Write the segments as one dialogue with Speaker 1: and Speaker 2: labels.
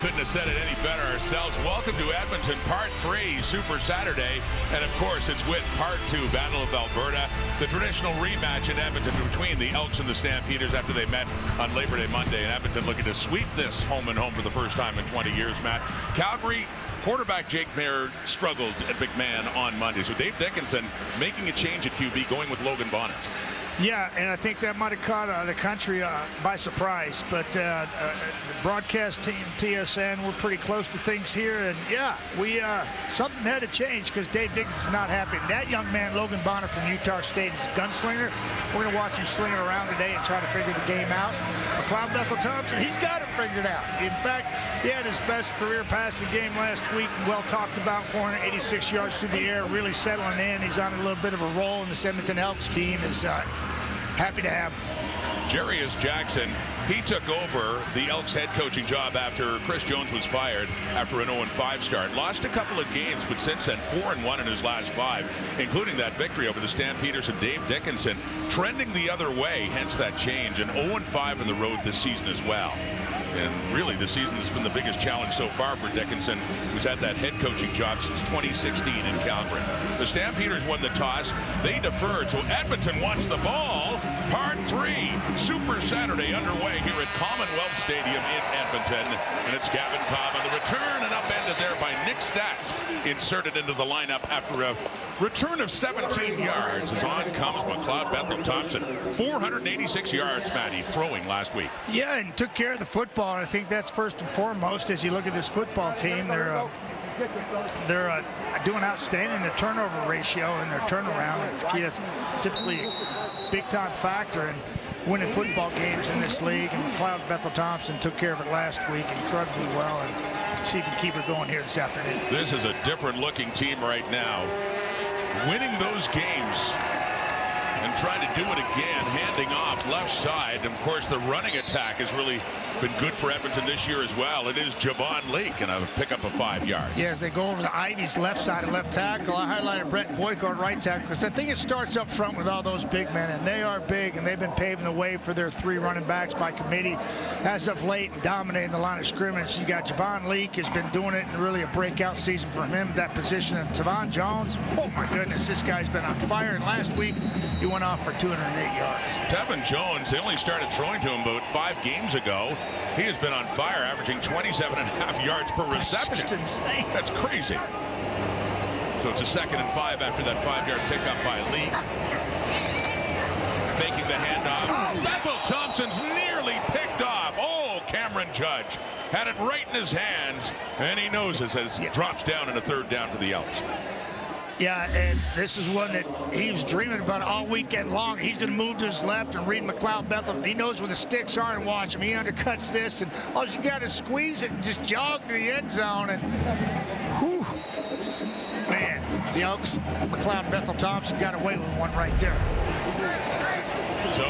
Speaker 1: Couldn't have said it any better ourselves. Welcome to Edmonton, Part 3, Super Saturday. And, of course, it's with Part 2, Battle of Alberta, the traditional rematch in Edmonton between the Elks and the Stampeders after they met on Labor Day Monday. And Edmonton looking to sweep this home and home for the first time in 20 years, Matt. Calgary quarterback Jake Mayer struggled at big man on Monday. So Dave Dickinson making a change at QB, going with Logan Bonner.
Speaker 2: Yeah, and I think that might have caught the country by surprise. But the broadcast team, TSN, we're pretty close to things here. And, yeah, something had to change because Dave Dickinson's not happy. And that young man, Logan Bonner from Utah State, is a gunslinger. We're going to watch him sling it around today and try to figure the game out. McLeod Bethel-Thompson, he's got it figured out. In fact, he had his best career passing game last week. Well talked about, 486 yards through the air, really settling in. He's on a little bit of a roll, and this Edmonton Elks team is happy to have him.
Speaker 1: Jarius Jackson, he took over the Elks head coaching job after Chris Jones was fired after an 0-5 start. Lost a couple of games, but since then 4-1 in his last 5, including that victory over the Stampeders and Dave Dickinson, trending the other way, hence that change. And 0-5 on the road this season as well. And really, this season has been the biggest challenge so far for Dickinson, who's had that head coaching job since 2016 in Calgary. The Stampeders won the toss. They deferred, so Edmonton wants the ball. Part 3, Super Saturday underway here at Commonwealth Stadium in Edmonton. And it's Gavin Cobb on the return and upended there by Nick Stats, inserted into the lineup after a return of 17 yards. As on comes McLeod Bethel-Thompson. 486 yards, Matty, throwing last week.
Speaker 2: Yeah, and took care of the football. And I think that's first and foremost as you look at this football team. They're doing outstanding. Their turnover ratio and their turnaround. It's typically a big-time factor in winning football games in this league. And McLeod Bethel-Thompson took care of it last week incredibly well. And see if he can keep it going here this afternoon.
Speaker 1: This is a different-looking team right now. Winning those games and trying to do it again, handing off left side. And of course, the running attack has really been good for Edmonton this year as well. It is Javon Leake and a pickup of 5 yards.
Speaker 2: Yeah, as they go over the Ivies left side of left tackle, I highlighted Brett Boyko right tackle because I think it starts up front with all those big men, and they are big, and they've been paving the way for their 3 running backs by committee as of late and dominating the line of scrimmage. You got Javon Leake has been doing it, and really a breakout season for him, that position. And Tavon Jones, oh my goodness, this guy's been on fire, and last week he went off for 208 yards.
Speaker 1: Tevin Jones, they only started throwing to him about 5 games ago. He has been on fire, averaging 27.5 yards per reception.
Speaker 2: That's just insane.
Speaker 1: That's crazy. So it's a 2nd and 5 after that 5-yard pickup by Leake. Faking the handoff. Bethel-Thompson's nearly picked off. Oh, Cameron Judge had it right in his hands, and he knows it as it drops down in a 3rd down for the Elks.
Speaker 2: Yeah, and this is one that he was dreaming about all weekend long. He's going to move to his left and read McLeod Bethel. He knows where the sticks are and watch him. He undercuts this, and all you got to squeeze it and just jog to the end zone. And whew, man, the Elks, McLeod Bethel-Thompson got away with one right there.
Speaker 1: So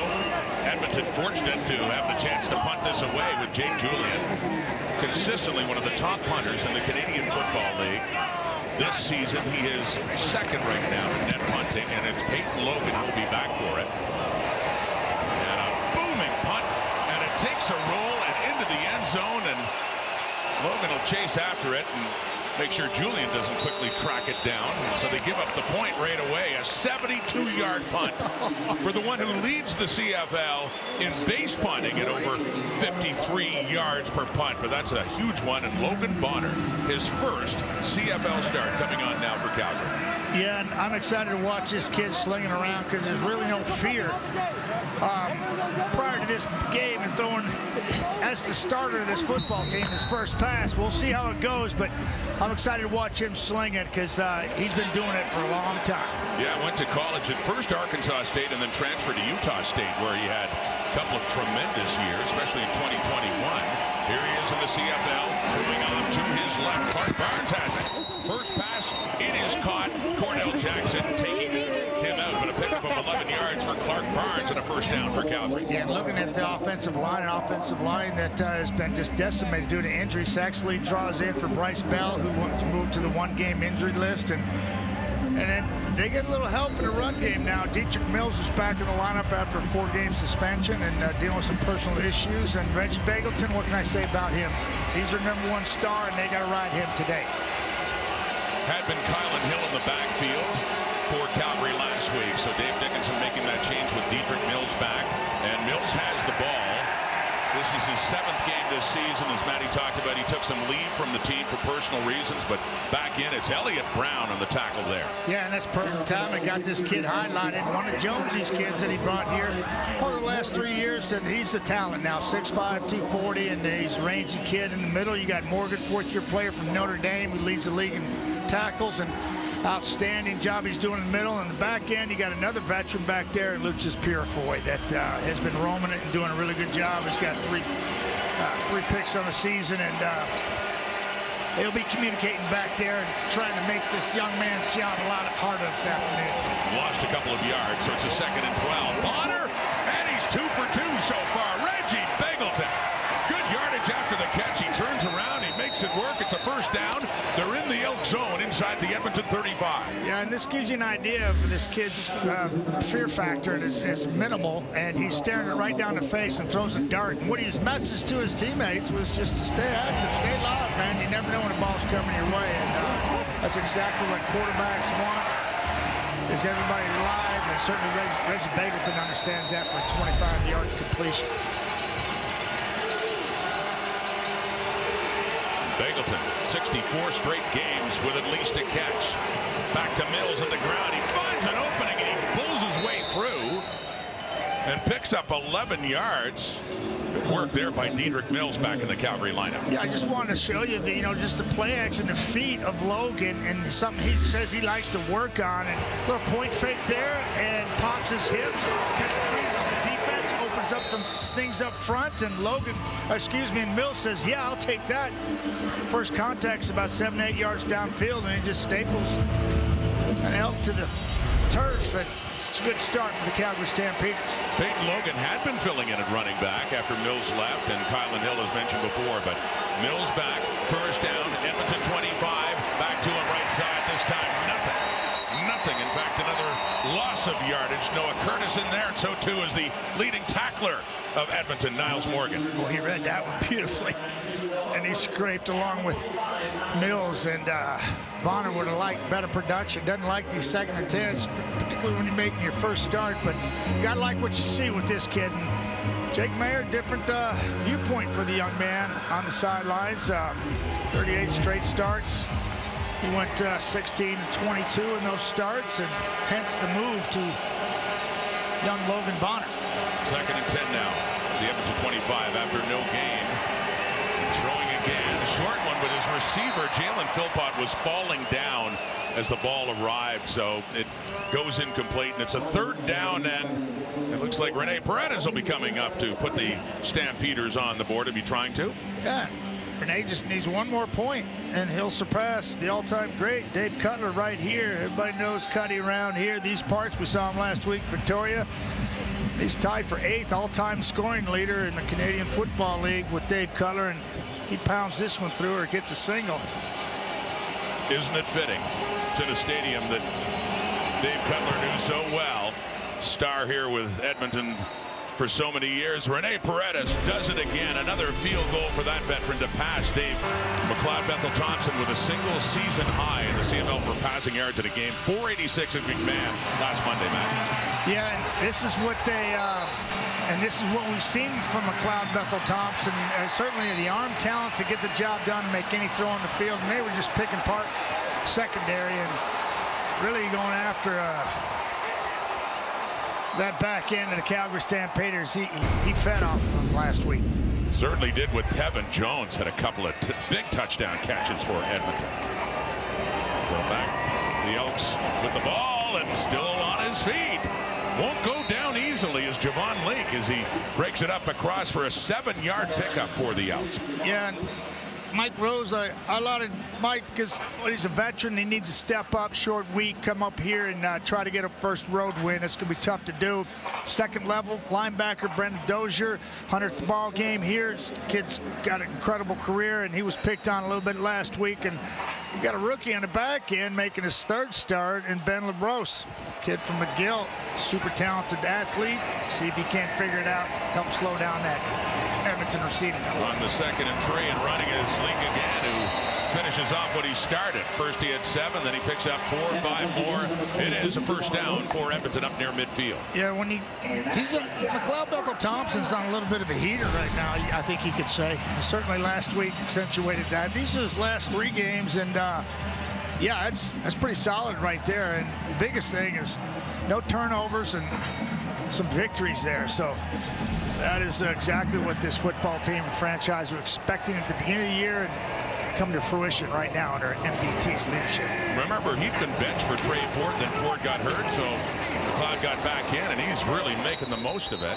Speaker 1: Edmonton fortunate to have the chance to punt this away with Jake Julian, consistently one of the top punters in the Canadian Football League. This season, he is 2nd right now in net punting, and it's Peyton Logan who will be back for it. And a booming punt, and it takes a roll and into the end zone, and Logan will chase after it and make sure Julian doesn't quickly track it down. So they give up the point right away. A 72-yard punt for the one who leads the CFL in base punting at over 53 yards per punt. But that's a huge one. And Logan Bonner, his first CFL start, coming on now for Calgary.
Speaker 2: Yeah, and I'm excited to watch this kid slinging around because there's really no fear. Prior to this game and throwing as the starter of this football team his first pass. We'll see how it goes, but I'm excited to watch him sling it because he's been doing it for a long time. Yeah,
Speaker 1: went to college at first Arkansas State and then transferred to Utah State, where he had a couple of tremendous years, especially in 2021. Here he is in the CFL, moving on to his left. Clark Barnes has it. First pass, it is caught. Cornell Jackson taking him out, but a pickup of 11 yards for Clark Barnes and a 1st down for Calgary.
Speaker 2: Yeah, and looking at the offensive line that has been just decimated due to injury. Saxley draws in for Bryce Bell, who was moved to the 1-game injury list, and then they get a little help in the run game now. Dietrich Mills is back in the lineup after a 4-game suspension and dealing with some personal issues. And Reggie Begelton, what can I say about him? He's their #1 star, and they got to ride him today.
Speaker 1: Had been Kylan Hill in the backfield for Calgary last week. So Dave Dickinson making that change with Dietrich Mills back. And Mills has the ball. This is his 7th game this season. As Matty talked about, he took some leave from the team for personal reasons, but back in, it's Elliott Brown on the tackle there.
Speaker 2: Yeah, and that's perfect time. I got this kid highlighted, one of Jonesy's kids that he brought here over the last 3 years, and he's a talent now, 6'5", 240, and he's a rangy kid in the middle. You got Morgan, 4th-year player from Notre Dame, who leads the league in tackles, and outstanding job he's doing in the middle. And the back end, you got another veteran back there, Lucius Purifoy, that has been roaming it and doing a really good job. He's got three picks on the season, and he'll be communicating back there and trying to make this young man's job a lot harder this afternoon.
Speaker 1: Lost a couple of yards, so it's a 2nd and 12. Bonner, and he's 2 for 2 so far. Reggie Begelton, good yardage after the catch. He turns around, he makes it work. It's a 1st down. They're in the Elk zone inside the Edmonton 35.
Speaker 2: Yeah, and this gives you an idea of this kid's fear factor, and it's minimal, and he's staring it right down the face and throws a dart. And what his message to his teammates was just to stay active, stay live, man. You never know when the ball's coming your way, and that's exactly what quarterbacks want, is everybody live, and certainly Reggie Begelton understands that for a 25-yard completion.
Speaker 1: Begelton, 64 straight games with at least a catch. Back to Mills on the ground. He finds an opening and he pulls his way through and picks up 11 yards. Good work there by Dietrich Mills back in the Calgary lineup.
Speaker 2: Yeah, I just wanted to show you the, just the play action, the feet of Logan, and something he says he likes to work on. And a little point fake there and pops his hips. Kind of freezes the defense, opens up some things up front, and and Mills says, yeah, I'll take that. First contact's about 7-8 yards downfield, and he just staples an Elk to the turf. And it's a good start for the Calgary Stampeders.
Speaker 1: Peyton Logan had been filling in at running back after Mills left, and Kylan Hill as mentioned before, but Mills back, 1st down, Edmonton 25, back to him right side, this time nothing. In fact, another loss of yardage. Noah Curtis in there, and so too is the leading tackler of Edmonton, Niles Morgan.
Speaker 2: Well, he read that one beautifully, and he scraped along with Mills, and Bonner would have liked better production. Doesn't like these 2nd and 10s, particularly when you're making your first start, but you gotta like what you see with this kid. And Jake Mayer, different viewpoint for the young man on the sidelines. 38 straight starts. He went 16-22 in those starts, and hence the move to young Logan Bonner.
Speaker 1: 2nd and 10 now. The Edmonton 25 after no gain. Throwing again. Short one with his receiver. Jalen Philpott was falling down as the ball arrived, so it goes incomplete, and it's a 3rd down, and it looks like Rene Paredes will be coming up to put the Stampeders on the board. To be trying to.
Speaker 2: Yeah. Rene just needs one more point, and he'll surpass the all-time great Dave Cutler right here. Everybody knows Cuddy around here. These parts, we saw him last week, Victoria. He's tied for 8th all-time scoring leader in the Canadian Football League with Dave Cutler, and he pounds this one through or gets a single.
Speaker 1: Isn't it fitting? It's in a stadium that Dave Cutler knew so well. Star here with Edmonton for so many years. Rene Paredes does it again. Another field goal for that veteran to pass Dave McLeod Bethel Thompson with a single season high in the CFL for passing yards in a game. 486 at McMahon last Monday, Matt.
Speaker 2: Yeah, and this is what they and this is what we've seen from McLeod Bethel Thompson. Certainly the arm talent to get the job done, make any throw on the field, and they were just picking apart secondary and really going after that back end of the Calgary Stampeders. He fed off of them last week.
Speaker 1: Certainly did with Tevin Jones. Had a couple of big touchdown catches for Edmonton. So back the Elks with the ball and still on his feet. Won't go down easily as Javon Link as he breaks it up across for a 7-yard pickup for the Elks.
Speaker 2: Yeah. Mike Rose, I lauded Mike because he's a veteran. He needs to step up, short week, come up here and try to get a first road win. It's going to be tough to do. 2nd level linebacker Brendan Dozier, 100th ball game here. This kid's got an incredible career, and he was picked on a little bit last week. And You got a rookie on the back end making his third start in Ben LaBrose, kid from McGill, super talented athlete. See if he can't figure it out, help slow down that Edmonton receiving.
Speaker 1: On the 2nd and 3 and running is Lincoln, who finishes off what he started. First he had 7, then he picks up 4, 5 more. It is a first down for Edmonton up near midfield.
Speaker 2: Yeah, when McLeod Bethel-Thompson's on a little bit of a heater right now, I think he could say. Certainly last week accentuated that. These are his last 3 games, and yeah, that's pretty solid right there. And the biggest thing is no turnovers and some victories there. So that is exactly what this football team and franchise were expecting at the beginning of the year, and come to fruition right now under MBT's leadership.
Speaker 1: Remember, he'd been benched for Trey Ford, then Ford got hurt, so McLeod got back in, and he's really making the most of it.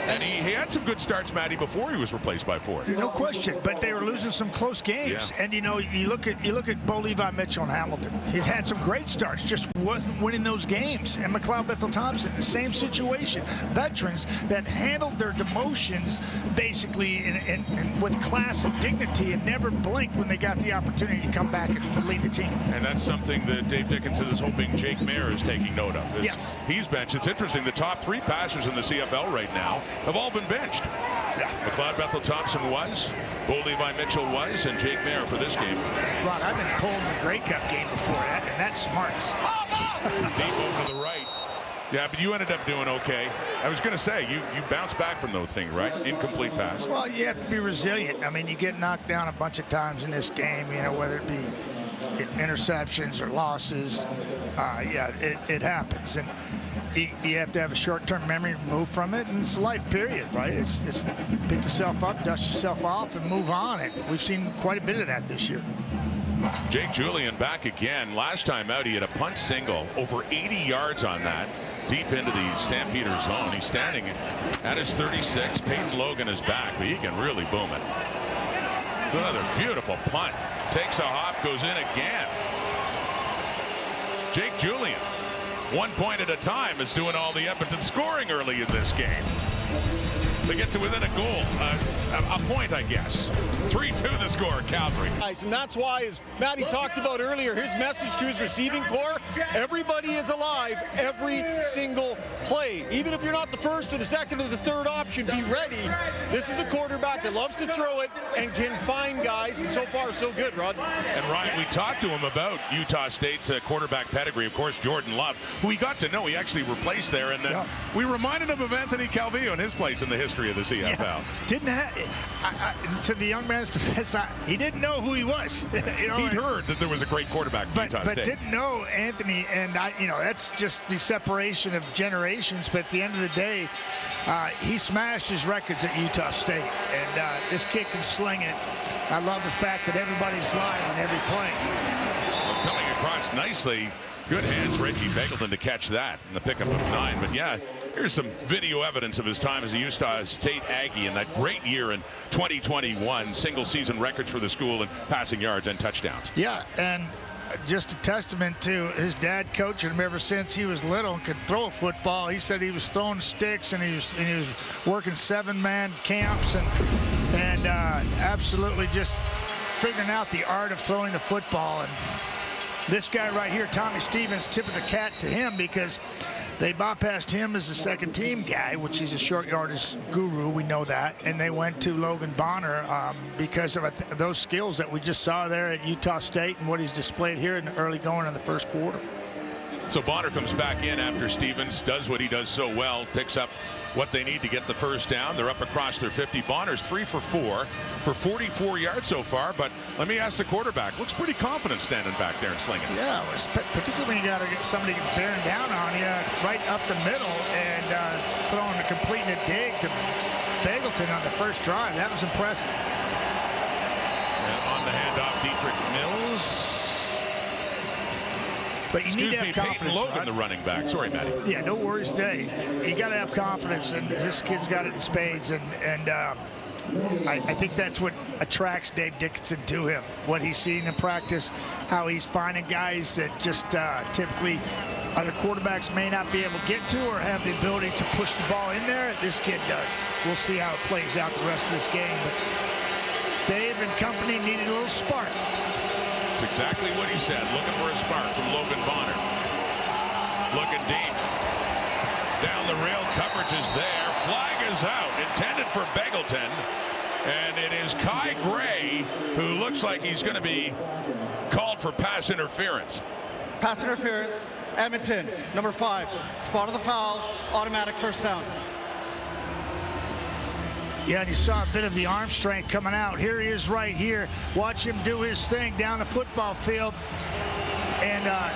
Speaker 1: And he had some good starts, Matty, before he was replaced by Ford.
Speaker 2: No question, but they were losing some close games. Yeah. And you know, you look at Bo Levi Mitchell and Hamilton. He's had some great starts, just wasn't winning those games. And McLeod Bethel-Thompson, the same situation. Veterans that handled their demotions basically in with class and dignity, and never blinked when they got the opportunity to come back and lead the team.
Speaker 1: And that's something that Dave Dickinson is hoping Jake Mayer is taking note of.
Speaker 2: Yes.
Speaker 1: He's benched. It's interesting, the top 3 passers in the CFL right now have all been benched.
Speaker 2: Yeah.
Speaker 1: McLeod Bethel-Thompson was, Bo Levi Mitchell was, and Jake Mayer for this game.
Speaker 2: Rod, I've been pulled in the Grey Cup game before that, and that's smarts.
Speaker 1: Deep over to the right. Yeah, but you ended up doing okay. I was going to say, you bounced back from those things, right? Incomplete pass.
Speaker 2: Well, you have to be resilient. I mean, you get knocked down a bunch of times in this game, you know, whether it be interceptions or losses. Yeah, it happens. And you have to have a short-term memory, move from it, and it's a life period, right? It's pick yourself up, dust yourself off, and move on. And we've seen quite a bit of that this year.
Speaker 1: Jake Julian back again. Last time out, he had a punt single, over 80 yards on that, deep into the Stampeders zone. He's standing at his 36. Peyton Logan is back, but he can really boom it. Another beautiful punt. Takes a hop, goes in again. Jake Julian, 1 point at a time, is doing all the Edmonton scoring early in this game. They get to within a goal, a point, I guess. 3-2 the score, Calgary.
Speaker 3: And that's why, as Matty talked about earlier, his message to his receiving corps, everybody is alive every single play. Even if you're not the first or the second or the third option, be ready. This is a quarterback that loves to throw it and can find guys, and so far so good, Rod.
Speaker 1: And Ryan, we talked to him about Utah State's quarterback pedigree. Of course, Jordan Love, who we got to know, he actually replaced there, and we reminded him of Anthony Calvillo and his place in the history of the CFL.
Speaker 2: Yeah, didn't have, to the young man's defense, he didn't know who he was. You know,
Speaker 1: he'd heard that there was a great quarterback from Utah State,
Speaker 2: but didn't know Anthony. And you know, that's just the separation of generations. But at the end of the day, he smashed his records at Utah State, and this kid can sling it. I love the fact that everybody's live on every play.
Speaker 1: Well, coming across nicely. Good hands, Reggie Begelton, to catch that in the pickup of 9. But yeah, here's some video evidence of his time as a Utah State Aggie in that great year in 2021. Single season records for the school in passing yards and touchdowns.
Speaker 2: Yeah, and just a testament to his dad coaching him ever since he was little and could throw a football. He said he was throwing sticks, and he was working 7-man camps and absolutely just figuring out the art of throwing the football. And this guy right here, Tommy Stevens, tipping the cap to him because they bypassed him as the second team guy, which he's a short yardage guru. We know that. And they went to Logan Bonner because of those skills that we just saw there at Utah State and what he's displayed here in the early going in the first quarter.
Speaker 1: So Bonner comes back in after Stevens does what he does so well, picks up what they need to get the first down. They're up across their 50. Bonner's 3 for 4 for 44 yards so far. But let me ask the quarterback. Looks pretty confident standing back there and slinging.
Speaker 2: Yeah, particularly when you got to get somebody bearing down on you right up the middle and throwing a completing a dig to Begelton on the first drive. That was impressive.
Speaker 1: And on the handoff, Dietrich Mills.
Speaker 2: But you need to have confidence.
Speaker 1: Peyton Logan, the running back. Sorry, Matty.
Speaker 2: Yeah, no worries there. You got to have confidence, and this kid's got it in spades. And I think that's what attracts Dave Dickinson to him. What he's seen in practice, how he's finding guys that just typically other quarterbacks may not be able to get to or have the ability to push the ball in there. This kid does. We'll see how it plays out the rest of this game. But Dave and company needed a little spark.
Speaker 1: That's exactly what he said. Looking for a spark from Logan Bonner. Looking deep. Down the rail, coverage is there. Flag is out. Intended for Begelton. And it is Kai Gray who looks like he's going to be called for pass interference.
Speaker 4: Pass interference. Edmonton, number 5. Spot of the foul. Automatic first down.
Speaker 2: Yeah, and you saw a bit of the arm strength coming out. Here he is right here. Watch him do his thing down the football field. And a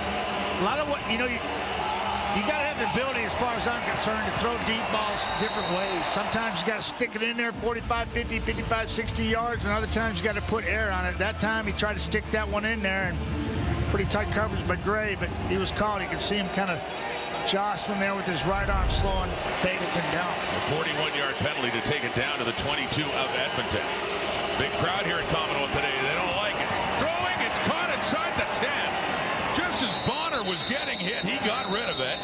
Speaker 2: lot of what, you got to have the ability, as far as I'm concerned, to throw deep balls different ways. Sometimes you got to stick it in there 45, 50, 55, 60 yards, and other times you got to put air on it. That time he tried to stick that one in there, and pretty tight coverage by Gray, but he was called. You could see him kind of jostling there with his right arm, slowing Begelton down.
Speaker 1: A 41-yard penalty to take it down to the 22 of Edmonton. Big crowd here at Commonwealth today. They don't like it. Throwing, it's caught inside the 10. Just as Bonner was getting hit, he got rid of it.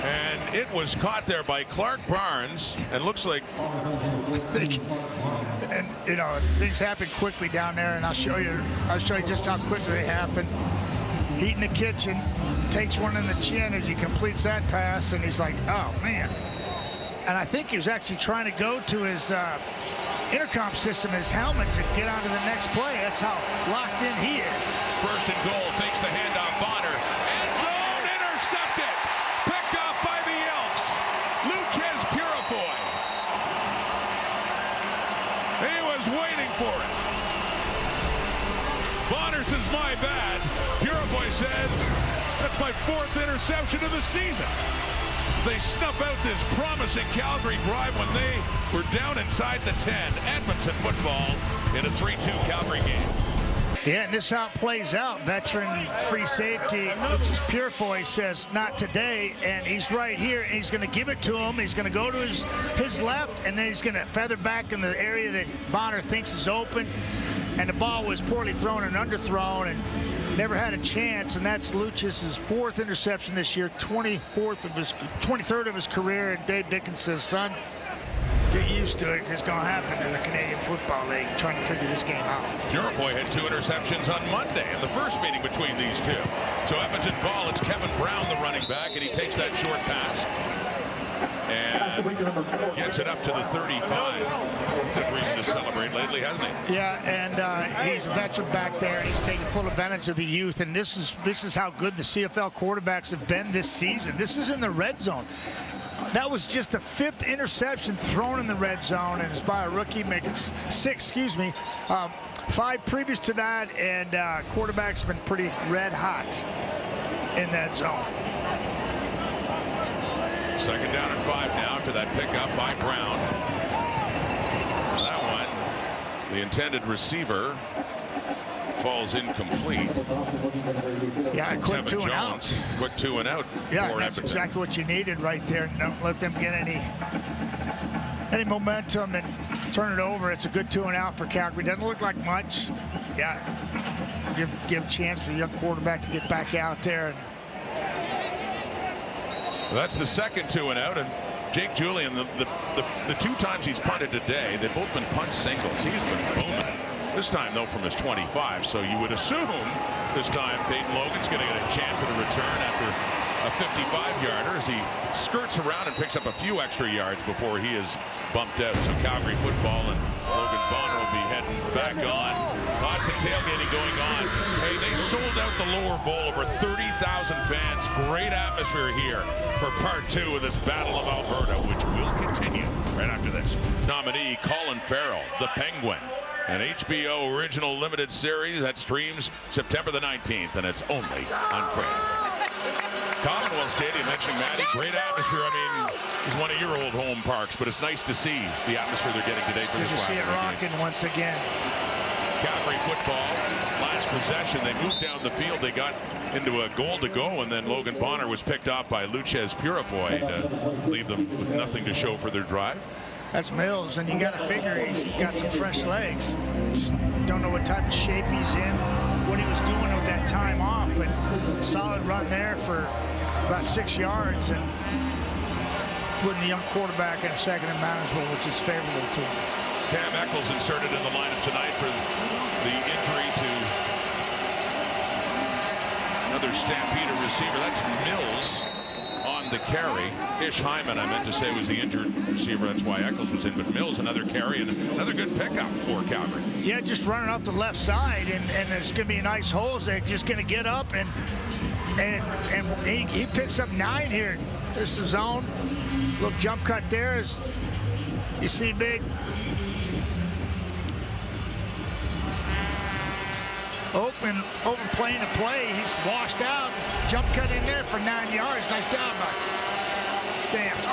Speaker 1: And it was caught there by Clark Barnes, and looks like...
Speaker 2: And, things happen quickly down there, and I'll show you just how quickly they happen. Heat in the kitchen, takes one in the chin as he completes that pass, and he's like, oh, man. And I think he was actually trying to go to his intercom system, his helmet, to get on to the next play. That's how locked in he is.
Speaker 1: First and goal, takes the handoff, Bonner. End zone, intercepted. Picked off by the Elks. Luchez Purifoy. He was waiting for it. Bonner says, my bad. Purifoy says, that's my 4th interception of the season. They snuff out this promising Calgary drive when they were down inside the 10. Edmonton football in a 3-2 Calgary game.
Speaker 2: Yeah, and this is how it plays out. Veteran free safety, Luchez Purifoy, says, not today, and he's right here, and he's going to give it to him. He's going to go to his left, and then he's going to feather back in the area that Bonner thinks is open, and the ball was poorly thrown and underthrown, and never had a chance, and that's Luchez's 4th interception this year, 23rd of his career, and Dave Dickens says, son, get used to it. It's going to happen in the Canadian Football League, trying to figure this game out.
Speaker 1: Purifoy had 2 interceptions on Monday in the first meeting between these two. So Edmonton ball, it's Kevin Brown, the running back, and he takes that short pass and gets it up to the 35. He's had reason to celebrate lately, hasn't he?
Speaker 2: Yeah, and he's a veteran back there. He's taking full advantage of the youth, and this is how good the CFL quarterbacks have been this season. This is in the red zone. That was just the 5th interception thrown in the red zone, and it's by a rookie, making 6, 5 previous to that, and quarterback's been pretty red hot in that zone.
Speaker 1: 2nd down and 5 now after that pickup by Brown. That one, the intended receiver, falls incomplete.
Speaker 2: Yeah, a quick 2 and out.
Speaker 1: Quick 2 and out.
Speaker 2: Yeah, that's exactly what you needed right there. Don't let them get any momentum and turn it over. It's a good 2 and out for Calgary. Doesn't look like much. Yeah, give a chance for the young quarterback to get back out there.
Speaker 1: Well, that's the 2nd 2 and out, and Jake Julian, the 2 times he's punted today, they've both been punt singles. He's been booming. This time, though, from his 25, so you would assume this time Peyton Logan's going to get a chance at a return after a 55-yarder as he skirts around and picks up a few extra yards before he is bumped out. So Calgary football, and Logan Bonner will be heading back on. Lots of tailgating going on. Hey, they sold out the Lower Bowl, over 30,000 fans. Great atmosphere here for part 2 of this Battle of Alberta, which will continue right after this. Nominee Colin Farrell, the Penguin, an HBO original limited series that streams September the 19th, and it's only on Crave. Commonwealth Stadium, mentioning Maddie, great atmosphere. I mean, it's one of your old home parks, but it's nice to see the atmosphere they're getting today for this
Speaker 2: rivalry. Good to see it rocking once again.
Speaker 1: Calgary football, last possession, they moved down the field. They got into a goal to go, and then Logan Bonner was picked off by Luchez Purifoy to leave them with nothing to show for their drive.
Speaker 2: That's Mills, and you got to figure he's got some fresh legs. Just don't know what type of shape he's in, what he was doing with that time off, but solid run there for about 6 yards, and putting the young quarterback in a 2nd and manageable, which is favorable to him.
Speaker 1: Cam Eccles inserted in the lineup tonight for the injury to another Stampeder receiver. That's Mills on the carry. Ish Hyman, I meant to say, was the injured receiver. That's why Eccles was in. But Mills, another carry and another good pickup for Calgary.
Speaker 2: Yeah, just running up the left side, and there's going to be nice holes. They're just going to get up, and he picks up 9 here. There's the zone. Little jump cut there. As you see, big. Open, overplaying the play. He's washed out. Jump cut in there for 9 yards. Nice job by Stamps.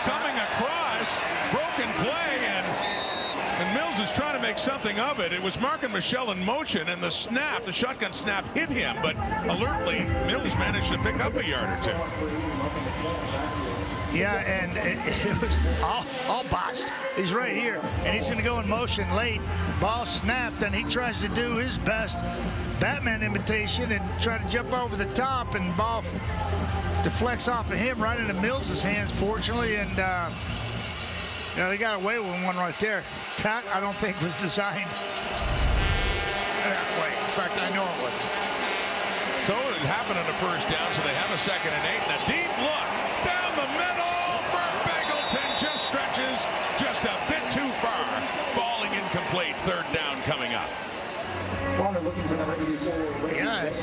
Speaker 1: Coming across. Broken play, and Mills is trying to make something of it. It was Mark and Michelle in motion, and the shotgun snap hit him, but alertly, Mills managed to pick up a yard or 2.
Speaker 2: Yeah, and it was all botched. He's right here, and he's going to go in motion late. Ball snapped, and he tries to do his best Batman imitation and try to jump over the top, and ball deflects off of him right into Mills' hands, fortunately, and they got away with one right there. That, I don't think, was designed that way. In fact, I know it wasn't.
Speaker 1: So it happened on the first down, so they have a 2nd and 8, and a deep look down the middle for Beggleton. Just stretches just a bit too far. Falling incomplete. 3rd down coming up.
Speaker 2: Yeah.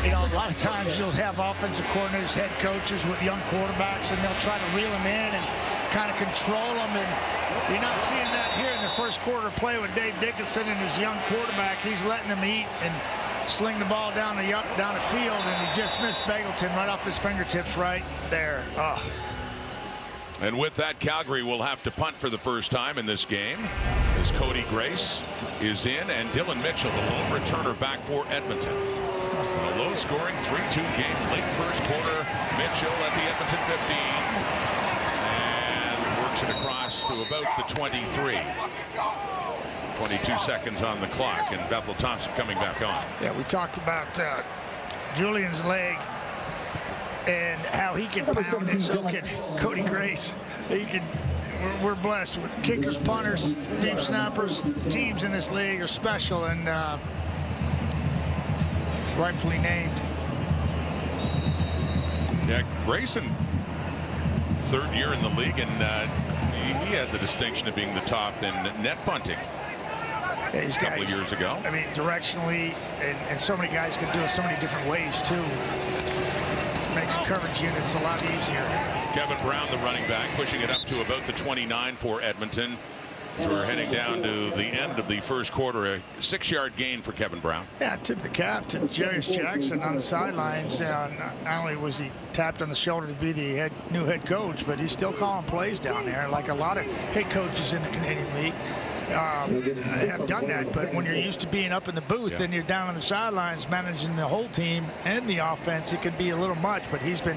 Speaker 2: A lot of times you'll have offensive coordinators, head coaches with young quarterbacks, and they'll try to reel them in and kind of control them. And you're not seeing that here in the first quarter play with Dave Dickinson and his young quarterback. He's letting them eat and sling the ball down the field, and he just missed Beggleton right off his fingertips right there.
Speaker 1: And with that, Calgary will have to punt for the first time in this game as Cody Grace is in, and Dylan Mitchell, the lone returner, back for Edmonton. A low-scoring 3-2 game, late first quarter. Mitchell at the Edmonton 15 and works it across to about the 23. 22 seconds on the clock, and Bethel Thompson coming back on.
Speaker 2: Yeah, we talked about Julian's leg and how he can pound it. So can Cody Grace. We're blessed with kickers, punters, deep snappers. Teams in this league are special and rightfully named.
Speaker 1: Yeah, Grayson, 3rd year in the league, and he had the distinction of being the top in net punting.
Speaker 2: These
Speaker 1: a couple of years ago.
Speaker 2: I mean, directionally, and so many guys can do it so many different ways, too. Makes coverage units a lot easier.
Speaker 1: Kevin Brown, the running back, pushing it up to about the 29 for Edmonton. So we're heading down to the end of the first quarter. A 6-yard gain for Kevin Brown.
Speaker 2: Yeah, tip the cap to Jarius Jackson on the sidelines. Not only was he tapped on the shoulder to be the new head coach, but he's still calling plays down there, like a lot of head coaches in the Canadian League. Have done that, but when you're used to being up in the booth and you're down on the sidelines managing the whole team and the offense, it can be a little much, but he's been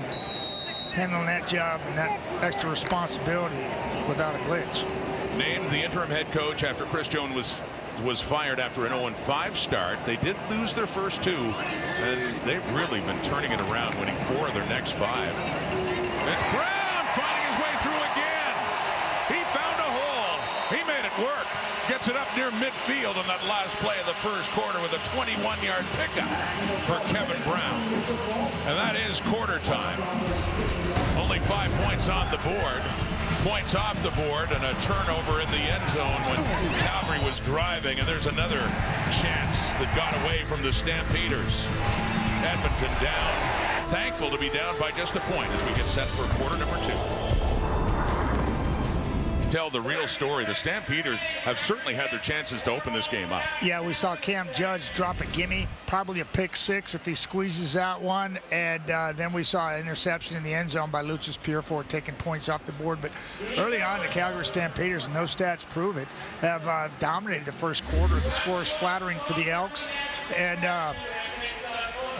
Speaker 2: handling that job and that extra responsibility without a glitch.
Speaker 1: Named the interim head coach after Chris Jones was fired after an 0-5 start. They did lose their first 2, and they've really been turning it around, winning 4 of their next 5. It's Brown finding his way through again. He found a hole. He made it work. Gets it up near midfield on that last play of the first quarter with a 21-yard pickup for Kevin Brown. And that is quarter time. Only 5 points on the board. Points off the board and a turnover in the end zone when Calgary was driving. And there's another chance that got away from the Stampeders. Edmonton down. Thankful to be down by just a point as we get set for quarter number 2. Tell the real story. The Stampeders have certainly had their chances to open this game up.
Speaker 2: Yeah, we saw Cam Judge drop a gimme, probably a pick 6 if he squeezes out one, and then we saw an interception in the end zone by Lucius Purefort taking points off the board. But early on, the Calgary Stampeders, and those stats prove it, have dominated the first quarter. The score is flattering for the Elks, and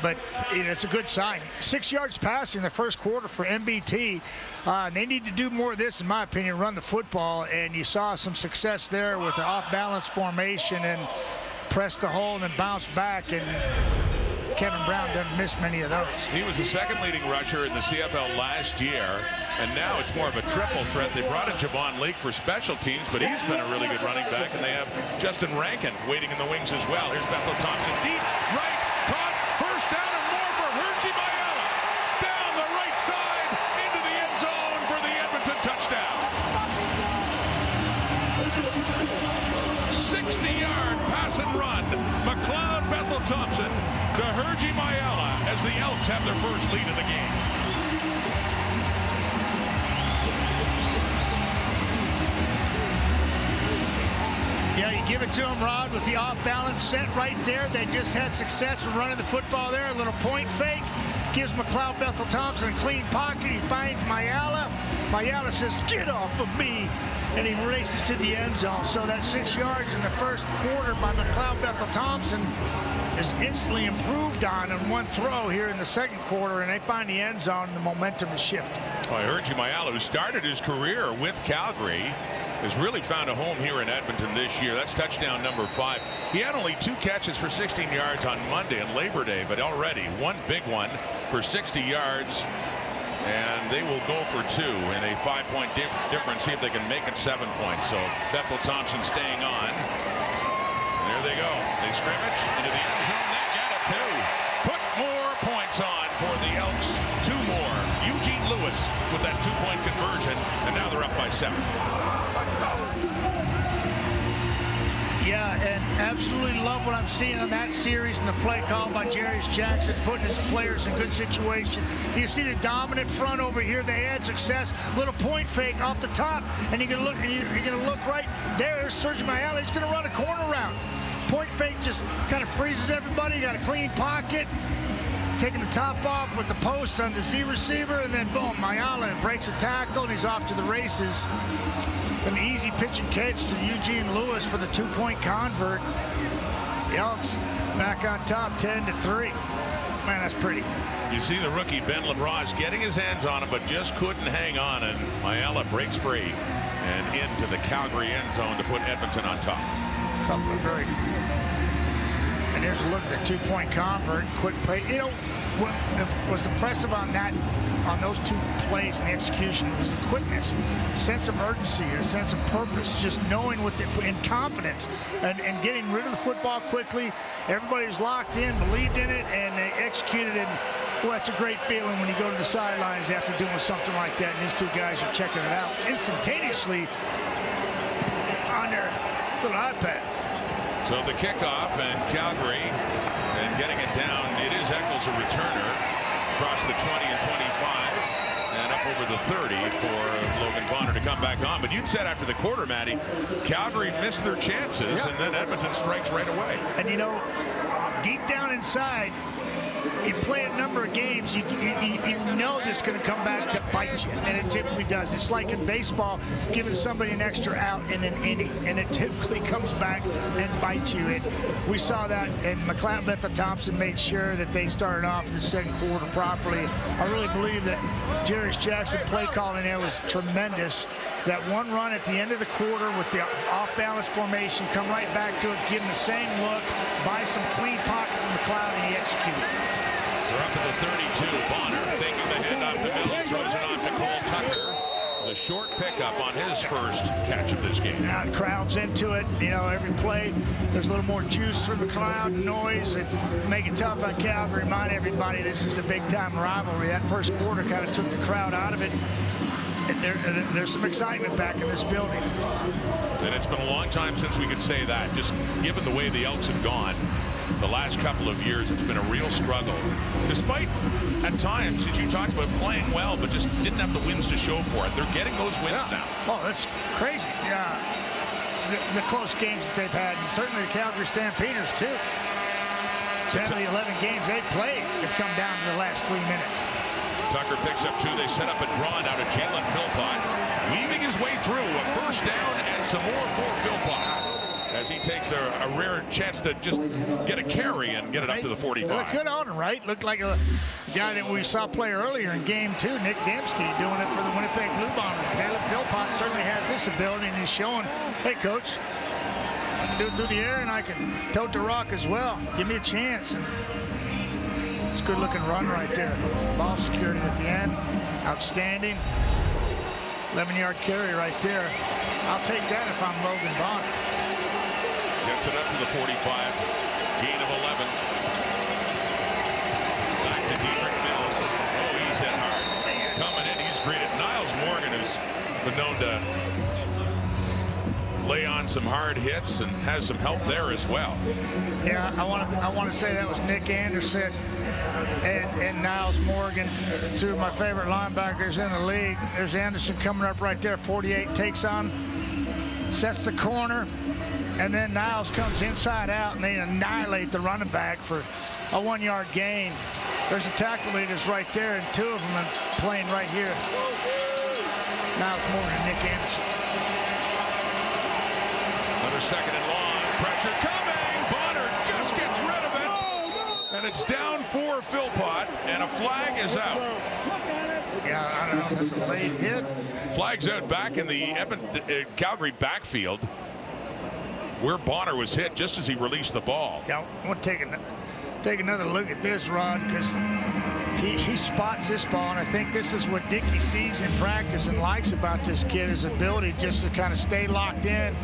Speaker 2: but it's a good sign. 6 yards passing the first quarter for MBT. They need to do more of this, in my opinion, run the football. And you saw some success there with the off-balance formation and press the hole and then bounce back. And Kevin Brown doesn't miss many of those.
Speaker 1: He was the second leading rusher in the CFL last year. And now it's more of a triple threat. They brought in Javon Leake for special teams, but he's been a really good running back. And they have Justin Rankin waiting in the wings as well. Here's Bethel Thompson deep, right, caught. McLeod Bethel-Thompson to Hergy Mayala as the Elks have their first lead of the game.
Speaker 2: Yeah, you give it to him, Rod, with the off-balance set right there. They just had success with running the football there. A little point fake. Gives McLeod Bethel-Thompson a clean pocket. He finds Mayala. Mayala says, "Get off of me." And he races to the end zone. So that 6 yards in the first quarter by McLeod Bethel-Thompson is instantly improved on in one throw here in the second quarter, and they find the end zone, and the momentum is shifted.
Speaker 1: Well, Hergy Mayala, who started his career with Calgary, has really found a home here in Edmonton this year. That's touchdown number 5. He had only 2 catches for 16 yards on Monday and Labor Day, but already one big one for 60 yards. And they will go for 2 in a 5-point difference, see if they can make it 7 points. So Bethel-Thompson staying on. And there they go. They scrimmage into the end zone. They get it too. Put more points on for the Elks. 2 more. Eugene Lewis with that 2-point conversion. And now they're up by 7.
Speaker 2: Yeah, and absolutely love what I'm seeing on that series and the play call by Jarius Jackson, putting his players in good situation. You see the dominant front over here. They had success. Little point fake off the top, and you're gonna look right there. There's Serge Mayala. He's gonna run a corner route. Point fake just kind of freezes everybody. Got a clean pocket. Taking the top off with the post on the Z receiver, and then boom, Mayala breaks a tackle, and he's off to the races. An easy pitch and catch to Eugene Lewis for the 2-point convert. The Elks back on top, 10-3. Man, that's pretty.
Speaker 1: You see the rookie Ben LaBrosse getting his hands on him, but just couldn't hang on, and Mayala breaks free and into the Calgary end zone to put Edmonton on top.
Speaker 2: Couple of very. And here's a look at the 2-point convert, quick play. You know what was impressive on those 2 plays and the execution was the quickness, sense of urgency, a sense of purpose, just knowing what and confidence, and getting rid of the football quickly. Everybody was locked in, believed in it, and they executed it. Well, that's a great feeling when you go to the sidelines after doing something like that, and these 2 guys are checking it out instantaneously on their little iPads.
Speaker 1: So the kickoff, and Calgary, and getting it down, it is Eccles, a returner, across the 20 and 25, and up over the 30 for Logan Bonner to come back on. But you'd said after the quarter, Matty, Calgary missed their chances, and then Edmonton strikes right away.
Speaker 2: And you know, deep down inside, you play a number of games, you know this is going to come back to bite you, and it typically does. It's like in baseball, giving somebody an extra out in an inning, and it typically comes back and bites you. And we saw that, and McLeod Bethel-Thompson made sure that they started off in the second quarter properly. I really believe that Jarius Jackson play calling there was tremendous. That one run at the end of the quarter with the off-balance formation, come right back to it, give him the same look, buy some clean pocket from McLeod, and he executed.
Speaker 1: They're up to the 32. Bonner taking the handoff to Mills, throws it off to Cole Tucker. The short pickup on his first catch of this game.
Speaker 2: Now the crowd's into it. You know, every play, there's a little more juice from the crowd and noise, and make it tough on Calgary. Remind everybody this is a big-time rivalry. That first quarter kind of took the crowd out of it. And there's some excitement back in this building.
Speaker 1: And it's been a long time since we could say that. Just given the way the Elks have gone the last couple of years, it's been a real struggle. Despite, at times, as you talked about, playing well, but just didn't have the wins to show for it. They're getting those wins now.
Speaker 2: Oh, that's crazy. Yeah, the close games that they've had, and certainly the Calgary Stampeders, too. 10 of the 11 games they've played have come down to the last 3 minutes.
Speaker 1: Tucker picks up 2. They set up a draw out of Jalen Philpott, weaving his way through a first down and some more for Philpott as he takes a rare chance to just get a carry and get it up to the 45.
Speaker 2: Look good on him, right? Looked like a guy that we saw play earlier in game 2, Nick Dembski, doing it for the Winnipeg Blue Bombers. Jalen Philpott certainly has this ability, and he's showing, hey, coach, I can do it through the air, and I can tote the rock as well. Give me a chance. And it's a good-looking run right there. Ball security at the end. Outstanding. 11-yard carry right there. I'll take that if I'm Logan Bonner.
Speaker 1: Gets it up to the 45. Gain of 11. Back to Dedrick Mills. Oh, he's hit hard. Coming in, he's greeted. Niles Morgan has been known to lay on some hard hits and has some help there as well.
Speaker 2: Yeah, I want to say that was Nick Anderson and Niles Morgan, two of my favorite linebackers in the league. There's Anderson coming up right there, 48, takes on, sets the corner, and then Niles comes inside out, and they annihilate the running back for a 1-yard gain. There's the tackle leaders right there, and two of them are playing right here. Niles Morgan and Nick Anderson.
Speaker 1: Another second and long. Pressure coming. Bonner just gets rid of it. And it's down for Philpott, and a flag is out.
Speaker 2: Yeah, I don't know if it's a late hit.
Speaker 1: Flag's out back in the Calgary backfield, where Bonner was hit just as he released the ball.
Speaker 2: Yeah, I want to take another look at this, Rod, because he spots this ball, and I think this is what Dickey sees in practice and likes about this kid, his ability just to kind of stay locked in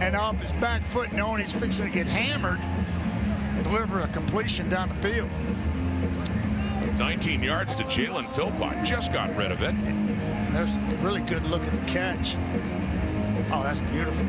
Speaker 2: and off his back foot, knowing he's fixing to get hammered, deliver a completion down the field.
Speaker 1: 19 yards to Jalen Philpott. Just got rid of it.
Speaker 2: There's a really good look at the catch. Oh, that's beautiful.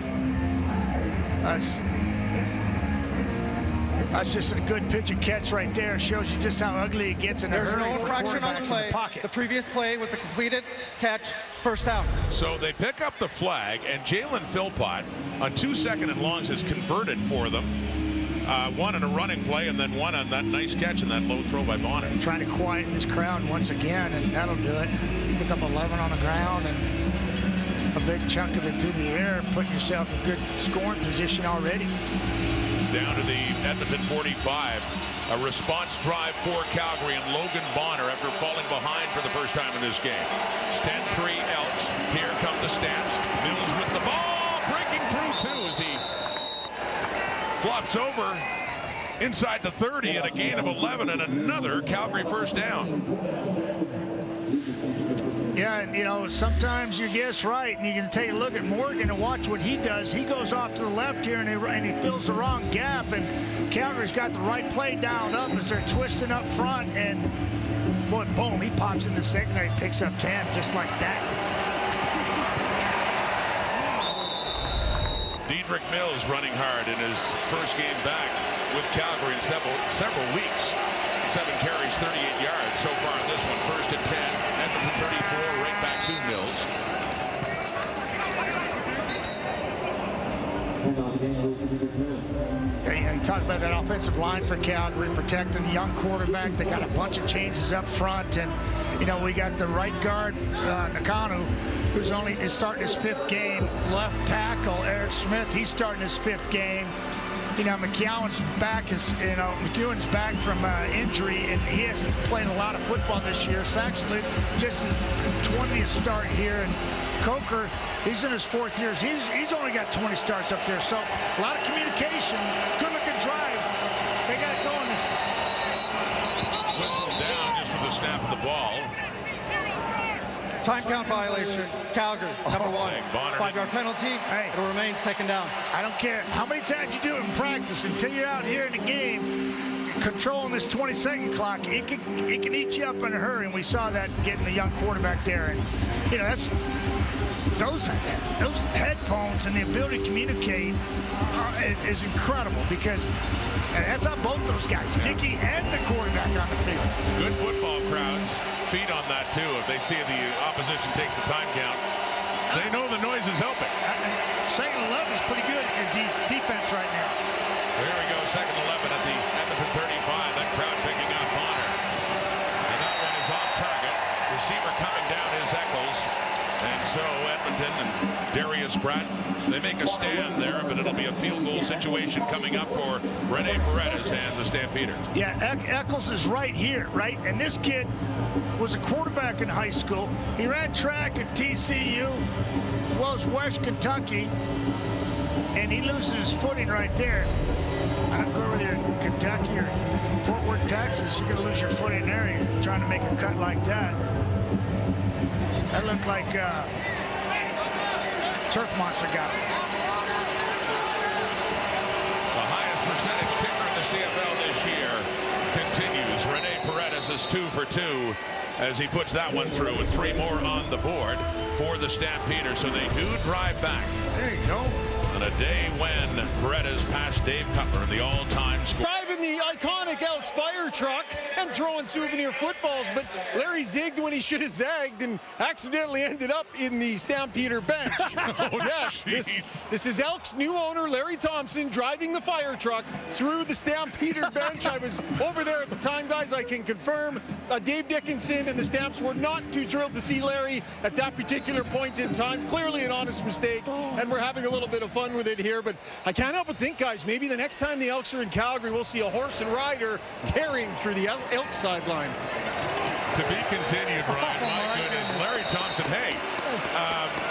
Speaker 2: That's just a good pitch and catch right there. Shows you just how ugly it gets in a hurry.
Speaker 4: There's no infraction on the play.
Speaker 2: Pocket.
Speaker 4: The previous play was a completed catch, first down.
Speaker 1: So they pick up the flag, and Jalen Philpott on 2 second and longs has converted for them. One in a running play, and then one on that nice catch and that low throw by Bonner.
Speaker 2: Trying to quiet this crowd once again, and that'll do it. Pick up 11 on the ground and a big chunk of it through the air, putting yourself in good scoring position already.
Speaker 1: Down to the Edmonton 45. A response drive for Calgary and Logan Bonner after falling behind for the first time in this game. 10-3 Elks. Here come the Stamps. Mills with the ball. Breaking through too as he flops over inside the 30 and a gain of 11 and another Calgary first down.
Speaker 2: Yeah, and you know, sometimes you guess right, and you can take a look at Morgan and watch what he does. He goes off to the left here, and he fills the wrong gap, and Calgary's got the right play dialed up as they're twisting up front, and boy, boom, he pops in the secondary, picks up 10 just like that.
Speaker 1: Dedrick Mills running hard in his first game back with Calgary in several weeks. 7 carries, 38 yards so far in this one. First and 10, Edmonton 34, right back to Mills.
Speaker 2: Yeah, you talk about that offensive line for Calgary, protecting the young quarterback. They got a bunch of changes up front, and you know, we got the right guard, Nakanu, who's is starting his 5th game. Left tackle, Eric Smith, he's starting his 5th game. You know, McEwen's back from injury, and he hasn't played a lot of football this year. Saxon just his 20th start here, and Coker, he's in his 4th year. He's only got 20 starts up there, so a lot of communication, good-looking drive. They got it going.
Speaker 1: Whistle down just for the snap of the ball.
Speaker 4: Time count violation, Calgary, number 1. 5-yard penalty,
Speaker 2: hey,
Speaker 4: it'll remain 2nd down.
Speaker 2: I don't care how many times you do it in practice until you're out here in the game, controlling this 20-second clock, it can eat you up in a hurry, and we saw that getting the young quarterback there. And, you know, that's those headphones and the ability to communicate is incredible, because that's on both those guys, Dickey and the quarterback on the field.
Speaker 1: Good football crowds feed on that too. If they see the opposition takes a time count, they know the noise is helping.
Speaker 2: 2nd and 11 is pretty good as defense right now.
Speaker 1: There we go, 2nd and 11 at the Edmonton 35. That crowd picking up Bonner. And that one is off target. Receiver coming down is Eccles. And so Edmonton and Darius Pratt, they make a stand there, but it'll be a field goal situation coming up for Rene Paredes and the Stampeders.
Speaker 2: Yeah, Eccles is right here, right? And this kid was a quarterback in high school. He ran track at TCU, as well as West Kentucky, and he loses his footing right there. I don't care whether you're in Kentucky or Fort Worth, Texas, you're going to lose your footing there. You're trying to make a cut like that. That looked like Turf Monster got it.
Speaker 1: The highest percentage kicker in the CFL this year continues. Rene Paredes is 2 for 2 as he puts that one through, and 3 more on the board for the Stampeders. So they do drive back.
Speaker 2: There you go.
Speaker 1: on a day when Beretta's passed Dave Cutler in the all-time score.
Speaker 3: Driving the iconic Elks fire truck and throwing souvenir footballs, but Larry zigged when he should have zagged and accidentally ended up in the Stampeder bench. Yes, this is Elks' new owner, Larry Thompson, driving the fire truck through the Stampeder bench. I was over there at the time, guys. I can confirm Dave Dickinson and the Stamps were not too thrilled to see Larry at that particular point in time. Clearly an honest mistake, and we're having a little bit of fun with it here, but I can't help but think, guys, maybe the next time the Elks are in Calgary, we'll see a horse and rider tearing through the Elks sideline.
Speaker 1: To be continued, Ryan. My goodness. Larry Thompson, hey,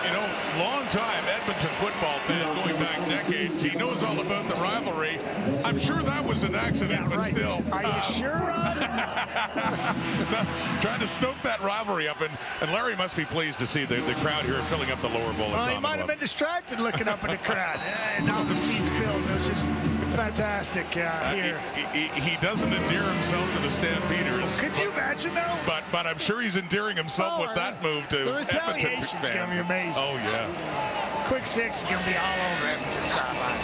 Speaker 1: you know, long-time Edmonton football fan going back decades. He knows all about the rivalry. I'm sure that was an accident, but still.
Speaker 2: Are you sure?
Speaker 1: Trying to stoke that rivalry up, and Larry must be pleased to see the crowd here filling up the lower bowl.
Speaker 2: Well, he might have been distracted looking up at the crowd. And all the seats filled. It was just fantastic here.
Speaker 1: He doesn't endear himself to the Stampeders.
Speaker 2: Could you imagine, though?
Speaker 1: But I'm sure he's endearing himself with that move to
Speaker 2: the
Speaker 1: Edmonton
Speaker 2: retaliation's
Speaker 1: fans.
Speaker 2: going to be amazing.
Speaker 1: Oh, yeah.
Speaker 2: Quick six is going to be all over Edmonton sideline.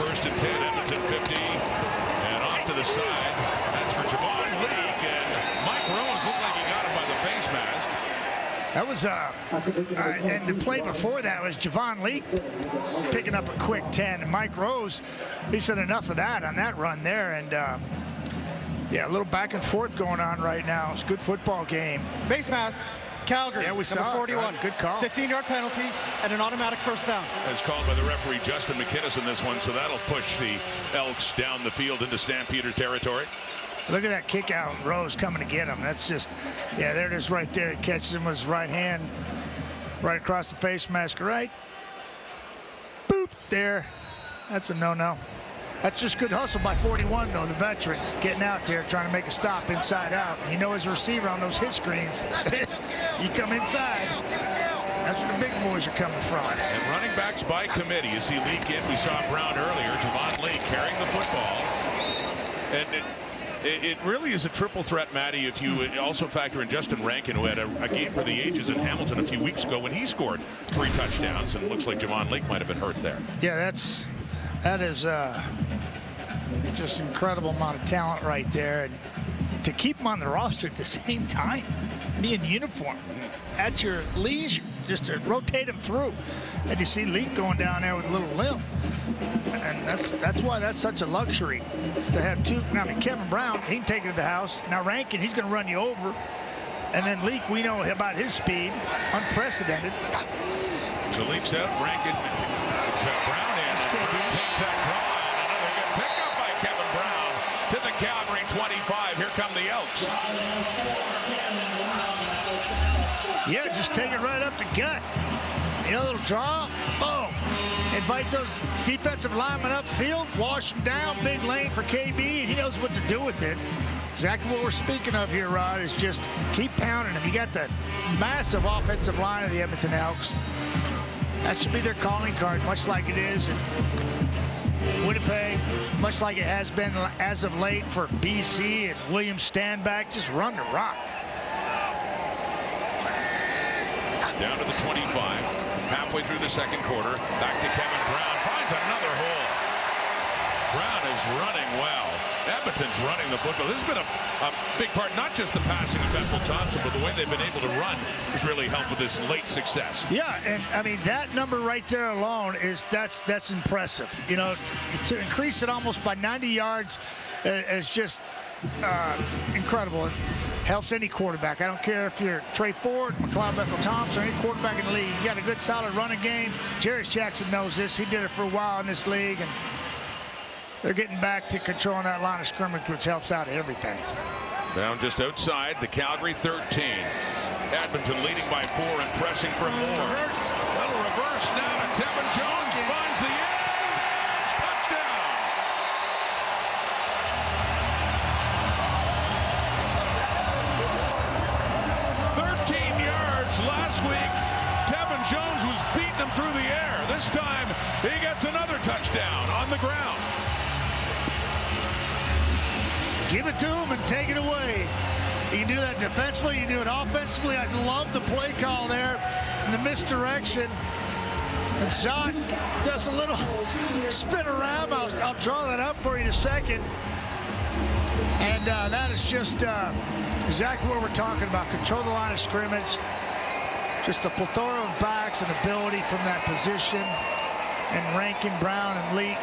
Speaker 1: 1st and 10, Edmonton 50. And off to the side. That's for Javon Leake. And Mike Rose looked like he got him by the face mask.
Speaker 2: That was, and the play before that was Javon Leake picking up a quick 10. And Mike Rose, he said enough of that on that run there. And, yeah, a little back and forth going on right now. It's a good football game.
Speaker 4: Face mask, Calgary.
Speaker 2: Yeah, we saw
Speaker 4: number 41.
Speaker 2: Right. Good call.
Speaker 4: 15-yard penalty and an automatic first down.
Speaker 1: As called by the referee Justin McInnes in this one, so that'll push the Elks down the field into Stampeder territory.
Speaker 2: Look at that kick out. Rose coming to get him. That's just, yeah, there it is right there. He catches him with his right hand right across the face mask. Right. Boop. There. That's a no-no. That's just good hustle by 41, though, the veteran, getting out there, trying to make a stop inside out. You know, as a receiver on those hit screens, you come inside. That's where the big boys are coming from.
Speaker 1: And running backs by committee. You see Leake in. We saw Brown earlier. Javon Leake carrying the football. And it really is a triple threat, Matty, if you also factor in Justin Rankin, who had a game for the ages in Hamilton a few weeks ago when he scored 3 touchdowns. And it looks like Javon Leake might have been hurt there.
Speaker 2: Yeah, that is just incredible amount of talent right there. And to keep him on the roster at the same time, be in uniform at your leisure, just to rotate him through. And you see Leake going down there with a little limp. And that's why that's such a luxury to have two. Now, I mean, Kevin Brown, he can take it to the house. Now, Rankin, he's going to run you over. And then Leake, we know about his speed, unprecedented.
Speaker 1: So Leake's out, Rankin picks up Brown in. Takes that draw. Another good pickup by Kevin Brown to the Calgary 25. Here come the Elks.
Speaker 2: Yeah, just take it right up the gut. You know, a little draw, boom. Invite those defensive linemen upfield, wash them down, big lane for KB, and he knows what to do with it. Exactly what we're speaking of here, Rod, is just keep pounding them. You got the massive offensive line of the Edmonton Elks. That should be their calling card, much like it is in Winnipeg, much like it has been as of late for BC and William Stanback. Just run the rock.
Speaker 1: Down to the 25. Halfway through the second quarter. Back to Kevin Brown. Finds another hole. Brown is running well. Edmonton's running the football. This has been a big part, not just the passing of Bethel Thompson, but the way they've been able to run has really helped with this late success.
Speaker 2: Yeah, and I mean, that number right there alone that's impressive. You know, to increase it almost by 90 yards is just incredible. It helps any quarterback. I don't care if you're Trey Ford, McLeod Bethel Thompson, or any quarterback in the league. You got a good, solid running game. Jarius Jackson knows this. He did it for a while in this league, and they're getting back to controlling that line of scrimmage, which helps out everything.
Speaker 1: Down just outside the Calgary 13. Edmonton leading by 4 and pressing for more. Little reverse now to Tevin Jones. Finds the edge. Touchdown. Last week, Tevin Jones was beating him through the air. This time, he gets another touchdown on the ground.
Speaker 2: Give it to him and take it away. You can do that defensively, you can do it offensively. I love the play call there and the misdirection. And Zot does a little spin around. I'll draw that up for you in a second. And that is just exactly what we're talking about. Control the line of scrimmage. Just a plethora of backs and ability from that position. And Rankin, Brown, and Leak.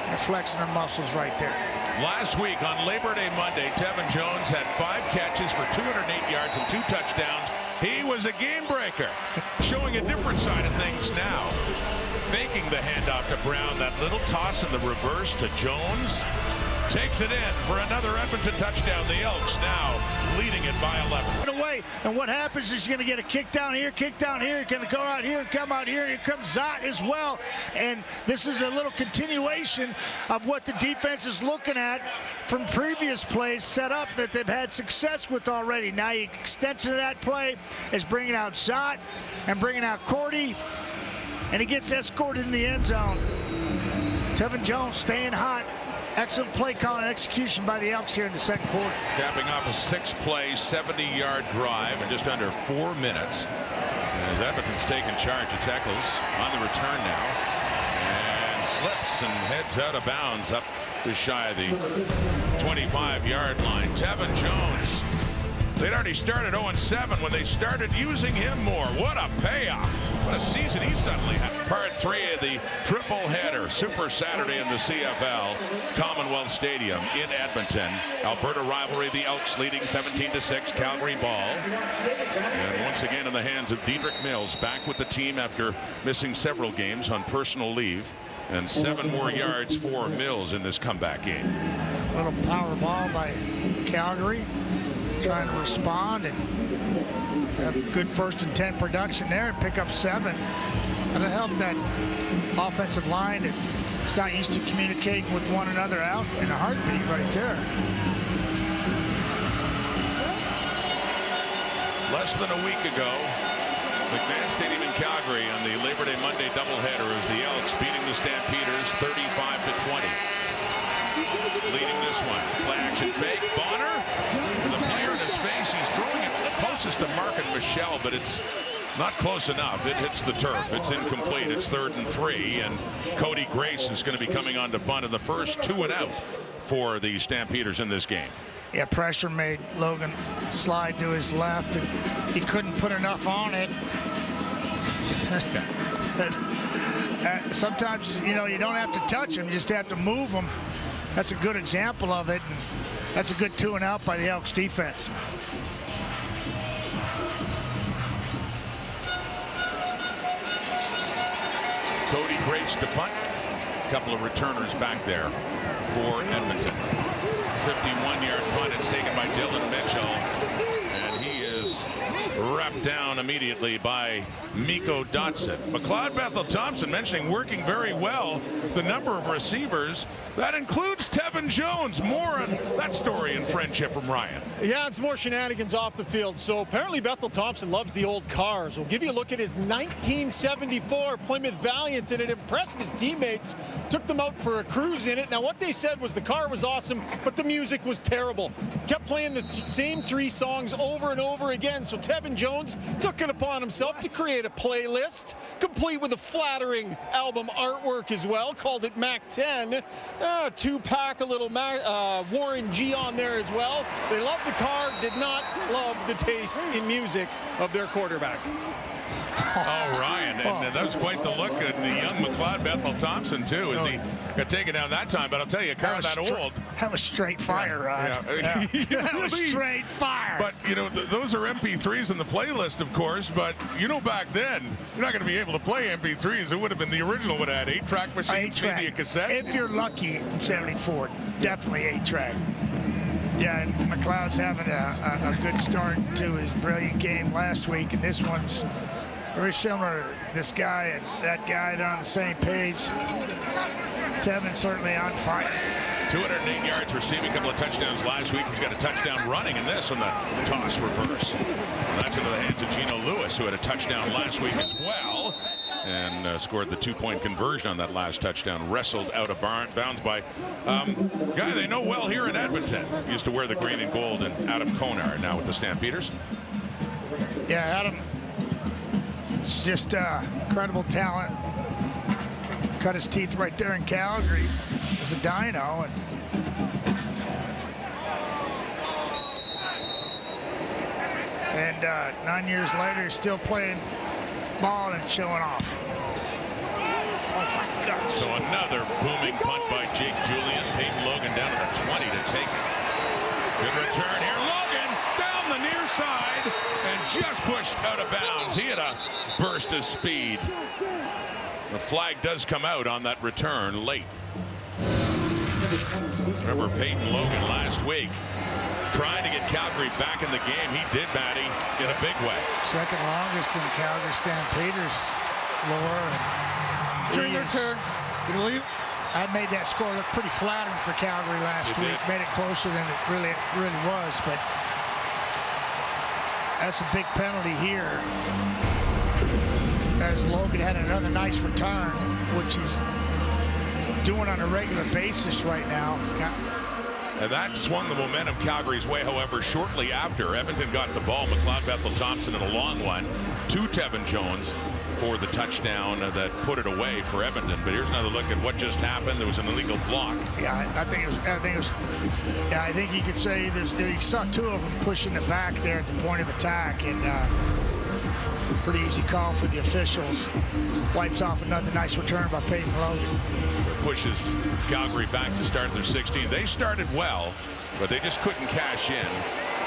Speaker 2: They're flexing their muscles right there.
Speaker 1: Last week on Labor Day Monday, Tevin Jones had 5 catches for 208 yards and 2 touchdowns. He was a game breaker, showing a different side of things now. Faking the handoff to Brown, that little toss in the reverse to Jones. Takes it in for another Edmonton touchdown. The Elks now leading it by 11.
Speaker 2: Away, and what happens is you're going to get a kick down here, you're going to go out here and come out here, and here comes Zot as well. And this is a little continuation of what the defense is looking at from previous plays set up that they've had success with already. Now, the extension of that play is bringing out Zot and bringing out Cordy, and he gets escorted in the end zone. Tevin Jones staying hot. Excellent play call and execution by the Elks here in the second quarter.
Speaker 1: Capping off a 6-play, 70-yard drive in just under 4 minutes. As Edmonton's taking charge, it's Eccles on the return now. And slips and heads out of bounds up just shy of the 25-yard line. Tevin Jones. They'd already started 0-7 when they started using him more. What a payoff. What a season he suddenly had. Part 3 of the triple header Super Saturday in the CFL, Commonwealth Stadium in Edmonton. Alberta rivalry, the Elks leading 17-6, Calgary ball. And once again in the hands of Dedrick Mills, back with the team after missing several games on personal leave. And 7 more yards for Mills in this comeback game.
Speaker 2: A little power ball by Calgary. Trying to respond and have good 1st and 10 production there and pick up 7. That'll help that offensive line that's not used to communicating with one another out in a heartbeat right there.
Speaker 1: Less than a week ago, McMahon Stadium in Calgary on the Labor Day Monday doubleheader as the Elks beating the Stampeders 35-20. Leading this one. Play action fake. Bonner with a player in his face. He's throwing it closest to Mark and Michelle, but it's not close enough. It hits the turf. It's incomplete. It's 3rd and 3, and Cody Grace is going to be coming on to bunt in the first 2 and out for the Stampeders in this game.
Speaker 2: Yeah, pressure made Logan slide to his left, and he couldn't put enough on it. Sometimes, you know, you don't have to touch him, you just have to move him. That's a good example of it, and that's a good 2 and out by the Elks defense.
Speaker 1: Cody Grace to punt. A couple of returners back there for Edmonton. 51-yard punt. It's taken by Dylan Mitchell, and he is wrapped down immediately by Miko Dotson. McLeod Bethel Thompson mentioning working very well the number of receivers. That includes Tevin Jones. More on that story and friendship from Ryan.
Speaker 3: Yeah, it's more shenanigans off the field. So apparently Bethel Thompson loves the old cars. We'll give you a look at his 1974 Plymouth Valiant, and it impressed his teammates. Took them out for a cruise in it. Now what they said was the car was awesome, but the music was terrible. Kept playing the same 3 songs over and over again. So Tevin Jones took it upon himself to create a playlist, complete with a flattering album artwork as well. Called it Mac 10. 2-pack, a little Warren G on there as well. They loved the car, did not love the taste in music of their quarterback.
Speaker 1: Oh, Ryan, and that was quite the look at the young McLeod Bethel Thompson, too, as he got taken down that time. But I'll tell you, a car that old.
Speaker 2: That was straight fire, Rod. Yeah. That was straight fire.
Speaker 1: But, you know, those are MP3s in the playlist, of course. But, you know, back then, you're not going to be able to play MP3s. It would have been the original would have had 8-track machines, maybe a cassette.
Speaker 2: If you're lucky in 74, definitely 8-track. Yeah, and McLeod's having a good start to his brilliant game last week, and this one's very similar to this guy and that guy. They're on the same page. Tevin certainly on fire.
Speaker 1: 208 yards receiving, a couple of touchdowns last week. He's got a touchdown running in this on the toss reverse. And that's into the hands of Geno Lewis, who had a touchdown last week as well. And scored the 2-point conversion on that last touchdown. Wrestled out of bounds by a guy they know well here in Edmonton. Used to wear the green and gold, and Adam Konar now with the Stampeders.
Speaker 2: Yeah, Adam It's just incredible talent. Cut his teeth right there in Calgary. He's a dino. And 9 years later, he's still playing ball and showing off. Oh my God.
Speaker 1: So another booming punt by Jake Julian. Peyton Logan down to the 20 to take it. Good return here. Logan down the near side and just pushed out of bounds. He had a burst of speed. The flag does come out on that return late. Remember Peyton Logan last week trying to get Calgary back in the game. He did, Matty, in a big way.
Speaker 2: Second longest in Calgary Stampeders lore.
Speaker 4: During their turn, you believe?
Speaker 2: I made that score look pretty flattering for Calgary last week. Made it closer than it really was, but that's a big penalty here. As Logan had another nice return, which he's doing on a regular basis right now.
Speaker 1: And that swung the momentum Calgary's way. However, shortly after Edmonton got the ball, McLeod Bethel-Thompson in a long one to Tevin Jones for the touchdown that put it away for Edmonton. But here's another look at what just happened. There was an illegal block.
Speaker 2: Yeah, I think you could say you saw two of them pushing it back there at the point of attack, and pretty easy call for the officials. Wipes off another nice return by Peyton Logan.
Speaker 1: Pushes Calgary back to start their 16. They started well, but they just couldn't cash in.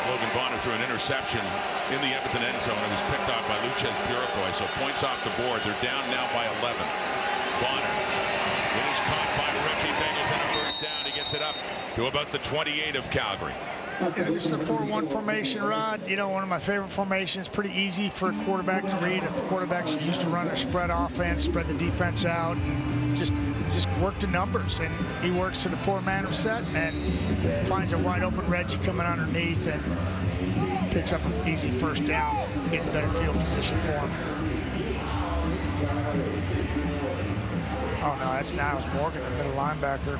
Speaker 1: Logan Bonner threw an interception in the Edmonton end zone. It was picked off by Luchez Purifoy, so points off the board. They're down now by 11. Bonner. It is caught by Richie Bengals on a first down. He gets it up to about the 28 of Calgary.
Speaker 2: Yeah, this is a 4-1 formation, Rod. You know, one of my favorite formations. Pretty easy for a quarterback to read. If the quarterback's used to run a spread offense, spread the defense out, and just work the numbers. And he works to the four-man set and finds a wide open Reggie coming underneath and picks up an easy first down, getting better field position for him. Oh no, that's Niles Morgan, the middle linebacker.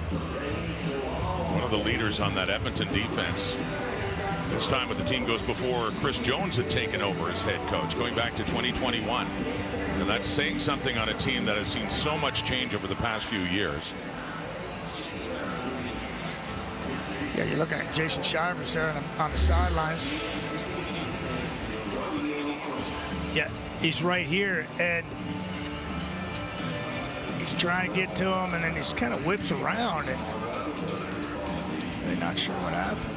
Speaker 1: One of the leaders on that Edmonton defense. This time with the team goes before Chris Jones had taken over as head coach, going back to 2021. And that's saying something on a team that has seen so much change over the past few years.
Speaker 2: Yeah, you're looking at Jason Shivers there on the sidelines. Yeah, he's right here, and he's trying to get to him, and then he kind of whips around, and they're not sure what happened.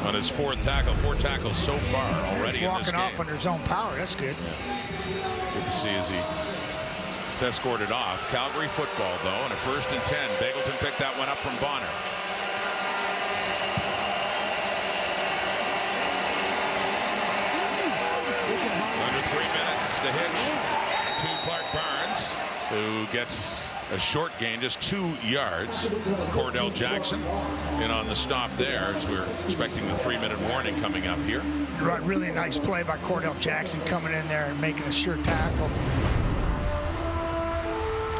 Speaker 1: On his four tackles so far already in this game.
Speaker 2: Walking off under his own power, that's good.
Speaker 1: Good to see as he's escorted off. Calgary football, though, and a 1st and 10. Bagleton picked that one up from Bonner. Under 3 minutes, the hitch to Clark Barnes, who gets a short gain, just 2 yards. Cordell Jackson in on the stop there as we're expecting the 3-minute warning coming up here.
Speaker 2: Right, really nice play by Cordell Jackson coming in there and making a sure tackle.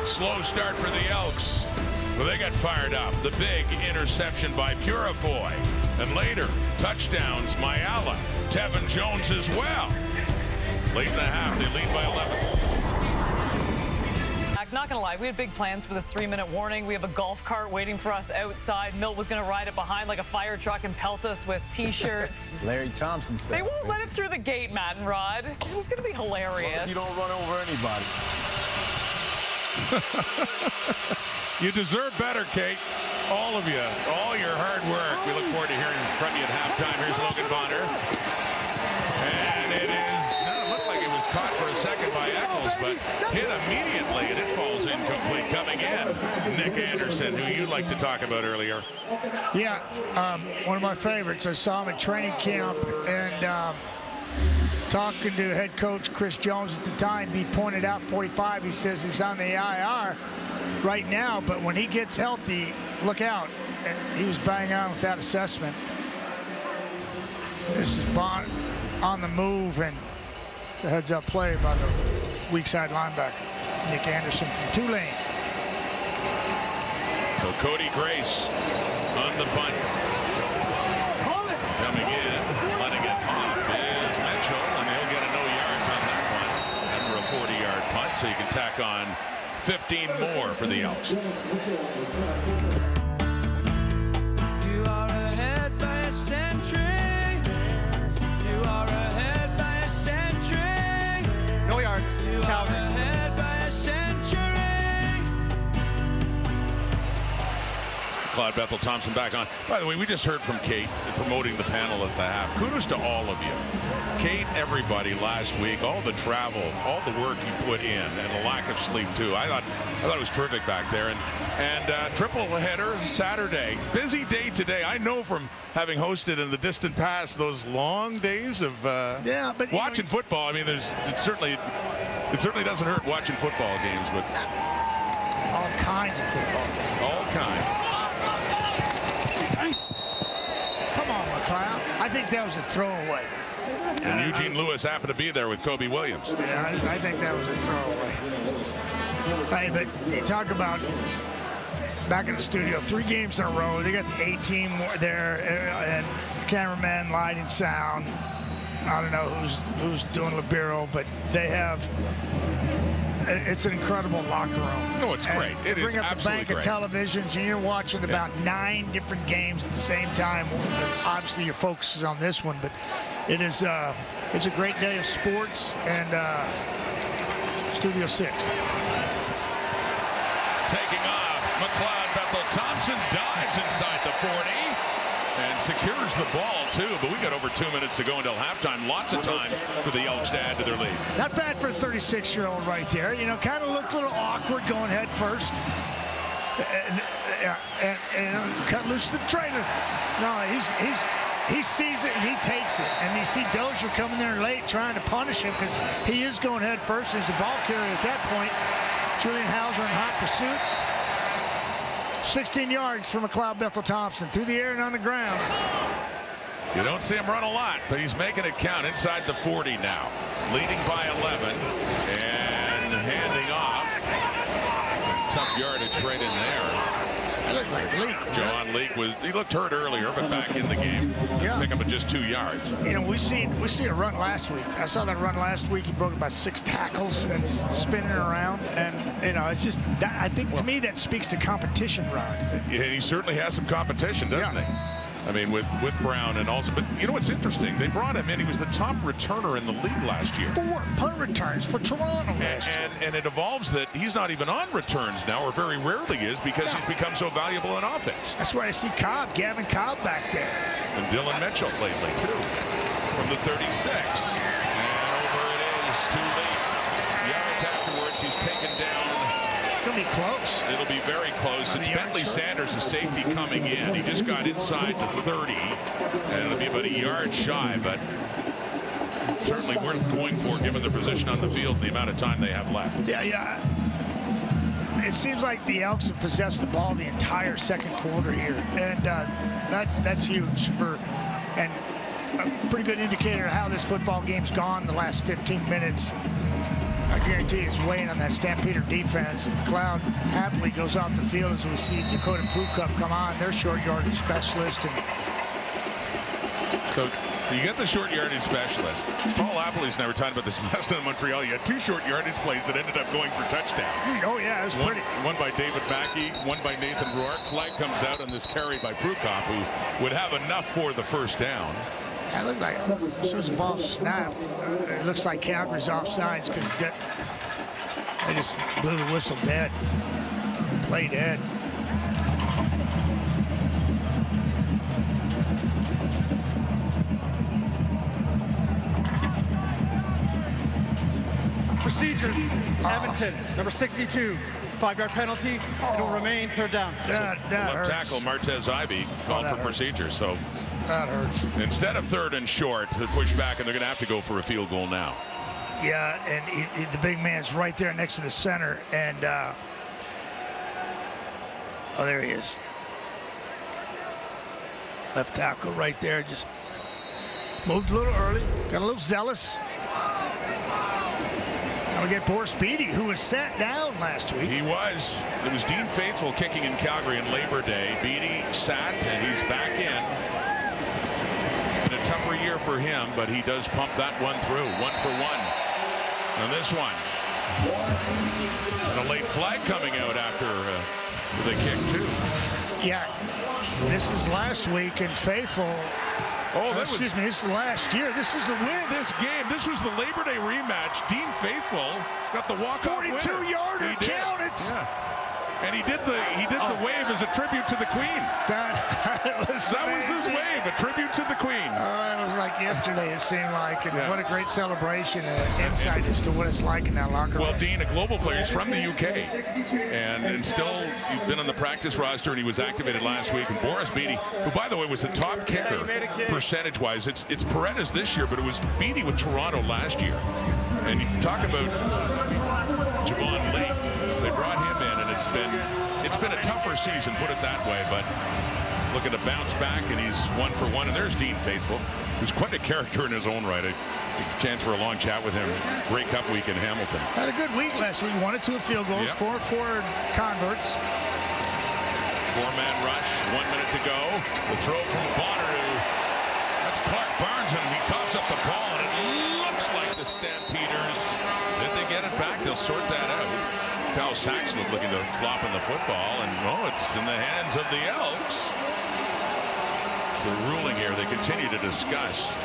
Speaker 1: Slow start for the Elks. Well, they got fired up. The big interception by Purifoy. And later, touchdowns, Mayala, Tevin Jones as well. Late in the half, they lead by 11.
Speaker 5: Not gonna lie, we had big plans for this 3-minute warning. We have a golf cart waiting for us outside. Milt was gonna ride it behind like a fire truck and pelt us with t-shirts.
Speaker 6: Larry Thompson stuff.
Speaker 5: They won't let it through the gate, Matt and Rod. It was gonna be hilarious.
Speaker 6: You don't run over anybody.
Speaker 1: You deserve better, Kate. All of you, all your hard work. We look forward to hearing from you at halftime. Here's Logan Bonner. And it looked like it was caught for a second by Eccles, but hit immediately, and it falls incomplete. Coming in, Nick Anderson, who you like to talk about earlier.
Speaker 2: Yeah, one of my favorites. I saw him at training camp, and talking to head coach Chris Jones at the time, he pointed out 45. He says he's on the IR right now, but when he gets healthy, look out. And he was bang on with that assessment. This is Bond on the move, and it's a heads-up play by the weak side linebacker, Nick Anderson from Tulane.
Speaker 1: So Cody Grace on the punt. Coming in, letting it pop is Mitchell, and he'll get a no yards on that one. After a 40-yard punt, so you can tack on 15 more for the Elks.
Speaker 7: You are ahead by a century. You are ahead by a century.
Speaker 4: No yards.
Speaker 7: You
Speaker 4: Calgary.
Speaker 7: are ahead by a century.
Speaker 1: Claude Bethel Thompson back on. By the way, we just heard from Kate promoting the panel at the half. Kudos to all of you. Kate, everybody last week, all the travel, all the work you put in, and the lack of sleep too. I thought it was terrific back there. And triple header Saturday. Busy day today. I know from having hosted in the distant past those long days of watching football. I mean, it certainly doesn't hurt watching football games, but
Speaker 2: All kinds of football games.
Speaker 1: all kinds.
Speaker 2: Come on, McLeod. I think that was a throwaway.
Speaker 1: And Eugene Lewis happened to be there with Kobe Williams.
Speaker 2: Yeah, I think that was a throwaway. Hey, but you talk about back in the studio, 3 games in a row. They got the A-team there, and cameraman, lighting, sound. I don't know who's doing Libero, but they have. It's an incredible locker room.
Speaker 1: No, it's great. It is
Speaker 2: bring up the
Speaker 1: absolutely
Speaker 2: bank of televisions, and you're watching about 9 different games at the same time. Obviously, your focus is on this one, but it is it's a great day of sports and Studio 6.
Speaker 1: Taking off, McLeod Bethel Thompson dives inside the 40 and secures the ball too. But we got over 2 minutes to go until halftime. Lots of time for the Elks to add to their lead.
Speaker 2: Not bad for a 36-year-old right there. You know, kind of looked a little awkward going head first. And cut loose the trailer. No, he sees it and he takes it. And you see Dozier coming there late trying to punish him because he is going head first. There's a ball carrier at that point. Julian Hauser in hot pursuit. 16 yards from McLeod Bethel Thompson through the air and on the ground.
Speaker 1: You don't see him run a lot, but he's making it count inside the 40 now. Leading by 11 and handing off. Tough yardage right in there.
Speaker 2: That looked like Leak.
Speaker 1: John Leak he looked hurt earlier, but back in the game.
Speaker 2: Yeah.
Speaker 1: Pick up at just 2 yards.
Speaker 2: You know, we see a run last week. I saw that run last week. He broke about 6 tackles and spinning around. And, you know, it's just, I think to me that speaks to competition, Rod.
Speaker 1: And he certainly has some competition, doesn't he? I mean, with Brown and also, but you know what's interesting? They brought him in. He was the top returner in the league last year.
Speaker 2: 4 punt returns for Toronto last year.
Speaker 1: And it evolves that he's not even on returns now, or very rarely is, because he's become so valuable in offense.
Speaker 2: That's why I see Gavin Cobb back there.
Speaker 1: And Dylan Mitchell lately, too, from the 36. And over it is to Leak. Yards afterwards, he's taken down.
Speaker 2: It's going to be close.
Speaker 1: It'll be very close. It's Bentley Sanders, a safety coming in. He just got inside the 30, and it'll be about a yard shy, but certainly worth going for given their position on the field and the amount of time they have left.
Speaker 2: Yeah. It seems like the Elks have possessed the ball the entire second quarter here, and that's huge and a pretty good indicator of how this football game's gone the last 15 minutes. I guarantee it's weighing on that Stampeder defense. McLeod happily goes off the field as we see Dakota Prukop come on, their short yardage specialist. And
Speaker 1: so you get the short yardage specialist. Paul Appley's never talked about this last time in Montreal. You had 2 short yardage plays that ended up going for touchdowns.
Speaker 2: Oh, yeah, it was pretty.
Speaker 1: One by David Mackey, one by Nathan Rourke. Flag comes out on this carry by Prukop, who would have enough for the first down.
Speaker 2: It looked like as soon as the ball snapped, it looks like Calgary's offsides because they just blew the whistle dead. Play dead.
Speaker 4: Procedure, Edmonton, number 62. 5-yard penalty. It'll remain 3rd down.
Speaker 2: That
Speaker 1: left
Speaker 2: hurts.
Speaker 1: tackle Martez Ivy called for procedure. So
Speaker 2: that hurts.
Speaker 1: Instead of 3rd and short, to push back, and they're going to have to go for a field goal now.
Speaker 2: Yeah, and the big man's right there next to the center, and oh, there he is. Left tackle right there, just moved a little early, got a little zealous. Now we get Boris Beatty, who was sat down last week.
Speaker 1: He was. It was Dean Faithful kicking in Calgary on Labor Day. Beatty sat, and he's back in. Been a tougher year for him, but he does pump that one through. 1 for 1 on this one. And a late flag coming out after the kick, too.
Speaker 2: Yeah, this is last week, and Faithful.
Speaker 1: Oh,
Speaker 2: Excuse me, this is last year. This is the win.
Speaker 1: This game, this was the Labor Day rematch. Dean Faithful got the walk-off winner.
Speaker 2: 42-yarder, count it.
Speaker 1: Yeah. And he did the wave as a tribute to the Queen.
Speaker 2: That
Speaker 1: was his wave, a tribute to the Queen.
Speaker 2: It was like yesterday, it seemed like. And what a great celebration and insight as to what it's like in that locker room.
Speaker 1: Well, Dean, a global player, he's from the UK. And still, he's been on the practice roster, and he was activated last week. And Boris Beatty, who, by the way, was the top kicker percentage-wise. It's Paredes this year, but it was Beatty with Toronto last year. And you talk about Javon Lee. They brought him in, and it's been a tougher season, put it that way, but looking to bounce back, and he's 1 for 1. And there's Dean Faithful, who's quite a character in his own right. A chance for a long chat with him. Grey Cup week in Hamilton.
Speaker 2: Had a good week last week. 1 or 2 field goals, 4 converts.
Speaker 1: 4-man rush, 1 minute to go. The throw from Bonner. That's Clark Barnes, and he coughs up the ball, and it looks like the Stampeders, if they get it back, they'll sort that out. Kyle Saxon looking to flop in the football, and it's in the hands of the Elks. It's the ruling here they continue to discuss.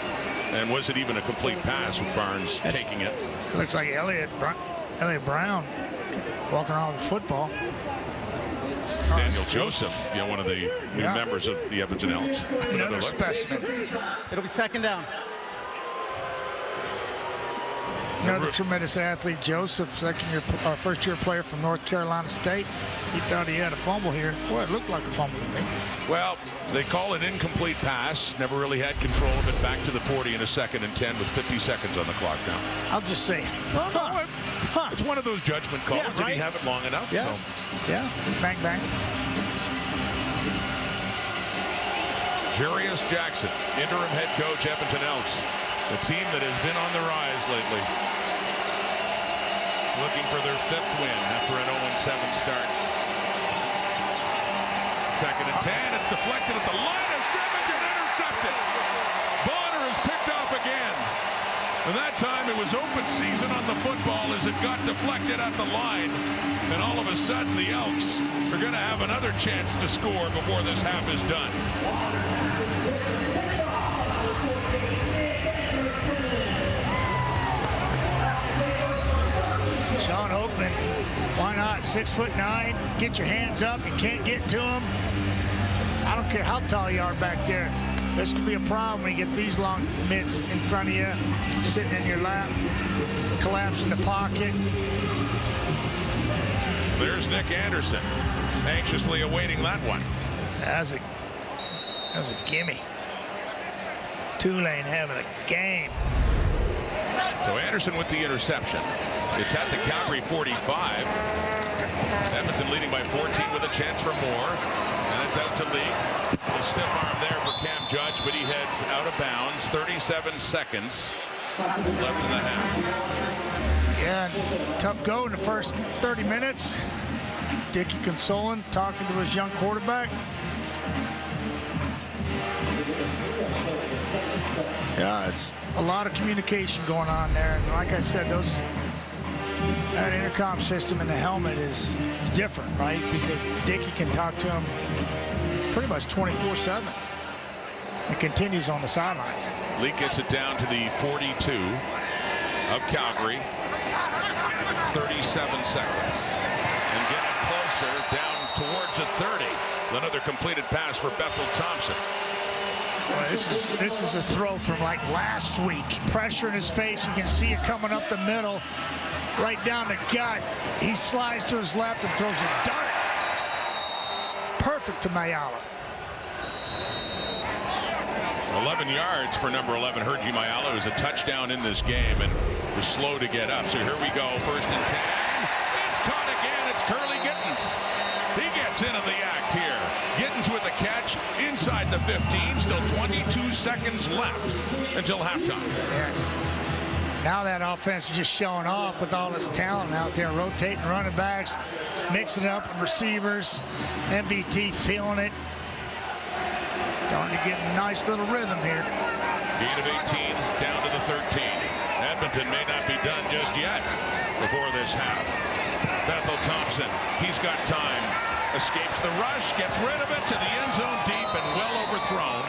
Speaker 1: And was it even a complete pass with Barnes taking it?
Speaker 2: It looks like Elliott Brown walking around with the football.
Speaker 1: Daniel Joseph, one of the new members of the Edmonton Elks.
Speaker 2: Another specimen.
Speaker 4: It'll be second down.
Speaker 2: Another tremendous athlete, Joseph, first-year player from North Carolina State. He thought he had a fumble here. Boy, it looked like a fumble to me.
Speaker 1: Well, they call it incomplete pass. Never really had control of it. Back to the 40 in a 2nd and 10 with 50 seconds on the clock now.
Speaker 2: I'll just say,
Speaker 1: it's one of those judgment calls.
Speaker 2: Yeah, right.
Speaker 1: Did he have it long enough?
Speaker 2: Yeah,
Speaker 1: So.
Speaker 2: yeah, bang, bang.
Speaker 1: Jarius Jackson, interim head coach, Edmonton Elks. A team that has been on the rise lately. Looking for their 5th win after an 0-7 start. 2nd and 10. It's deflected at the line of scrimmage and intercepted. Bonner is picked off again. And that time it was open season on the football as it got deflected at the line. And all of a sudden the Elks are going to have another chance to score before this half is done.
Speaker 2: Sean Oakman, why not? 6'9", get your hands up. You can't get to him. I don't care how tall you are back there. This could be a problem when you get these long mitts in front of you, sitting in your lap, collapse in the pocket.
Speaker 1: There's Nick Anderson, anxiously awaiting that one.
Speaker 2: That was a gimme. Tulane having a game.
Speaker 1: So Anderson with the interception. It's at the Calgary 45. Edmonton leading by 14 with a chance for more. And it's out to Lee. A stiff arm there for Cam Judge, but he heads out of bounds. 37 seconds left in the half.
Speaker 2: Yeah, tough go in the first 30 minutes. Dickie consoling, talking to his young quarterback. Yeah, it's a lot of communication going on there. And like I said, that intercom system in the helmet is different, right? Because Dickie can talk to him pretty much 24/7. It continues on the sidelines.
Speaker 1: Lee gets it down to the 42 of Calgary. 37 seconds. And getting closer down towards the 30. Another completed pass for Bethel Thompson.
Speaker 2: Well, this is a throw from like last week. Pressure in his face. You can see it coming up the middle, right down the gut. He slides to his left and throws a dart. Perfect to Mayala.
Speaker 1: 11 yards for number 11, Hergy Mayala, who's a touchdown in this game and was slow to get up. So here we go, 1st and 10. It's caught again. It's Curly Gittens. He gets into the act here. Gittens with a catch inside the 15. Still 22 seconds left until halftime.
Speaker 2: Yeah. Now that offense is just showing off with all its talent out there, rotating running backs, mixing it up with receivers. MBT feeling it. Starting to get a nice little rhythm here.
Speaker 1: Gain of 18 down to the 13. Edmonton may not be done just yet before this half. Bethel Thompson, he's got time. Escapes the rush, gets rid of it to the end zone deep and well overthrown.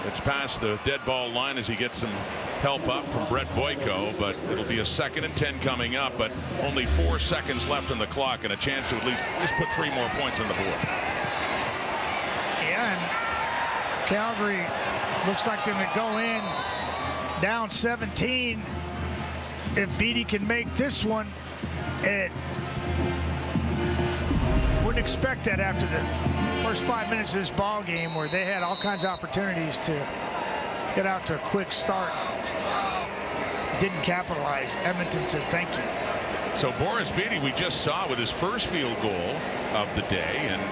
Speaker 1: It's past the dead ball line as he gets some help up from Brett Boyko, but it'll be a 2nd and 10 coming up, but only 4 seconds left on the clock and a chance to at least put 3 more points on the board.
Speaker 2: Yeah, and Calgary looks like they're going to go in down 17. If Beatty can make this one, it wouldn't expect that after the first 5 minutes of this ball game, where they had all kinds of opportunities to get out to a quick start. Didn't capitalize. Edmonton said thank you.
Speaker 1: So Boris Beatty, we just saw with his first field goal of the day, and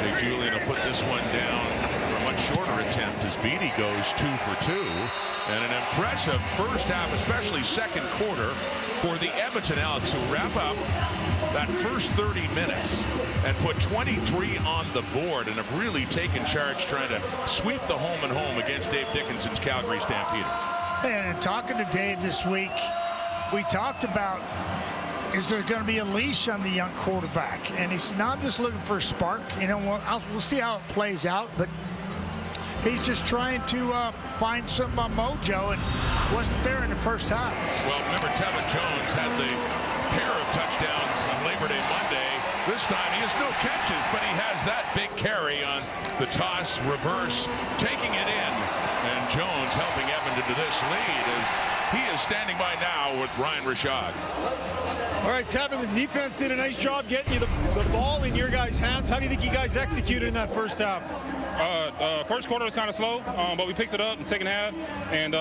Speaker 1: Jake Julian will put this one down for a much shorter attempt as Beatty goes 2 for 2. And an impressive first half, especially second quarter, for the Edmonton Elks, who wrap up that first 30 minutes and put 23 on the board and have really taken charge trying to sweep the home and home against Dave Dickinson's Calgary Stampeders.
Speaker 2: And talking to Dave this week, we talked about, is there going to be a leash on the young quarterback? And he said, no, I'm just looking for a spark. You know, we'll see how it plays out, but he's just trying to find some mojo, and wasn't there in the first half.
Speaker 1: Well, remember, Tevin Jones had the pair of touchdowns on Labor Day Monday. This time he has no catches, but he has that big carry on the toss, reverse, taking it in. And Jones helping Edmonton to this lead as he is standing by now with Ryan Rashad.
Speaker 3: All right, Tevin, the defense did a nice job getting you the ball in your guys' hands. How do you think you guys executed in that first half?
Speaker 8: First quarter was kind of slow, but we picked it up in the second half. And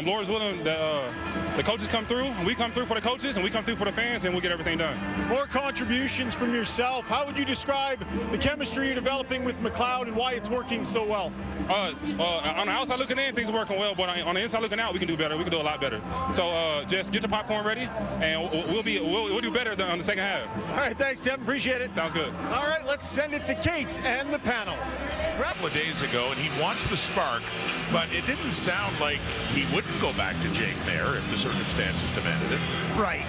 Speaker 8: Lord's willing that the coaches come through, and we come through for the coaches, and we come through for the fans, and we'll get everything done.
Speaker 3: More contributions from yourself. How would you describe the chemistry you're developing with McLeod and why it's working so well?
Speaker 8: On the outside looking in, things are working well, but on the inside looking out, we can do better. We can do a lot better. So just get your popcorn ready, and we'll do better on the second half.
Speaker 3: All right, thanks, Tim. Appreciate it.
Speaker 8: Sounds good.
Speaker 3: All right, let's send it to Kate and the panel.
Speaker 1: A couple of days ago, and he wants the spark, but it didn't sound like he wouldn't go back to Jake Mayer if the circumstances demanded it.
Speaker 2: Right.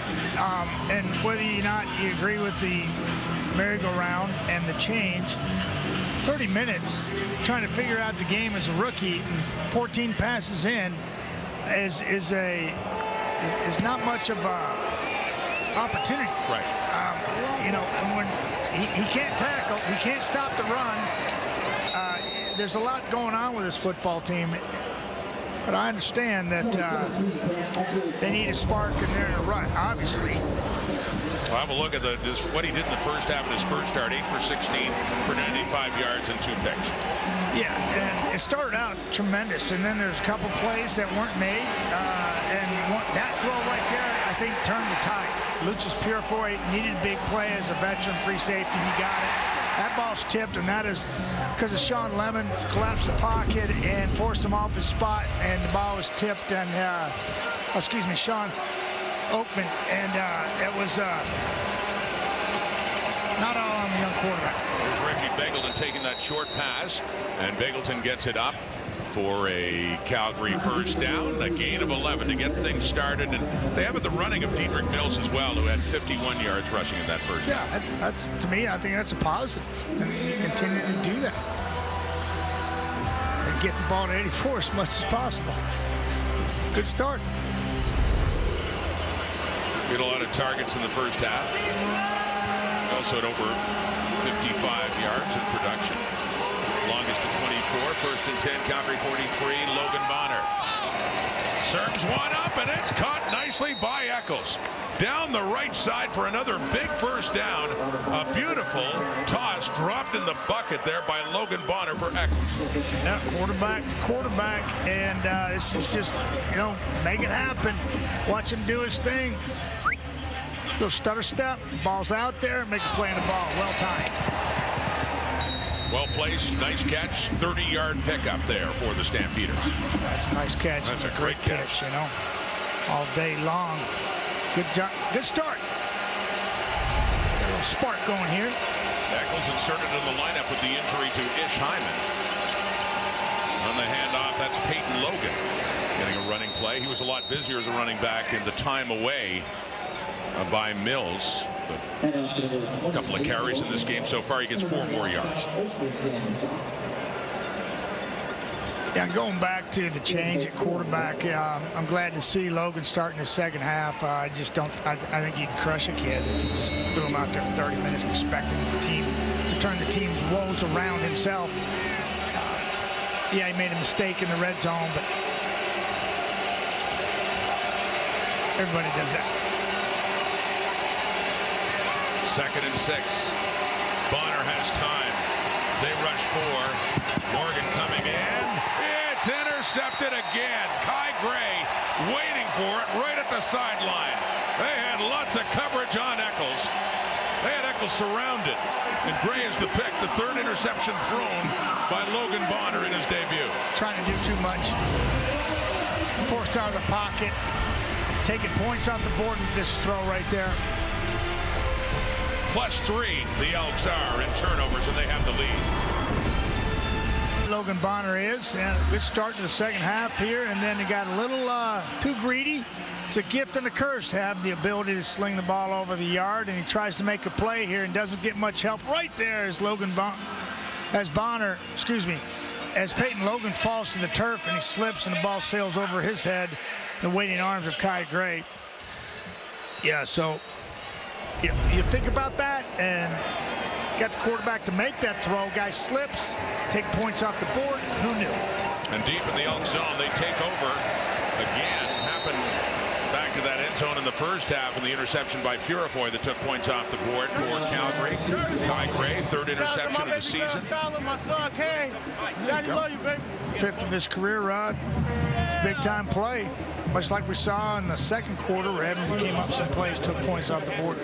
Speaker 2: And whether or not you agree with the merry-go-round and the change, 30 minutes trying to figure out the game as a rookie, 14 passes in, is not much of a opportunity.
Speaker 1: Right.
Speaker 2: You know, and when he can't tackle, he can't stop the run. There's a lot going on with this football team, but I understand that they need a spark and they're in a rut, obviously.
Speaker 1: We'll have a look at what he did in the first half of his first start, 8 for 16 for 95 yards and 2 picks.
Speaker 2: Yeah, and it started out tremendous, and then there's a couple plays that weren't made, and that throw right there, I think, turned the tide. Lucius Purifoy needed a big play as a veteran free safety. He got it. That ball's tipped, and that is because of Sean Lemon collapsed the pocket and forced him off his spot, and the ball was tipped, and Sean Oakman, and it was not all on the young quarterback.
Speaker 1: There's Reggie Begelton taking that short pass, and Begelton gets it up for a Calgary first down, a gain of 11 to get things started. And they have the running of Dedrick Mills as well, who had 51 yards rushing in that first down.
Speaker 2: Yeah, that's to me, I think that's a positive, and you continue to do that and get the ball to 84 as much as possible. Good start.
Speaker 1: Get a lot of targets in the first half. Also at over 55 yards in production. Longest to 24. First and 10. Calgary 43. Logan Bonner serves one up, and it's caught nicely by Eccles. Down the right side for another big first down. A beautiful toss dropped in the bucket there by Logan Bonner for Eccles.
Speaker 2: Yeah, quarterback to quarterback, and this is just, you know, make it happen. Watch him do his thing. Little stutter step, ball's out there, make a play on the ball. Well timed.
Speaker 1: Well placed, nice catch, 30-yard pickup there for the Stampeders.
Speaker 2: That's a nice catch.
Speaker 1: That's
Speaker 2: It's
Speaker 1: a great catch.
Speaker 2: you know, all day long. Good job. Good start. Got a little spark going here.
Speaker 1: Eccles inserted in the lineup with the injury to Ish Hyman. On the handoff, that's Peyton Logan getting a running play. He was a lot busier as a running back in the time away by Mills. But a couple of carries in this game so far. He gets 4 more yards.
Speaker 2: Yeah, going back to the change at quarterback, I'm glad to see Logan starting the second half. I just don't. I think you'd crush a kid if you just threw him out there for 30 minutes expecting the team to turn the team's woes around himself. Yeah, he made a mistake in the red zone, but everybody does that.
Speaker 1: 2nd and 6. Bonner has time. They rush 4. Morgan coming in. It's intercepted again. Kai Gray waiting for it right at the sideline. They had lots of coverage on Eccles. They had Eccles surrounded. And Gray is the pick. The 3rd interception thrown by Logan Bonner in his debut.
Speaker 2: Trying to do too much. Forced out of the pocket. Taking points off the board with this throw right there.
Speaker 1: +3, the Elks are in turnovers, and they have the lead.
Speaker 2: Logan Bonner is. And a good start to the second half here, and then he got a little too greedy. It's a gift and a curse to have the ability to sling the ball over the yard, and he tries to make a play here and doesn't get much help. Right there is as Peyton Logan falls to the turf, and he slips, and the ball sails over his head. The waiting arms of Kai Gray. Yeah, so you think about that, and got the quarterback to make that throw. Guy slips, take points off the board. Who knew?
Speaker 1: And deep in the Elk zone, they take over again. Happened back to that end zone in the first half, and the interception by Purifoy that took points off the board for Calgary. Kai Gray, 3rd interception of the season.
Speaker 7: My son, Kane. Daddy love you, baby.
Speaker 2: 5th of his career, Rod. It's a big-time play. Much like we saw in the second quarter where Edmonton came up some plays, took points off the board.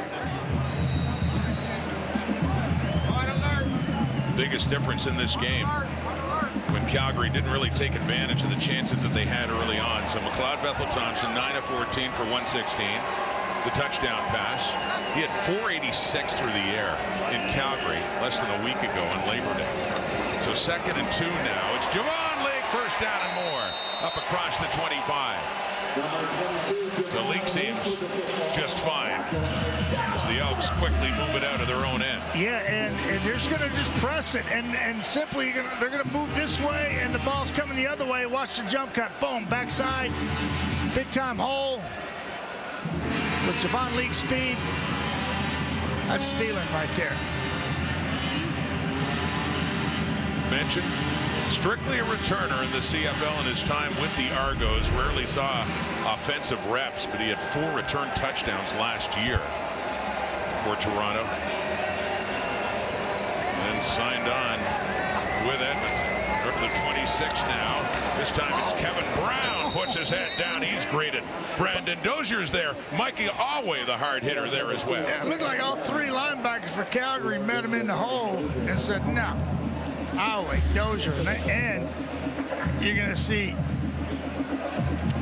Speaker 1: Biggest difference in this game when Calgary didn't really take advantage of the chances that they had early on. So McLeod Bethel-Thompson, 9 of 14 for 116. The touchdown pass. He had 486 through the air in Calgary less than a week ago on Labor Day. So 2nd and 2 now. It's Javon Leake, 1st down and more, up across the 25. The League seems just fine as the Elks quickly move it out of their own end.
Speaker 2: Yeah, and they're just going to just press it, and simply they're going to move this way, and the ball's coming the other way. Watch the jump cut. Boom, backside. Big-time hole with Javon Leake's speed. That's stealing right there.
Speaker 1: Mentioned strictly a returner in the CFL in his time with the Argos. Rarely saw offensive reps, but he had 4 return touchdowns last year for Toronto. And signed on with Edmonton. Number the 26 now. This time it's Kevin Brown. Puts his head down. He's greeted. Brandon Dozier's there. Mikey Alway, the hard hitter, there as well.
Speaker 2: Yeah, it looked like all 3 linebackers for Calgary met him in the hole and said, no. Alway, Dozier, and you're going to see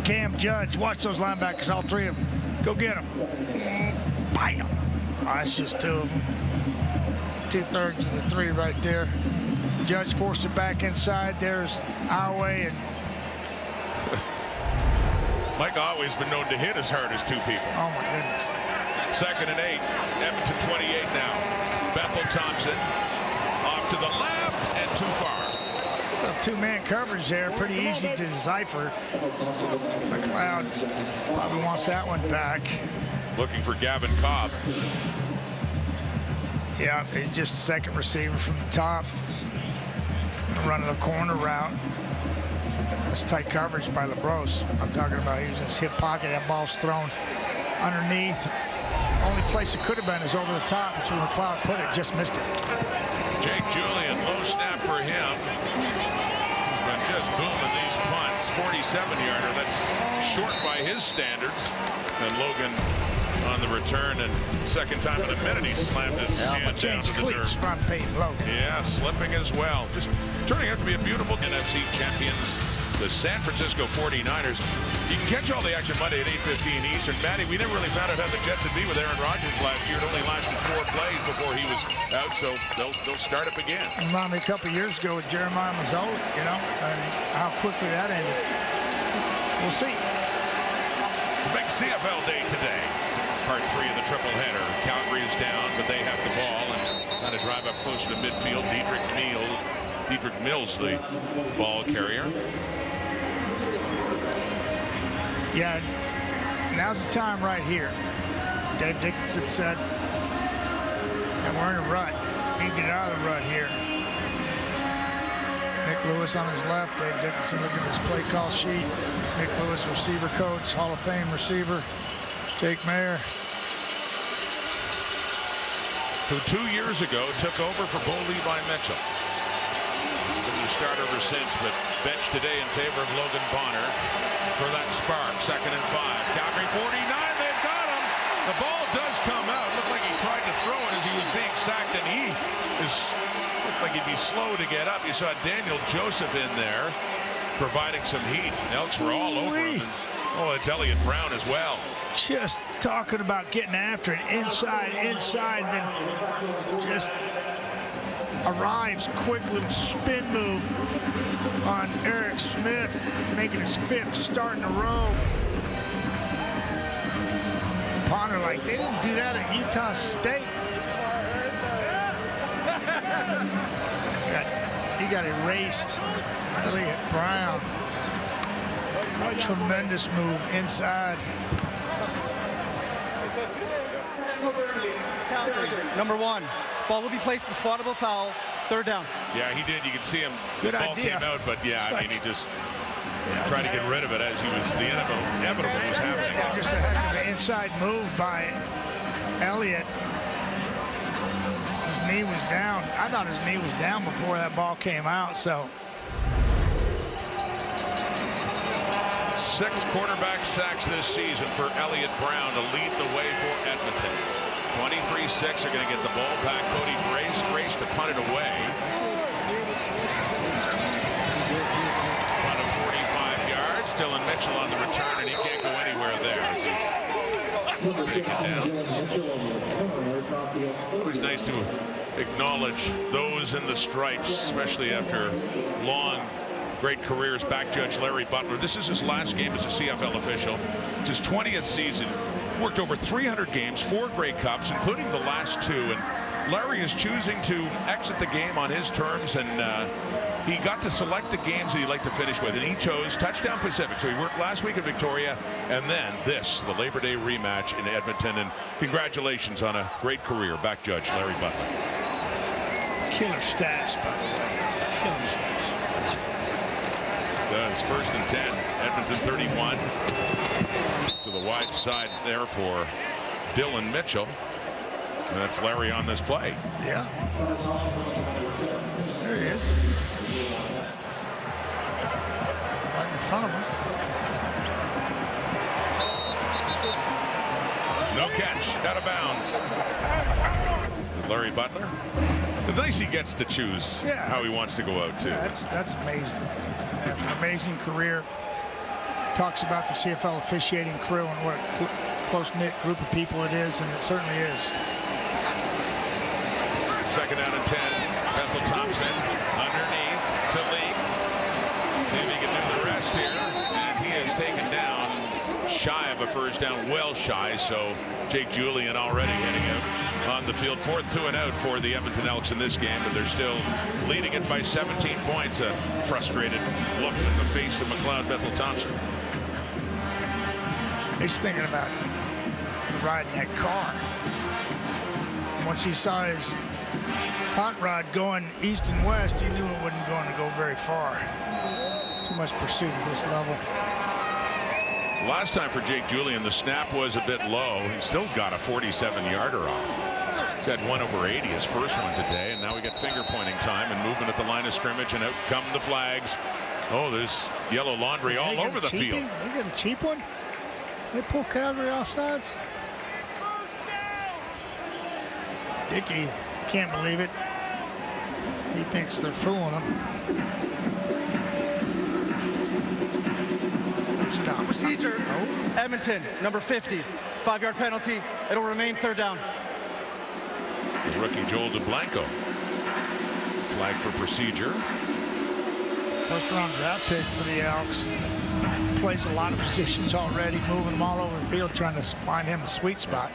Speaker 2: Cam Judge. Watch those linebackers, all 3 of them. Go get them. Bam. Oh, that's just 2 of them. 2/3 of the 3 right there. Judge forced it back inside. There's Alway. And
Speaker 1: Mike Alway's been known to hit as hard as 2 people.
Speaker 2: oh, my goodness.
Speaker 1: 2nd and 8. Edmonton 28 now. Bethel-Thompson off to the left and too far.
Speaker 2: 2-man coverage there, pretty easy to decipher. McLeod probably wants that one back.
Speaker 1: Looking for Gavin Cobb.
Speaker 2: Yeah, he's just the 2nd receiver from the top. Running a corner route. That's tight coverage by LeBros. I'm talking about he was in his hip pocket. That ball's thrown underneath. Only place it could have been is over the top. That's where McLeod put it. Just missed it.
Speaker 1: Jake Julian, low snap for him. But just booming these punts. 47-yarder. That's short by his standards. And Logan on the return, and second time in a minute he slammed his hand down to the dirt.
Speaker 2: Front Peyton Logan.
Speaker 1: Yeah, slipping as well. Just turning out to be a beautiful NFC champions, the San Francisco 49ers. You can catch all the action Monday at 8:15 Eastern. Matty, we never really found out how the Jets would be with Aaron Rodgers last year. It only lasted 4 plays before he was out, so they'll start up again.
Speaker 2: Remind me a couple years ago with Jeremiah Mazzola, you know, and how quickly that ended. We'll see.
Speaker 1: Big CFL day today. Part 3 of the triple header. Calgary is down, but they have the ball and got to drive up closer to midfield. Dietrich Mills, the ball carrier.
Speaker 2: Yeah, now's the time right here. Dave Dickinson said, and we're in a rut. We need to get out of the rut here. Nick Lewis on his left, Dave Dickinson looking at his play call sheet. Nick Lewis, receiver coach, Hall of Fame receiver, Jake Mayer.
Speaker 1: Who 2 years ago took over for Bo Levi Mitchell. Been the starter ever since, but benched today in favor of Logan Bonner for that spark. 2nd and 5. Calgary 49, they've got him. The ball does come out. Looked like he tried to throw it as he was being sacked, and he looked like he'd be slow to get up. You saw Daniel Joseph in there providing some heat. Elks were all over him. Oh, it's Elliott Brown as well.
Speaker 2: Just talking about getting after it inside, then just arrives quickly, spin move on Eric Smith, making his 5th start in a row. Ponder, like, they didn't do that at Utah State. He got erased. Elliott Brown. Tremendous move inside.
Speaker 4: Number 1. Ball will be placed in spottable foul. 3rd down.
Speaker 1: Yeah, he did. You can see him.
Speaker 2: Good
Speaker 1: the ball
Speaker 2: idea.
Speaker 1: Came out, but yeah, I mean, he just tried to get rid of it as he was. The inevitable was happening.
Speaker 2: Yeah, just a heck of an inside move by Elliott. His knee was down. I thought his knee was down before that ball came out. So
Speaker 1: 6 quarterback sacks this season for Elliott Brown to lead the way for Edmonton. 23-6 are going to get the ball back. Cody Brace to punt it away. Punt of 45 yards. Dylan Mitchell on the return, and he can't go anywhere there. Take it down. Always nice to acknowledge those in the stripes, especially after long, great careers. Back judge Larry Butler. This is his last game as a CFL official. It's his 20th season. Worked over 300 games, 4 Grey Cups, including the last 2. And Larry is choosing to exit the game on his terms, and he got to select the games that he'd like to finish with, and he chose Touchdown Pacific. So he worked last week in Victoria, and then this, the Labor Day rematch in Edmonton. And congratulations on a great career, back judge Larry Butler.
Speaker 2: killer stats, by the way. Killer stats.
Speaker 1: That's 1st and 10. Edmonton 31. To the wide side there for Dylan Mitchell. And that's Larry on this play.
Speaker 2: Yeah. There he is. Right in front of him.
Speaker 1: No catch. Out of bounds. Larry Butler. It's nice he gets to choose how he wants to go out, too.
Speaker 2: Yeah, that's amazing. After an amazing career. Talks about the CFL officiating crew and what a close-knit group of people it is, and it certainly is.
Speaker 1: 2nd down and 10. Bethel Thompson underneath to Lee. See if he can do the rest here. And he is taken down shy of a 1st down, well shy. So Jake Julian already heading out on the field. 4th 2 and out for the Edmonton Elks in this game, but they're still leading it by 17 points. A frustrated look in the face of McLeod Bethel Thompson.
Speaker 2: He's thinking about riding that car. Once he saw his hot rod going east and west, he knew it wasn't going to go very far. Too much pursuit at this level.
Speaker 1: Last time for Jake Julian, the snap was a bit low. He still got a 47-yarder off. He's had 1 over 80, his first one today, and now we get finger pointing time and movement at the line of scrimmage, and out come the flags. Oh, there's yellow laundry all over the field.
Speaker 2: They get a cheap one? They pull Calgary offsides? Dickey can't believe it. He thinks they're fooling him. Stop.
Speaker 4: Procedure. Edmonton, number 50. 5-yard penalty. It'll remain third down.
Speaker 1: Rookie Joel DeBlanco. Flag for procedure.
Speaker 2: First-round draft pick for the Elks. Plays a lot of positions already, moving them all over the field, trying to find him a sweet spot.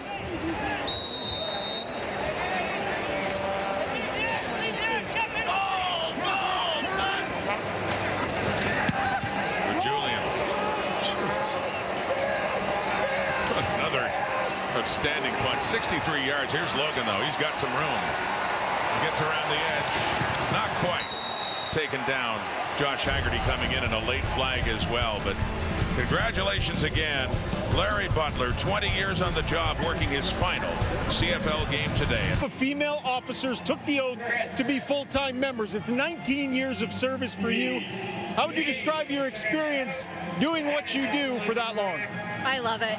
Speaker 1: Outstanding punt, 63 yards. Here's Logan, though. He's got some room. He gets around the edge. Not quite. Taken down. Josh Haggerty coming in and a late flag as well. But congratulations again. Larry Butler, 20 years on the job, working his final CFL game today.
Speaker 3: Female officers took the oath to be full-time members. It's 19 years of service for you. How would you describe your experience doing what you do for that long?
Speaker 9: I love it.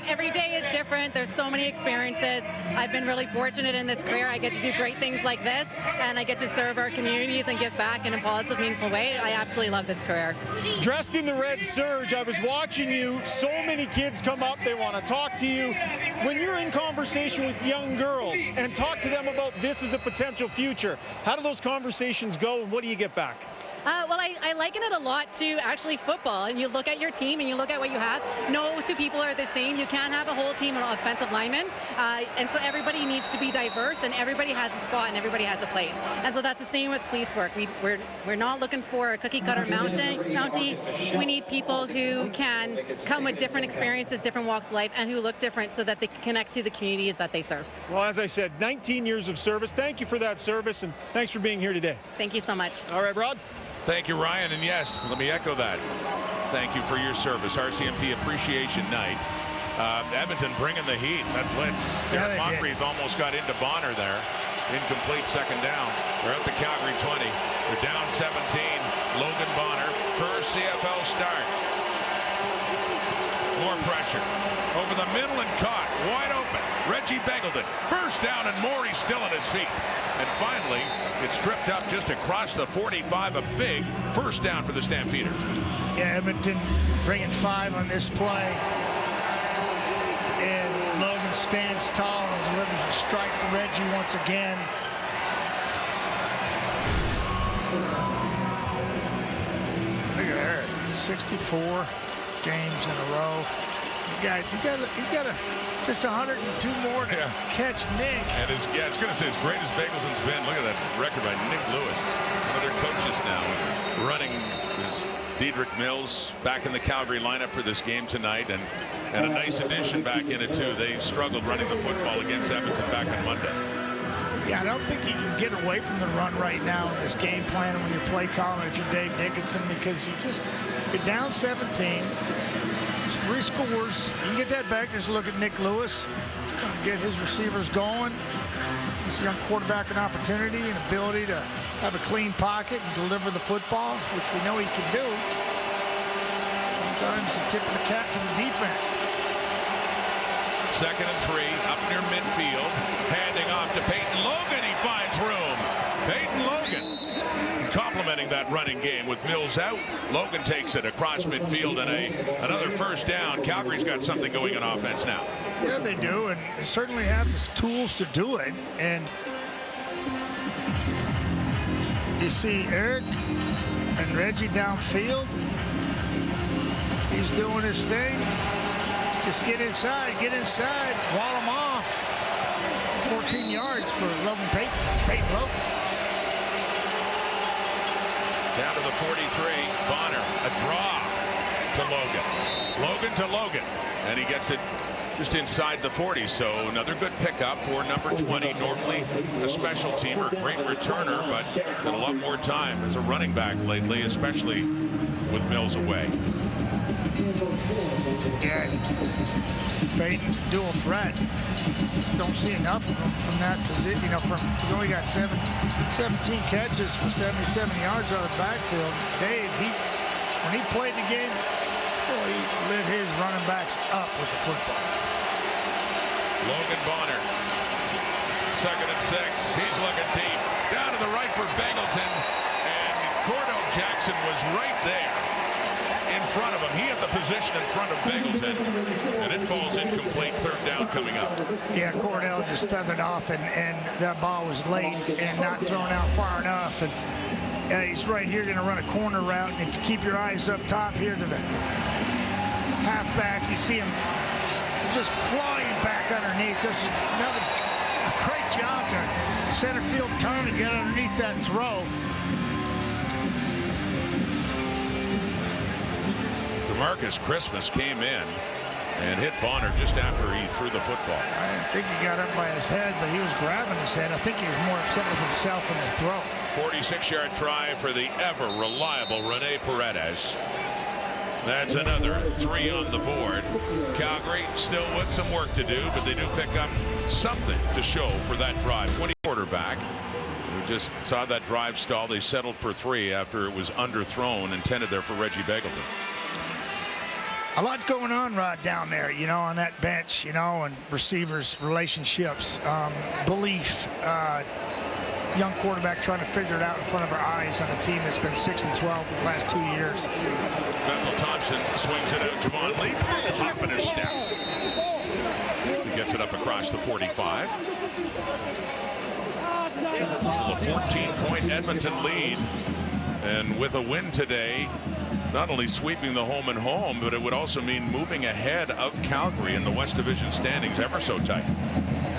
Speaker 9: Every day is different. There's so many experiences. I've been really fortunate in this career. I get to do great things like this, and I get to serve our communities and give back in a positive, meaningful way. I absolutely love this career.
Speaker 3: Dressed in the red serge, I was watching you. So many kids come up. They want to talk to you. When you're in conversation with young girls and talk to them about this as a potential future, how do those conversations go, and what do you get back?
Speaker 9: Well, I liken it a lot to actually football. And you look at your team and you look at what you have. No two people are the same. You can't have a whole team of offensive linemen. And so everybody needs to be diverse, and everybody has a spot and everybody has a place. And so that's the same with police work. We're not looking for a cookie cutter Mountie. We need people who can come with different experiences, different walks of life, and who look different so that they can connect to the communities that they serve.
Speaker 3: Well, as I said, 19 years of service. Thank you for that service, and thanks for being here today.
Speaker 9: Thank you so much.
Speaker 3: All right, Rod.
Speaker 1: Thank you, Ryan. And yes, let me echo that. Thank you for your service. RCMP Appreciation Night. Edmonton bringing the heat. That blitz.
Speaker 2: Yeah,
Speaker 1: Moncrief almost got into Bonner there. Incomplete second down. They're at the Calgary 20. They're down 17. Logan Bonner, first CFL start. More pressure. Over the middle and caught. Wide open. Reggie Begelton. First down and more. He's still on his feet. And finally, it's stripped up just across the 45. A big first down for the Stampeders.
Speaker 2: Yeah, Edmonton bringing 5 on this play. And Logan stands tall and delivers a strike to Reggie once again. Look at her. 64 games in a row. Guys, he's got just 102 more to catch Nick.
Speaker 1: And it's going to say, as great as Begelton's been, look at that record by Nick Lewis. One of their coaches now running is Diedrich Mills back in the Calgary lineup for this game tonight, and a nice addition back in it too. They struggled running the football against Edmonton back on Monday.
Speaker 2: Yeah, I don't think you can get away from the run right now in this game plan when you're play calling if you're Dave Dickinson, because you're down 17. It's 3 scores. You can get that back. Just look at Nick Lewis. He's going to get his receivers going. This young quarterback an opportunity and ability to have a clean pocket and deliver the football, which we know he can do. Sometimes you tip the cap to the defense.
Speaker 1: 2nd and 3 up near midfield. Handing off to Peyton Logan. He finds room. Peyton Logan complementing that running game with Mills out. Logan takes it across midfield and another first down. Calgary's got something going on offense now.
Speaker 2: Yeah, they do, and certainly have the tools to do it. And you see Eric and Reggie downfield. He's doing his thing. Just get inside, wall him off. 14 yards for Logan Peyton Logan.
Speaker 1: Down to the 43. Bonner, a draw to Logan. Logan to Logan. And he gets it just inside the 40. So another good pickup for number 20. Normally a special teamer, great returner, but got a lot more time as a running back lately, especially with Mills away.
Speaker 2: Yeah, Peyton's a dual threat. Just don't see enough of him from that position. You know, he's only got 17 catches for 77 yards out of the backfield. Dave, when he played the game, he lit his running backs up with the football.
Speaker 1: Logan Bonner Second and 6. He's looking deep. Down to the right for Bangleton. And Cordell Jackson was right there in front of him. He had the position in front of Bangleton. And it falls incomplete. Third down coming up.
Speaker 2: Yeah, Cordell just feathered off, and that ball was late and not thrown out far enough. And he's right here going to run a corner route. And if you keep your eyes up top here to the halfback, you see him just flying back underneath. Just another great job there. Center field turn to get underneath that throw.
Speaker 1: DeMarcus Christmas came in and hit Bonner just after he threw the football.
Speaker 2: I didn't think he got up by his head, but he was grabbing his head. I think he was more upset with himself in the throw.
Speaker 1: 46-yard try for the ever reliable Rene Paredes. That's another 3 on the board. Calgary still with some work to do, but they do pick up something to show for that drive. 20 quarterback who just saw that drive stall. They settled for 3 after it was underthrown, intended there for Reggie Begelton.
Speaker 2: A lot going on, Rod, down there, you know, on that bench, you know, and receivers, relationships, belief. Young quarterback trying to figure it out in front of our eyes on a team that's been 6-12 for the last 2 years.
Speaker 1: Bethel Thompson swings it out. Javon Lee, hop in his step. He gets it up across the 45. So a 14-point Edmonton lead. And with a win today, not only sweeping the home and home, but it would also mean moving ahead of Calgary in the West Division standings ever so tight.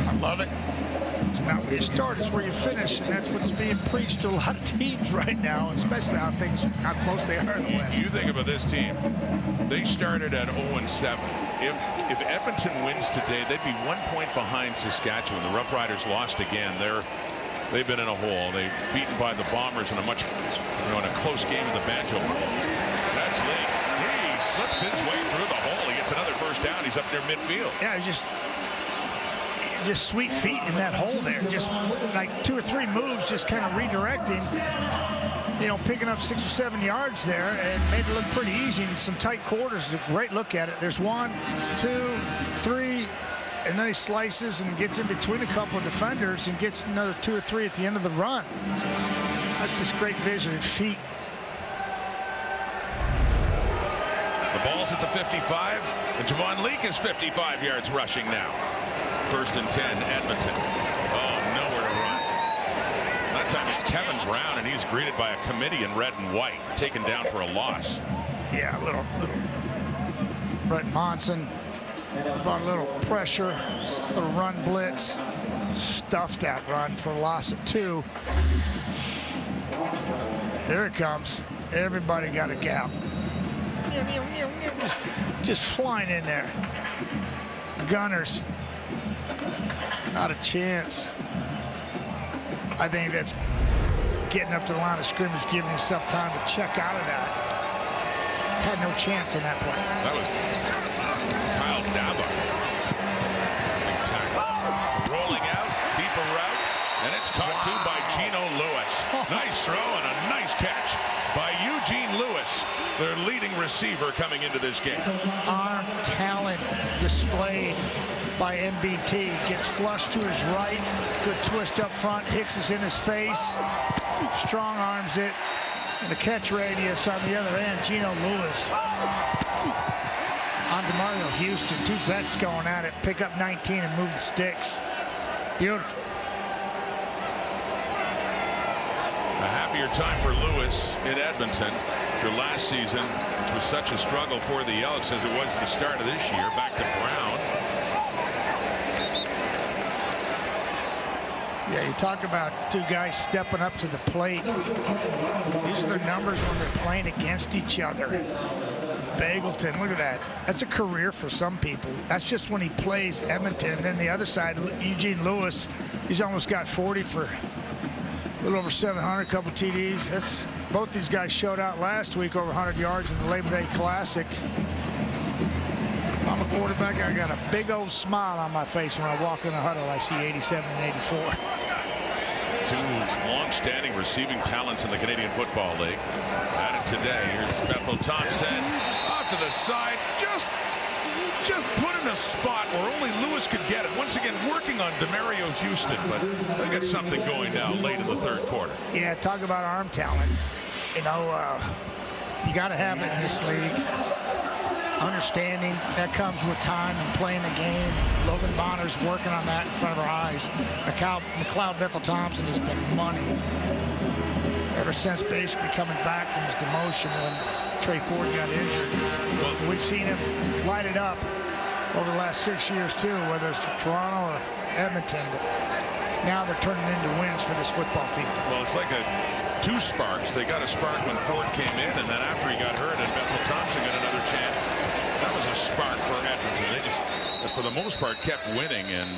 Speaker 2: I love it. It's not where you start, it's where you finish, and that's what's being preached to a lot of teams right now, especially how close they are in the West.
Speaker 1: You think about this team. They started at 0-7. If Edmonton wins today, they'd be 1 point behind Saskatchewan. The Rough Riders lost again. They've been in a hole. They've beaten by the Bombers in a much, in a close game in the Banjo Bowl. That's Lee. He slips his way through the hole. He gets another first down. He's up there midfield.
Speaker 2: Yeah, just sweet feet in that hole there. Just like 2 or 3 moves, just kind of redirecting, you know, picking up 6 or 7 yards there and made it look pretty easy in some tight quarters. A great look at it. There's 1, 2, 3, and then he slices and gets in between a couple of defenders and gets another 2 or 3 at the end of the run. That's just great vision and feet.
Speaker 1: The ball's at the 55, and Javon Leake is 55 yards rushing now. 1st and 10, Edmonton. Oh, nowhere to run. That time it's Kevin Brown, and he's greeted by a committee in red and white, taken down for a loss.
Speaker 2: Yeah, a little Brett Monson brought a little pressure, a little run blitz, stuffed that run for a loss of 2. Here it comes. Everybody got a gap. Just flying in there. Gunners. Not a chance. I think that's getting up to the line of scrimmage, giving yourself time to check out of that. Had no chance in that play.
Speaker 1: That was Kyle Daba. Big tackle. Rolling out, deeper route, and it's caught to by Gino Lewis. Nice throw and a nice catch by Eugene Lewis, their leading receiver coming into this game.
Speaker 2: Arm talent displayed by MBT. Gets flushed to his right. Good twist up front. Hicks is in his face. Strong arms it. And the catch radius on the other end, Gino Lewis. On DeMario Houston. 2 vets going at it. Pick up 19 and move the sticks. Beautiful.
Speaker 1: A happier time for Lewis in Edmonton. After last season, which was such a struggle for the Elks as it was at the start of this year. Back to Brown.
Speaker 2: Yeah, you talk about 2 guys stepping up to the plate. These are their numbers when they're playing against each other. Bagleton, look at that. That's a career for some people. That's just when he plays Edmonton. And then the other side, Eugene Lewis, he's almost got 40 for a little over 700, a couple TDs. That's both these guys showed out last week over 100 yards in the Labor Day Classic. I'm a quarterback. I got a big old smile on my face when I walk in the huddle. I see 87 and 84.
Speaker 1: 2 long-standing receiving talents in the Canadian Football League. At it today. Here's Bethel Thompson off to the side. Just just put in a spot where only Lewis could get it. Once again, working on Demario Houston, but they got something going now late in the third quarter.
Speaker 2: Yeah, talk about arm talent. You know, you got to have it in this league. Understanding that comes with time and playing the game. Logan Bonner's working on that in front of our eyes. McLeod Bethel-Thompson has been money ever since basically coming back from his demotion when Trey Ford got injured. We've seen him light it up over the last 6 years too, whether it's for Toronto or Edmonton. But now they're turning into wins for this football team.
Speaker 1: Well, it's like two sparks. They got a spark when Ford came in, and then after he got hurt and Bethel-Thompson got another chance, that was a spark for Edmonton. They just, for the most part, kept winning, and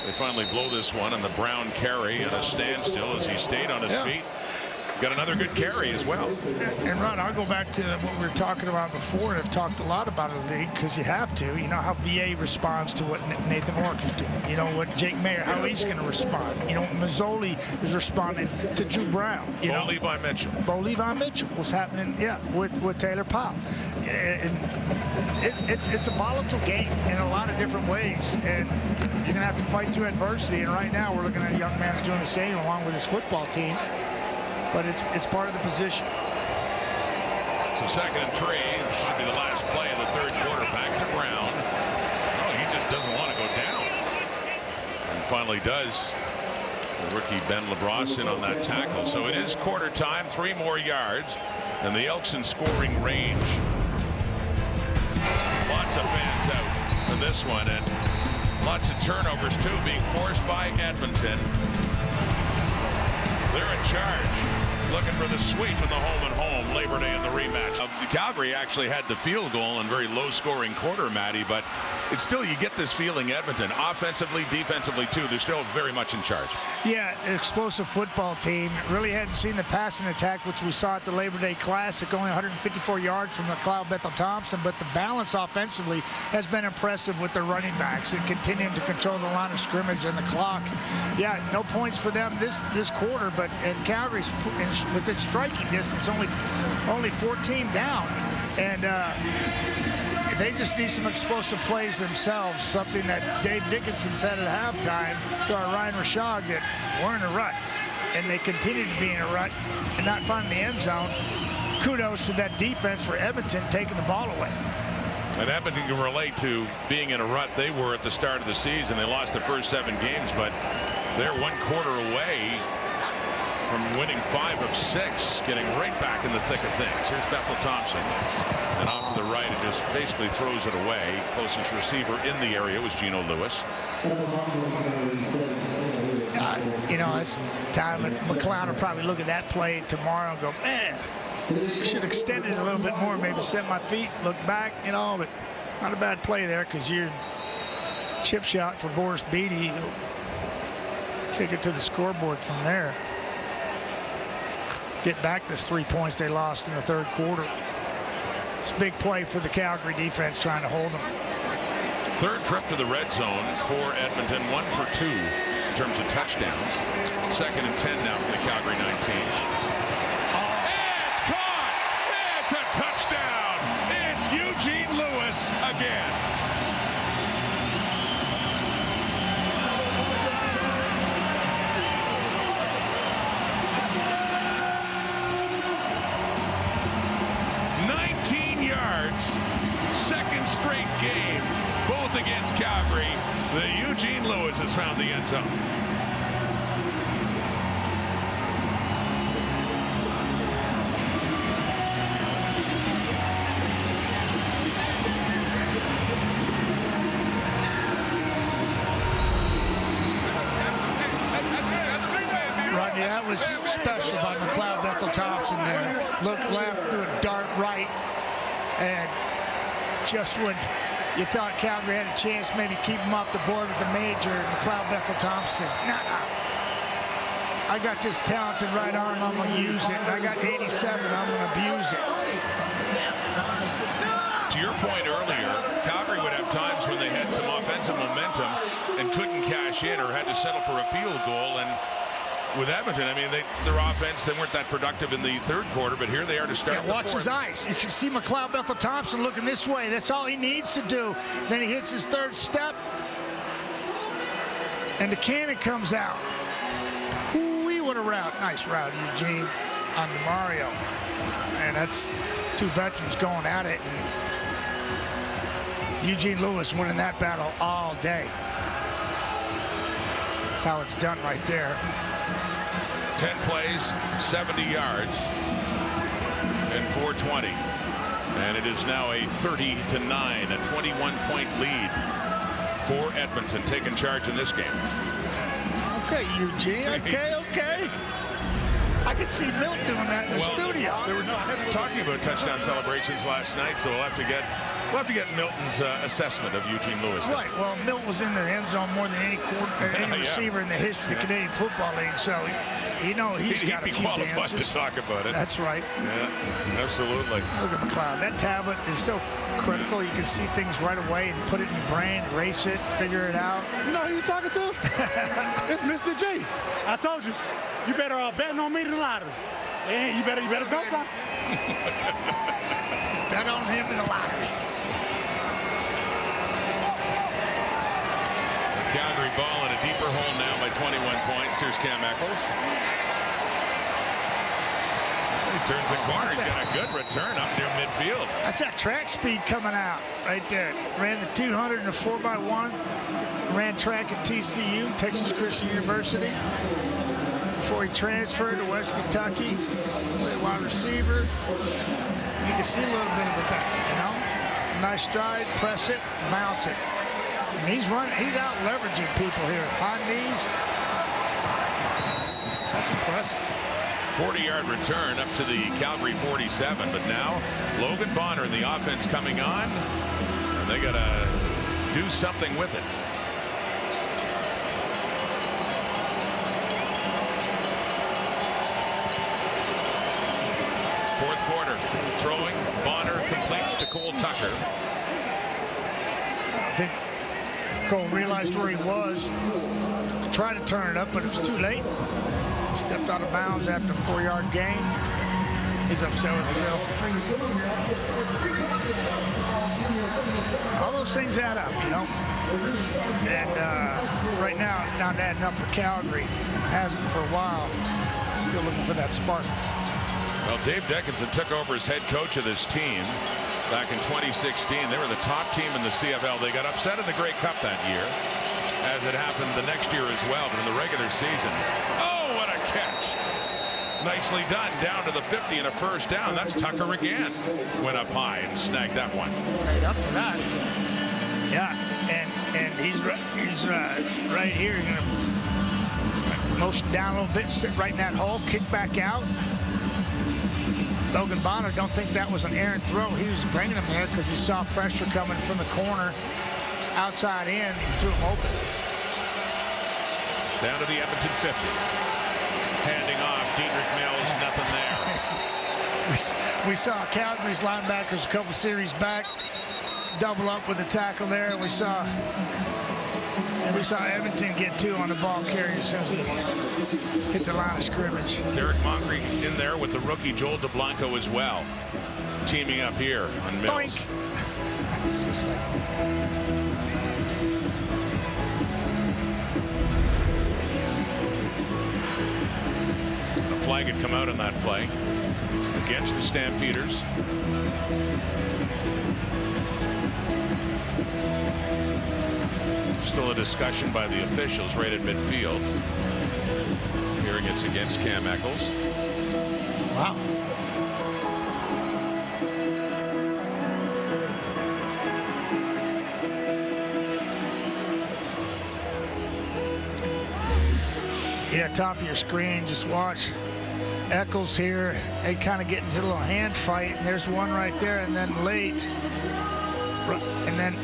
Speaker 1: they finally blow this one, and the Brown carry at a standstill as he stayed on his feet. Got another good carry as well.
Speaker 2: And Ron, I'll go back to what we were talking about before, and I've talked a lot about it in the league because you have to. You know how VA responds to what Nathan Ork is doing. You know what Jake Mayer, how he's going to respond. You know, Mazzoli is responding to Drew Brown. You know,
Speaker 1: Levi Mitchell.
Speaker 2: Bo Levi Mitchell. What's happening, with Taylor Powell. And it's a volatile game in a lot of different ways. And you're going to have to fight through adversity. And right now we're looking at a young man's doing the same along with his football team. But it's part of the position.
Speaker 1: So 2nd and 3. This should be the last play of the third quarter. Back to Brown. Oh, he just doesn't want to go down. And finally does. The rookie Ben LeBras in on that tackle. So it is quarter time. 3 more yards. And the Elks in scoring range. Lots of fans out for this one. And lots of turnovers, too, being forced by Edmonton. They're in charge. Looking for the sweep in the home Labor Day in the rematch. Calgary actually had the field goal in very low scoring quarter, Matty, but it's still, you get this feeling Edmonton offensively, defensively too, they're still very much in charge.
Speaker 2: Yeah, explosive football team. Really hadn't seen the passing attack, which we saw at the Labor Day Classic, only 154 yards from McLeod Bethel-Thompson, but the balance offensively has been impressive with their running backs and continuing to control the line of scrimmage and the clock. Yeah, no points for them this quarter, but in Calgary's within striking distance, only 14 down, and they just need some explosive plays themselves, something that Dave Dickinson said at halftime to our Ryan Rashog, that we're in a rut, and they continue to be in a rut and not finding the end zone. Kudos to that defense for Edmonton taking the ball away.
Speaker 1: And Edmonton can relate to being in a rut they were at the start of the season. They lost the first 7 games, but they're 1 quarter away from winning 5 of 6, getting right back in the thick of things. Here's Bethel-Thompson, and off to the right, it just basically throws it away. Closest receiver in the area was Geno Lewis.
Speaker 2: You know, it's time that McLeod will probably look at that play tomorrow and go, man, should extend it a little bit more, maybe set my feet, look back, you know, but not a bad play there because you're chip shot for Boris Beatty. He'll kick it to the scoreboard from there. Get back this 3 points they lost in the third quarter. It's a big play for the Calgary defense trying to hold them.
Speaker 1: Third trip to the red zone for Edmonton, 1 for 2 in terms of touchdowns. 2nd and 10 now for the Calgary 19. It's caught! It's a touchdown! It's Eugene Lewis again. Second straight game, both against Calgary, that Eugene Lewis has found the end zone.
Speaker 2: Rodney, that was special by McLeod Bethel-Thompson there. Look left, threw a dart right, and just when you thought Calgary had a chance, maybe keep him off the board with the major, McLeod Bethel-Thompson says, nah, I got this talented right arm, I'm going to use it. And I got 87, I'm going to abuse it.
Speaker 1: To your point earlier, Calgary would have times when they had some offensive momentum and couldn't cash in or had to settle for a field goal, and with Edmonton. I mean, their offense, they weren't that productive in the third quarter, but here they are to start.
Speaker 2: Yeah, watch his eyes. You can see McLeod Bethel-Thompson looking this way. That's all he needs to do. Then he hits his third step, and the cannon comes out. Whoo-wee, what a route. Nice route, Eugene, on the Mario. And that's two veterans going at it. And Eugene Lewis winning that battle all day. That's how it's done right there.
Speaker 1: 10 plays, 70 yards, and 420. And it is now a 30-9, a 21-point lead for Edmonton, taking charge in this game.
Speaker 2: Okay, Eugene. Okay. I could see Milt doing that in the studio.
Speaker 1: They were talking about touchdown celebrations last night, so we'll have to get Milton's assessment of Eugene Lewis.
Speaker 2: Right. Well, Milt was in the end zone more than any receiver in the history of the Canadian Football League, so he's got a few dances. He'd be qualified
Speaker 1: to talk about it.
Speaker 2: That's right.
Speaker 1: Yeah, absolutely.
Speaker 2: Look at McLeod. That tablet is so critical. You can see things right away and put it in your brain, erase it, figure it out.
Speaker 7: You know who you talking to? It's Mr. G. I told you. You better bet on me in the lottery. Yeah, you better go, son.
Speaker 2: Bet on him in the lottery.
Speaker 1: Calgary ball in a deeper hole now by 21 points. Here's Cam Eccles. He turns the corner. He's got a good return up near midfield.
Speaker 2: That's that track speed coming out right there. Ran the 200 in a 4x1. Ran track at TCU, Texas Christian University. Before he transferred to West Kentucky, played wide receiver. You can see a little bit of it there, you know. Nice stride, press it, bounce it. And he's out leveraging people here. High knees. That's impressive.
Speaker 1: 40-yard return up to the Calgary 47, but now Logan Bonner and the offense coming on, and they got to do something with it. Fourth quarter, throwing, Bonner completes to Cole Tucker.
Speaker 2: I think Cole realized where he was, tried to turn it up, but it was too late. Stepped out of bounds after a 4-yard gain. He's upset with himself. All those things add up, you know. And right now it's not adding up for Calgary. Hasn't for a while. Still looking for that spark.
Speaker 1: Well, Dave Dickinson took over as head coach of this team back in 2016. They were the top team in the CFL. They got upset in the Grey Cup that year, as it happened the next year as well, but in the regular season. Oh, what a catch. Nicely done. Down to the 50 and a first down. That's Tucker again. Went up high and snagged that one.
Speaker 2: Right up for that. Yeah, and he's right here. He's going to motion down a little bit, sit right in that hole, kick back out. Logan Bonner, don't think that was an errant throw. He was bringing him there because he saw pressure coming from the corner outside in. He threw him open.
Speaker 1: Down to the Edmonton 50. Handing off. Diedrich Mills, nothing there.
Speaker 2: We saw Calgary's linebackers a couple series back double up with the tackle there. And we saw Edmonton get 2 on the ball carrier as soon as he hit the line of scrimmage.
Speaker 1: Derek Moncrief in there with the rookie Joel DeBlanco as well, teaming up here on Mills.
Speaker 2: Boink. It's just like...
Speaker 1: A flag had come out on that play against the Stampeders. Still a discussion by the officials right at midfield. Hearing it's against Cam Eccles.
Speaker 2: Wow. Yeah, top of your screen, just watch Eccles here. They kind of get into a little hand fight, and there's one right there, and then late. And then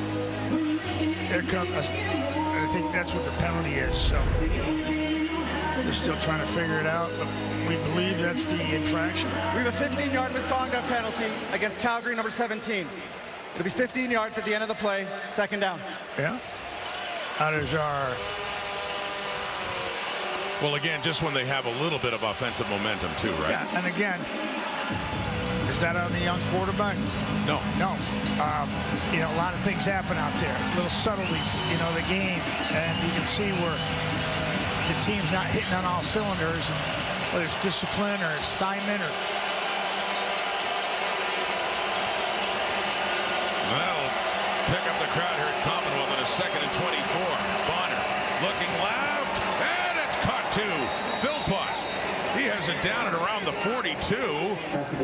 Speaker 2: there comes, I think that's what the penalty is. So they're still trying to figure it out, but we believe that's the infraction.
Speaker 4: We have a 15-yard misconduct penalty against Calgary, number 17. It'll be 15 yards at the end of the play, second down.
Speaker 2: Yeah. There's our
Speaker 1: Well, again, just when they have a little bit of offensive momentum too, right?
Speaker 2: Yeah, and again, is that on the young quarterback?
Speaker 1: No.
Speaker 2: No. You know, a lot of things happen out there. Little subtleties, you know, the game. And you can see where the team's not hitting on all cylinders, whether it's discipline or assignment or...
Speaker 1: Well, pick up the crowd here at Commonwealth in a 2nd and 24. Bonner looking left, and it's caught too. Philpott. He has it down at around the 42,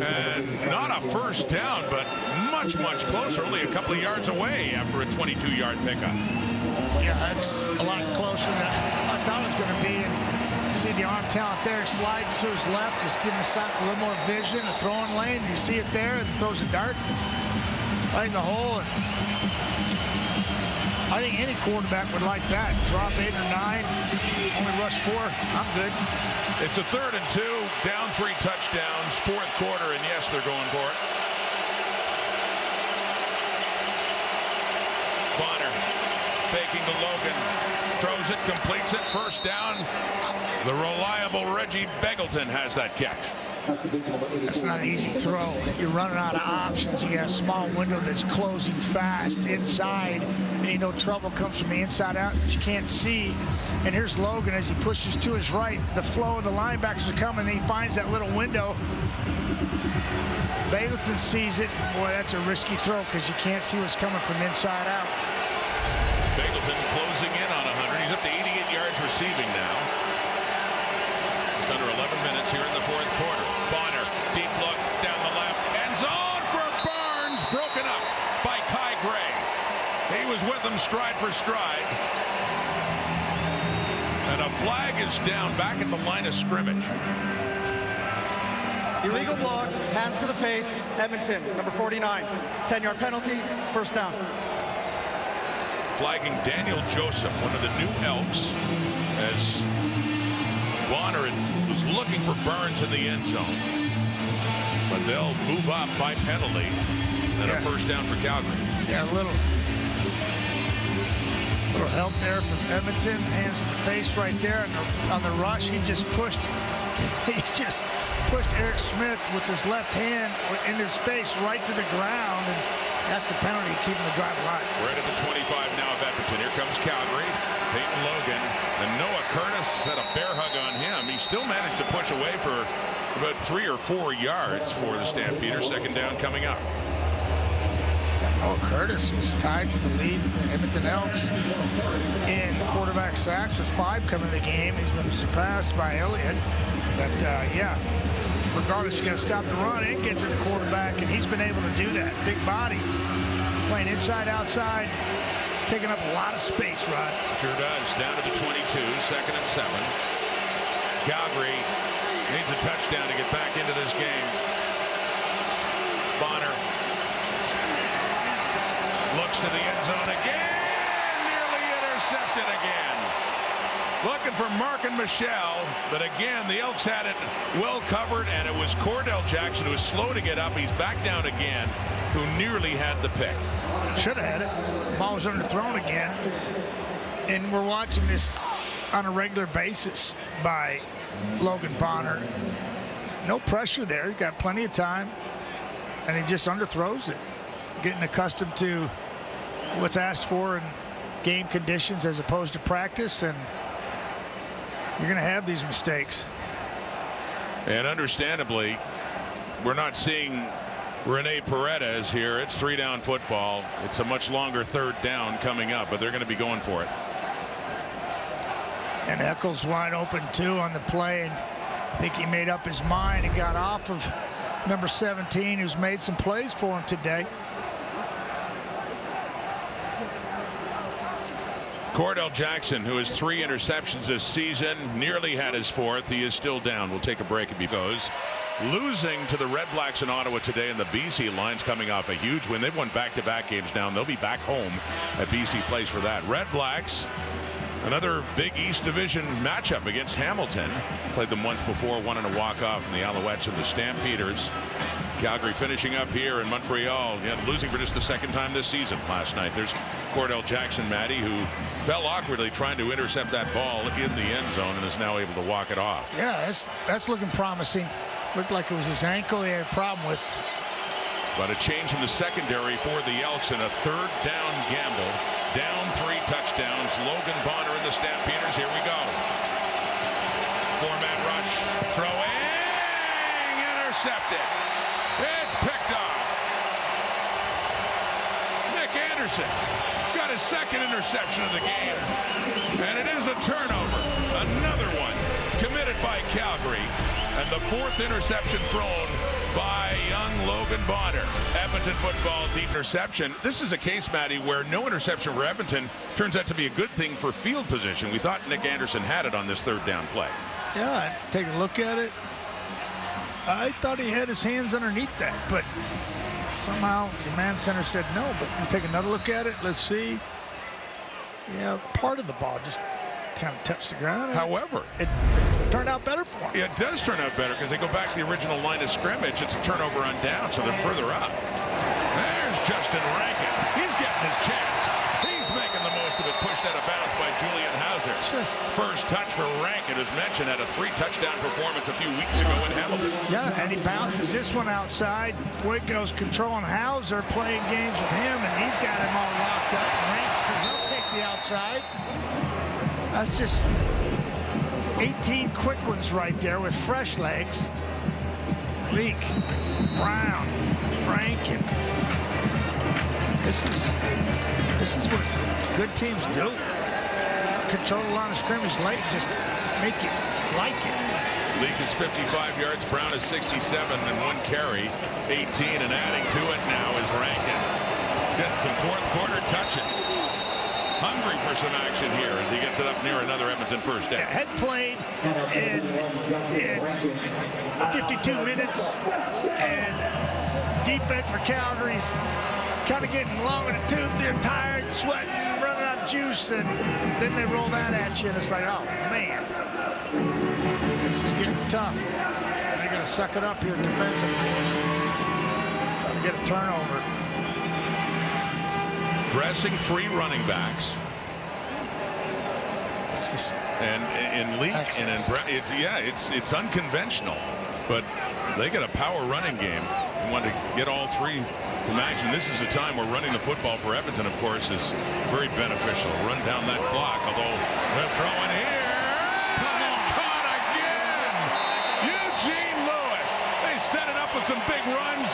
Speaker 1: and not a first down, but much, much closer, only a couple of yards away after a 22-yard pickup.
Speaker 2: Yeah, that's a lot closer than I thought it was going to be. And see the arm talent there, slides to his left, just giving the a little more vision, a throwing lane. You see it there, and throws a dart right in the hole. And I think any quarterback would like that. Drop 8 or 9, only rush 4. I'm good.
Speaker 1: It's a 3rd and 2, down 3 touchdowns, 4th quarter, and yes, they're going for it. Bonner faking to Logan, throws it, completes it, first down. The reliable Reggie Beggleton has that catch.
Speaker 2: That's not an easy throw. You're running out of options. You got a small window that's closing fast inside, and you know trouble comes from the inside out that you can't see. And here's Logan as he pushes to his right. The flow of the linebackers are coming, and he finds that little window. Beggleton sees it. Boy, that's a risky throw because you can't see what's coming from inside out.
Speaker 1: Beggleton closing in on 100. He's up to 88 yards receiving now. Just under 11 minutes here in the 4th quarter. Bonner, deep look down the left. End zone for Barnes. Broken up by Kai Gray. He was with him stride for stride. And a flag is down back at the line of scrimmage.
Speaker 4: Illegal block, hands to the face, Edmonton, number 49. 10-yard penalty, first down.
Speaker 1: Flagging Daniel Joseph, one of the new Elks, as Bonner was looking for Burns in the end zone. But they'll move up by penalty and a first down for Calgary.
Speaker 2: Yeah, a little help there from Edmonton. Hands to the face right there on the rush. He just pushed Eric Smith with his left hand in his face right to the ground, and that's the penalty keeping the drive alive.
Speaker 1: We're at the 25 now of Edmonton. Here comes Calgary. Peyton Logan and Noah Curtis had a bear hug on him. He still managed to push away for about 3 or 4 yards for the Stampeders. Second down coming up.
Speaker 2: Noah Curtis was tied for the lead. Edmonton Elks in quarterback sacks with 5 coming to the game. He's been surpassed by Elliott. But yeah, regardless, you got to stop the run and get to the quarterback, and he's been able to do that. Big body, playing inside, outside, taking up a lot of space, Rod.
Speaker 1: Sure does. Down to the 22, 2nd and 7. Calgary needs a touchdown to get back into this game. Bonner looks to the end zone again, nearly intercepted again. Looking for Mark and Michelle, but again, the Elks had it well covered, and it was Cordell Jackson who was slow to get up. He's back down again, who nearly had the pick.
Speaker 2: Should have had it. Ball was underthrown again. And we're watching this on a regular basis by Logan Bonner. No pressure there. He's got plenty of time, and he just underthrows it. Getting accustomed to what's asked for in game conditions as opposed to practice, and you're going to have these mistakes.
Speaker 1: And understandably, we're not seeing Rene Paredes here. It's 3-down football. It's a much longer 3rd down coming up, but they're going to be going for it.
Speaker 2: And Eccles wide open too on the play, and I think he made up his mind and got off of number 17, who's made some plays for him today.
Speaker 1: Cordell Jackson, who has 3 interceptions this season, nearly had his 4th. He is still down. We'll take a break if he goes. Losing to the Red Blacks in Ottawa today, and the BC Lions coming off a huge win. They've won back-to-back games now, and they'll be back home at BC Place for that. Red Blacks, another big East Division matchup against Hamilton. Played them once before, won in a walk-off from the Alouettes and the Stampeders. Calgary finishing up here in Montreal, losing for just the 2nd time this season last night. There's Cordell Jackson, Matty, who fell awkwardly trying to intercept that ball in the end zone and is now able to walk it off.
Speaker 2: Yeah, that's looking promising. Looked like it was his ankle he had a problem with.
Speaker 1: But a change in the secondary for the Elks and a third down gamble. Down 3 touchdowns. Logan Bonner and the Stampeders. Here we go. 4-man rush. Throwing. Intercepted. It's picked off. Nick Anderson got his second interception of the game. And it is a turnover. Another one committed by Calgary. And the 4th interception thrown by young Logan Bonner. Edmonton football, deep interception. This is a case, Matty, where no interception for Edmonton turns out to be a good thing for field position. We thought Nick Anderson had it on this 3rd down play.
Speaker 2: Yeah, take a look at it. I thought he had his hands underneath that, but somehow the man center said no. But we'll take another look at it. Let's see. Yeah, part of the ball just kind of touched the ground.
Speaker 1: However,
Speaker 2: it turned out better for him.
Speaker 1: It does turn out better because they go back to the original line of scrimmage. It's a turnover on down, so they're further up. There's Justin Rankin. He's getting his chance. He's making the most of it. Pushed out of bounds by Julian Hauser. First touch for Rankin, as mentioned, had a 3-touchdown performance a few weeks ago in Hamilton.
Speaker 2: Yeah, and he bounces this one outside. Waco's controlling Hauser, playing games with him, and he's got him all locked up. And Rankin says he'll take the outside. That's just 18 quick ones right there with fresh legs. Leak, Brown, Rankin. This is what good teams do. Control the line of scrimmage late, just make it like it.
Speaker 1: Leak is 55 yards, Brown is 67 and 1 carry, 18, and adding to it now is Rankin. Getting some 4th quarter touches. Hungry for some action here as he gets it up near another Edmonton first down.
Speaker 2: Had played in 52 minutes, and defense for Calgary's kind of getting long in the tooth. They're tired, sweating, running out of juice, and then they roll that at you, and it's like, oh, man. This is getting tough. They're going to suck it up here defensively. Trying to get a turnover.
Speaker 1: Dressing 3 running backs. And in Leak and in Brown, it's unconventional, but they got a power running game. They want to get all 3. Imagine this is a time where running the football for Edmonton, of course, is very beneficial. Run down that clock, although they're throwing here. It's caught again. Eugene Lewis. They set it up with some big runs.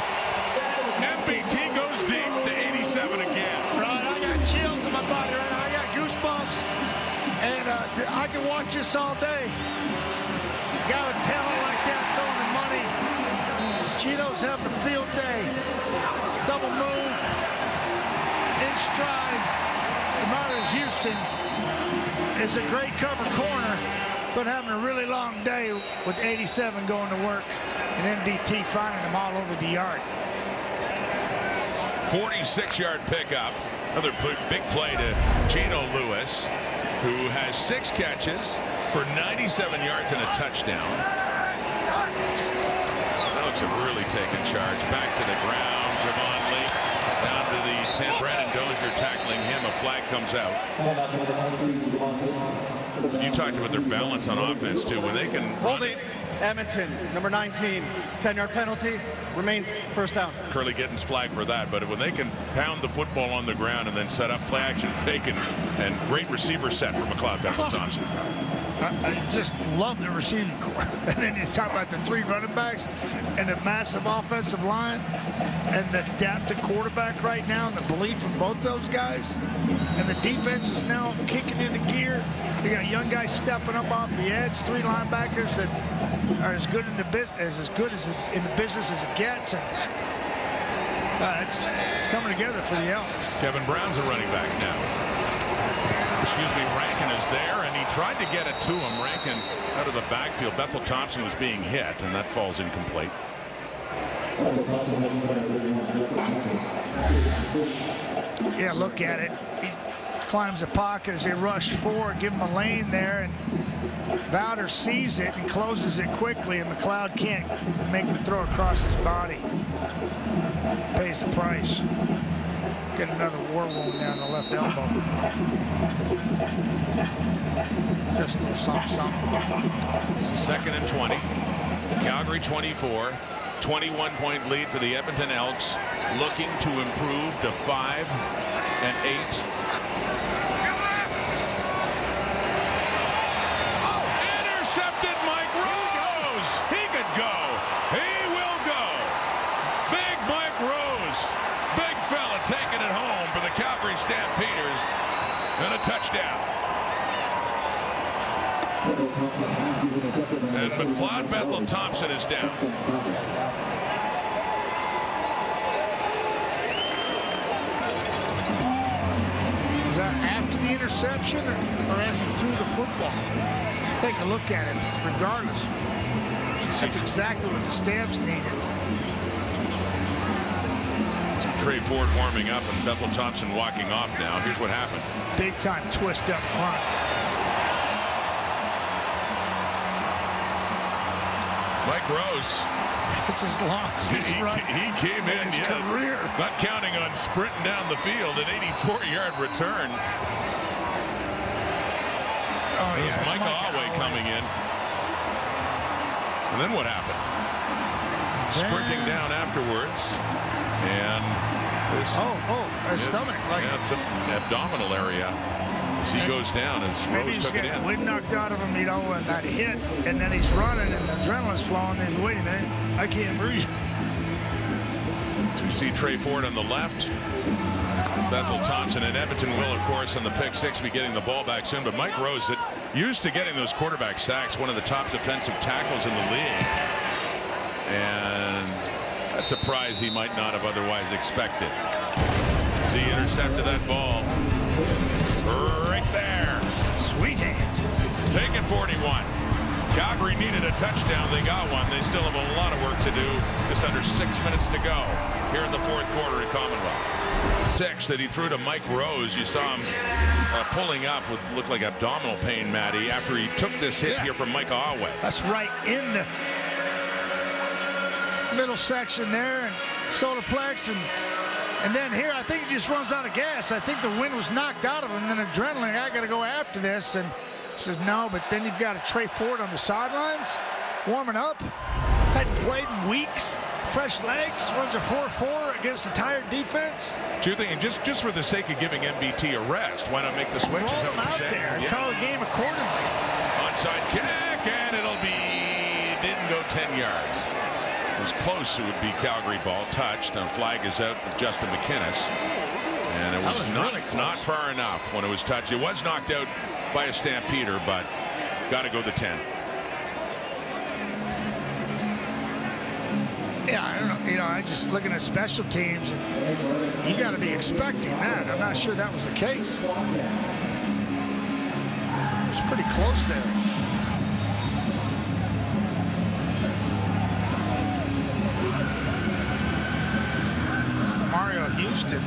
Speaker 1: MBT goes deep to 87 again.
Speaker 2: Right, I got chills in my body right now. I got goosebumps. And I can watch this all day. Got a talent like that throwing the money. Chino's having a field day. Double move. In stride. DeMar Houston is a great cover corner, but having a really long day with 87 going to work. And MBT finding them all over the yard.
Speaker 1: 46-yard pickup. Another big play to Gino Lewis, who has 6 catches for 97 yards and a touchdown. Elks have really taken charge. Back to the ground. Javon Leak down to the 10. Brandon Dozier tackling him. A flag comes out. You talked about their balance on offense, too. When they can...
Speaker 4: Holding Edmonton, number 19, 10-yard penalty, remains first down.
Speaker 1: Curley getting his flag for that, but when they can pound the football on the ground and then set up play action fake and great receiver set from McLeod Bethel-Thompson.
Speaker 2: I just love the receiving corps. And then you talk about the 3 running backs and the massive offensive line and the depth to quarterback right now and the belief from both those guys. And the defense is now kicking into gear. You got young guys stepping up off the edge, 3 linebackers that are as good in the business as it gets. And it's coming together for the Elks.
Speaker 1: Kevin Brown's a running back now. Rankin is there, and he tried to get it to him. Rankin out of the backfield. Bethel-Thompson was being hit, and that falls incomplete.
Speaker 2: Yeah, look at it. He climbs the pocket as they rush forward, give him a lane there, and Vowder sees it and closes it quickly, and McLeod can't make the throw across his body. Pays the price. Getting another war wound there on the left elbow. Just a little something.
Speaker 1: This is 2nd and 20. Calgary 24. 21-point lead for the Edmonton Elks. Looking to improve to 5 and 8. Intercepted, Mike Rose. He could go. He will go. Big Mike Rose. Big fella taking it home for the Calgary Stampeders. And a touchdown. And McLeod Bethel Thompson is down.
Speaker 2: Was that after the interception or as he threw the football? Take a look at it, regardless. That's exactly what the Stamps needed.
Speaker 1: Trey Ford warming up and Bethel Thompson walking off now. Here's what happened.
Speaker 2: Big time twist up front.
Speaker 1: Mike Rose.
Speaker 2: That's as long as he's run.
Speaker 1: He came in
Speaker 2: his career.
Speaker 1: Not counting on sprinting down the field. An 84-yard return.
Speaker 2: Oh,
Speaker 1: There's
Speaker 2: yes,
Speaker 1: Mike Alway coming in. And then what happened? Sprinting down afterwards. And this.
Speaker 2: His stomach.
Speaker 1: Yeah, it's an abdominal area. As he goes down, as Rose took it in.
Speaker 2: Wind knocked out of him, you know, and that hit, and then he's running, and the adrenaline's flowing. And he's waiting a minute. I can't breathe.
Speaker 1: So you see Trey Ford on the left. Bethel Thompson and Edmonton will, of course, on the pick six, be getting the ball back soon. But Mike Rose, that used to getting those quarterback sacks, one of the top defensive tackles in the league. And that's a prize he might not have otherwise expected. He intercepted that ball right there.
Speaker 2: Sweet hands.
Speaker 1: Take it 41. Calgary needed a touchdown. They got one. They still have a lot of work to do. Just under 6 minutes to go here in the fourth quarter at Commonwealth. 6 that he threw to Mike Rose. You saw him pulling up with looked like abdominal pain, Matty, after he took this hit here from Mike Alway.
Speaker 2: That's right in the middle section there, and solar plex, and then here I think he just runs out of gas. I think the wind was knocked out of him, and then adrenaline, I got to go after this, and he says no. But then you've got a Trey Ford on the sidelines warming up, hadn't played in weeks, fresh legs, runs a 4-4 against a tired defense.
Speaker 1: So you're thinking just for the sake of giving MBT a rest, why not make the switches?
Speaker 2: Roll him out there and call the game accordingly.
Speaker 1: Onside kick, and didn't go 10 yards. It was close. It would be Calgary ball. Touched. Now flag is out with Justin McInnes. And it was not far enough when it was touched. It was knocked out by a Stampeder, but got to go the 10.
Speaker 2: Yeah, I don't know. You know, I just looking at special teams, and you got to be expecting that. I'm not sure that was the case. It was pretty close there. Houston,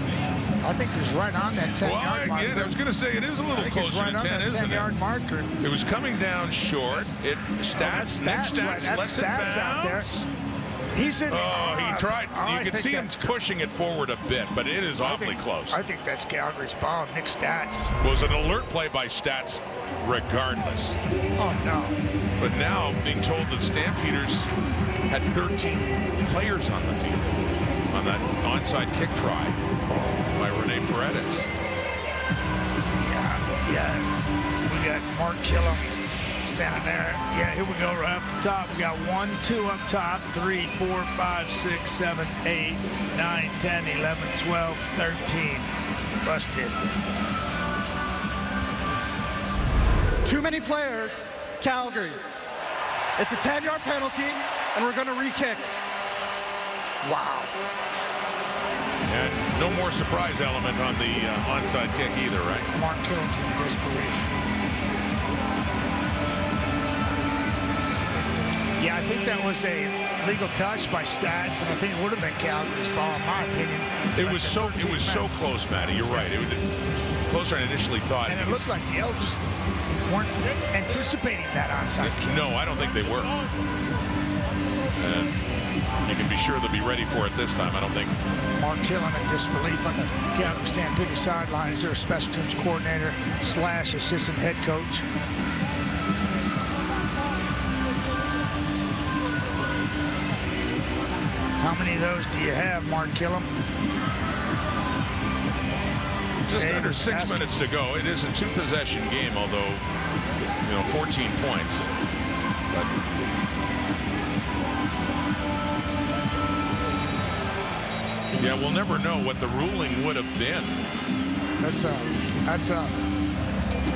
Speaker 2: I think it was right on that 10-yard marker.
Speaker 1: Well, I was going to say it is a little closer to 10, isn't it?
Speaker 2: 10-yard marker.
Speaker 1: It was coming down short. Stats lets it bounce.
Speaker 2: Out there. He's in.
Speaker 1: He tried. You can see him pushing it forward a bit, but it is awfully close.
Speaker 2: I think that's Calgary's ball. Nick Stats.
Speaker 1: Was an alert play by Stats, regardless.
Speaker 2: Oh no!
Speaker 1: But now being told that Stampeders had 13 players on the field on that onside kick try by Rene Paredes.
Speaker 2: Yeah. We got Mark Killam standing there. Yeah, here we go right off the top. We got 1, 2 up top, 3, 4, 5, 6, 7, 8, 9, 10, 11, 12, 13. Busted.
Speaker 4: Too many players, Calgary. It's a 10-yard penalty, and we're going to re-kick.
Speaker 2: Wow.
Speaker 1: And no more surprise element on the onside kick either, right?
Speaker 2: Mark Killam's in disbelief. Yeah, I think that was a legal touch by Stats, and I think it would have been Calgary's ball, in my opinion.
Speaker 1: It was so close, Matty. You're right. It was closer than I initially thought.
Speaker 2: And it looked like the Elks weren't anticipating that onside kick.
Speaker 1: No, I don't think they were. And you can be sure they'll be ready for it this time. I don't think.
Speaker 2: Mark Killen in disbelief on the Calgary Stampeders sidelines. Their special teams coordinator / assistant head coach. How many of those do you have, Mark Killen?
Speaker 1: Just under 6 minutes to go. It is a 2-possession game, although 14 points. But yeah, we'll never know what the ruling would have been.
Speaker 2: That's a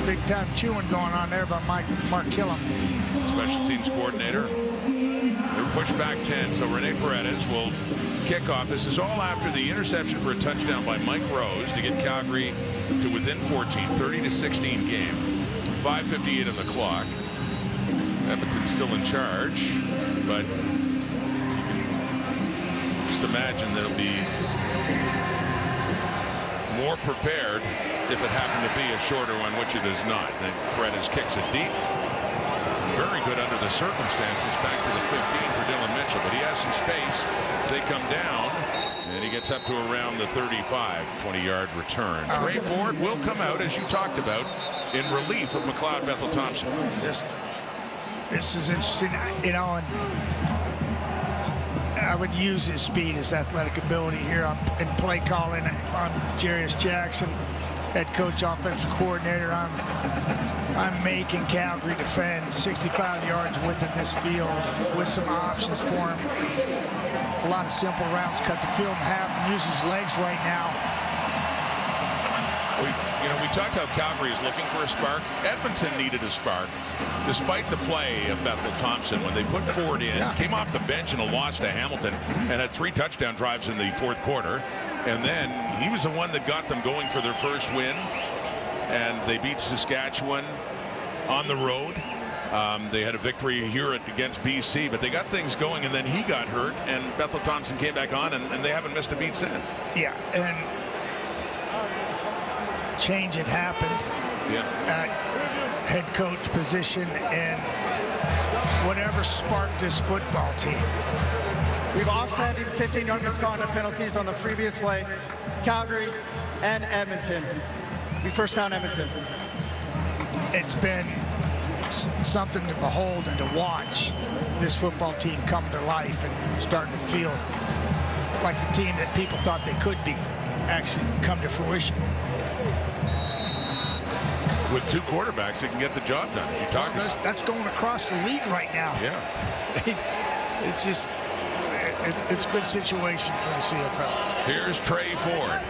Speaker 2: big time chewing going on there by Mark Killen.
Speaker 1: Special teams coordinator. They're pushed back 10, so Rene Paredes will kick off. This is all after the interception for a touchdown by Mike Rose to get Calgary to within 14, 30-16 game. 5:58 on the clock. Edmonton's still in charge, but just imagine they'll be more prepared if it happened to be a shorter one, which it is not. Then Paredes kicks it deep. Very good under the circumstances. Back to the 15 for Dylan Mitchell, but he has some space. They come down, and he gets up to around the 35, 20-yard return. Trey Ford will come out, as you talked about, in relief of McLeod Bethel-Thompson.
Speaker 2: This is interesting, and I would use his speed, his athletic ability here in play calling on Jarius Jackson, head coach, offensive coordinator. I'm making Calgary defend 65 yards width of this field with some options for him. A lot of simple routes, cut the field in half, and use his legs right now.
Speaker 1: We talked how Calgary is looking for a spark. Edmonton needed a spark, despite the play of Bethel-Thompson when they put Ford in, came off the bench in a loss to Hamilton, and had 3 touchdown drives in the fourth quarter. And then he was the one that got them going for their first win, and they beat Saskatchewan on the road. They had a victory here against BC, but they got things going, and then he got hurt, and Bethel-Thompson came back on, and they haven't missed a beat since.
Speaker 2: Yeah, and change had happened at head coach position, and whatever sparked this football team.
Speaker 4: We've offsetting 15-yard misconduct penalties on the previous play, Calgary and Edmonton. We first down Edmonton.
Speaker 2: It's been something to behold and to watch this football team come to life and starting to feel like the team that people thought they could be actually come to fruition.
Speaker 1: With 2 quarterbacks, they can get the job done.
Speaker 2: That's going across the league right now.
Speaker 1: Yeah.
Speaker 2: It's just, it's a good situation for the CFL.
Speaker 1: Here's Trey Ford.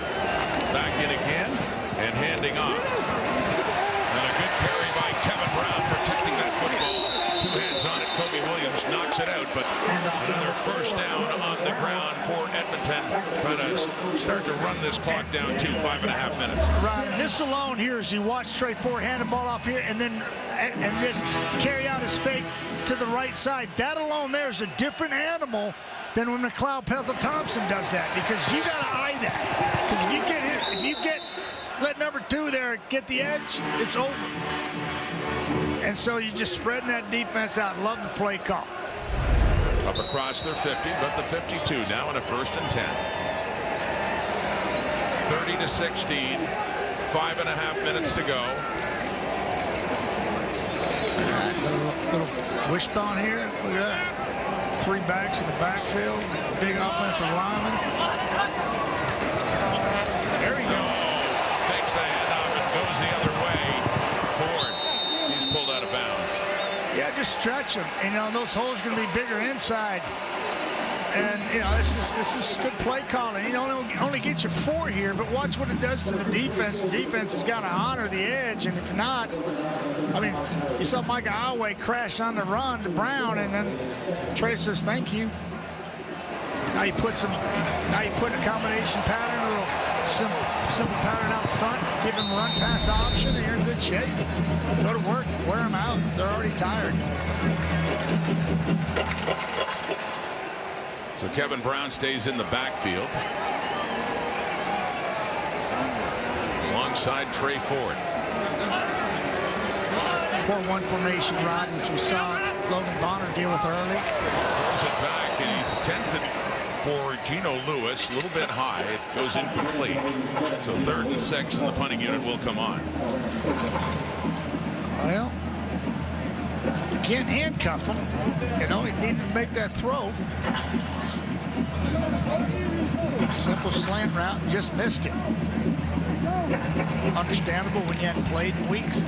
Speaker 1: Back in again and handing off. And a good carry by Kevin Brown, protecting that football. 2 hands on it. Kobe Williams knocks it out, but another first down on the ground for Edmonton. Trying to start to run this clock down to 5.5 minutes.
Speaker 2: Right, and this alone here, as you watch Trey Ford hand the ball off here and then just carry out his fake to the right side, that alone there is a different animal than when McLeod Bethel-Thompson does that, because you got to eye that. Because if you let number 2 there get the edge, it's over. And so you're just spreading that defense out. Love the play call.
Speaker 1: Up across their 50, but the 52 now in a 1st and 10. 30-16, 5.5 minutes to go.
Speaker 2: Little wishbone here. Look at that. 3 backs in the backfield. Big offensive lineman. There he goes.
Speaker 1: Takes the handoff and goes the other way. Ford, he's pulled out of bounds.
Speaker 2: Yeah, just stretch him. And, those holes are going to be bigger inside. And, this is good play calling. Only get you 4 here, but watch what it does to the defense. The defense has got to honor the edge, and if not, you saw Micah Alway crash on the run to Brown, and then Trey says, thank you. Now you put a combination pattern, a little simple pattern out front, give him a run pass option, and you're in good shape. Go to work, wear them out. They're already tired.
Speaker 1: So Kevin Brown stays in the backfield alongside Trey Ford.
Speaker 2: 4-1 formation, Rod, which we saw Logan Bonner deal with early.
Speaker 1: Throws it back, and he tends it for Gino Lewis. A little bit high. It goes incomplete. So 3rd and 6, and the punting unit will come on.
Speaker 2: Well, you can't handcuff him. You know, he needed to make that throw. Simple slant route and just missed it. Understandable when you hadn't played in weeks.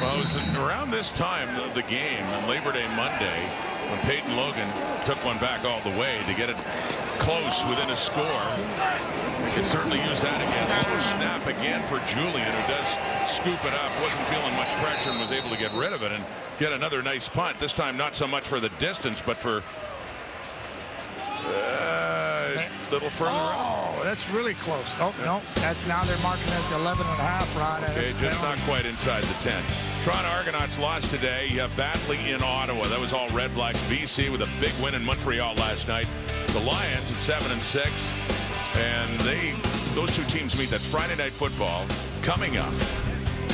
Speaker 1: Well, it was around this time of the game on Labor Day Monday when Peyton Logan took one back all the way to get it close within a score. They could certainly use that again. Low snap again for Julian, who does scoop it up. Wasn't feeling much pressure and was able to get rid of it and get another nice punt. This time not so much for the distance, but for a little further up.
Speaker 2: Oh, that's really close. Oh, no. That's now they're marking it at 11.5, Rod.
Speaker 1: Okay, just not quite inside the 10. Toronto Argonauts lost today badly in Ottawa. That was all Red Black. BC with a big win in Montreal last night. The Lions at 7-6. And those two teams meet. That's Friday Night Football coming up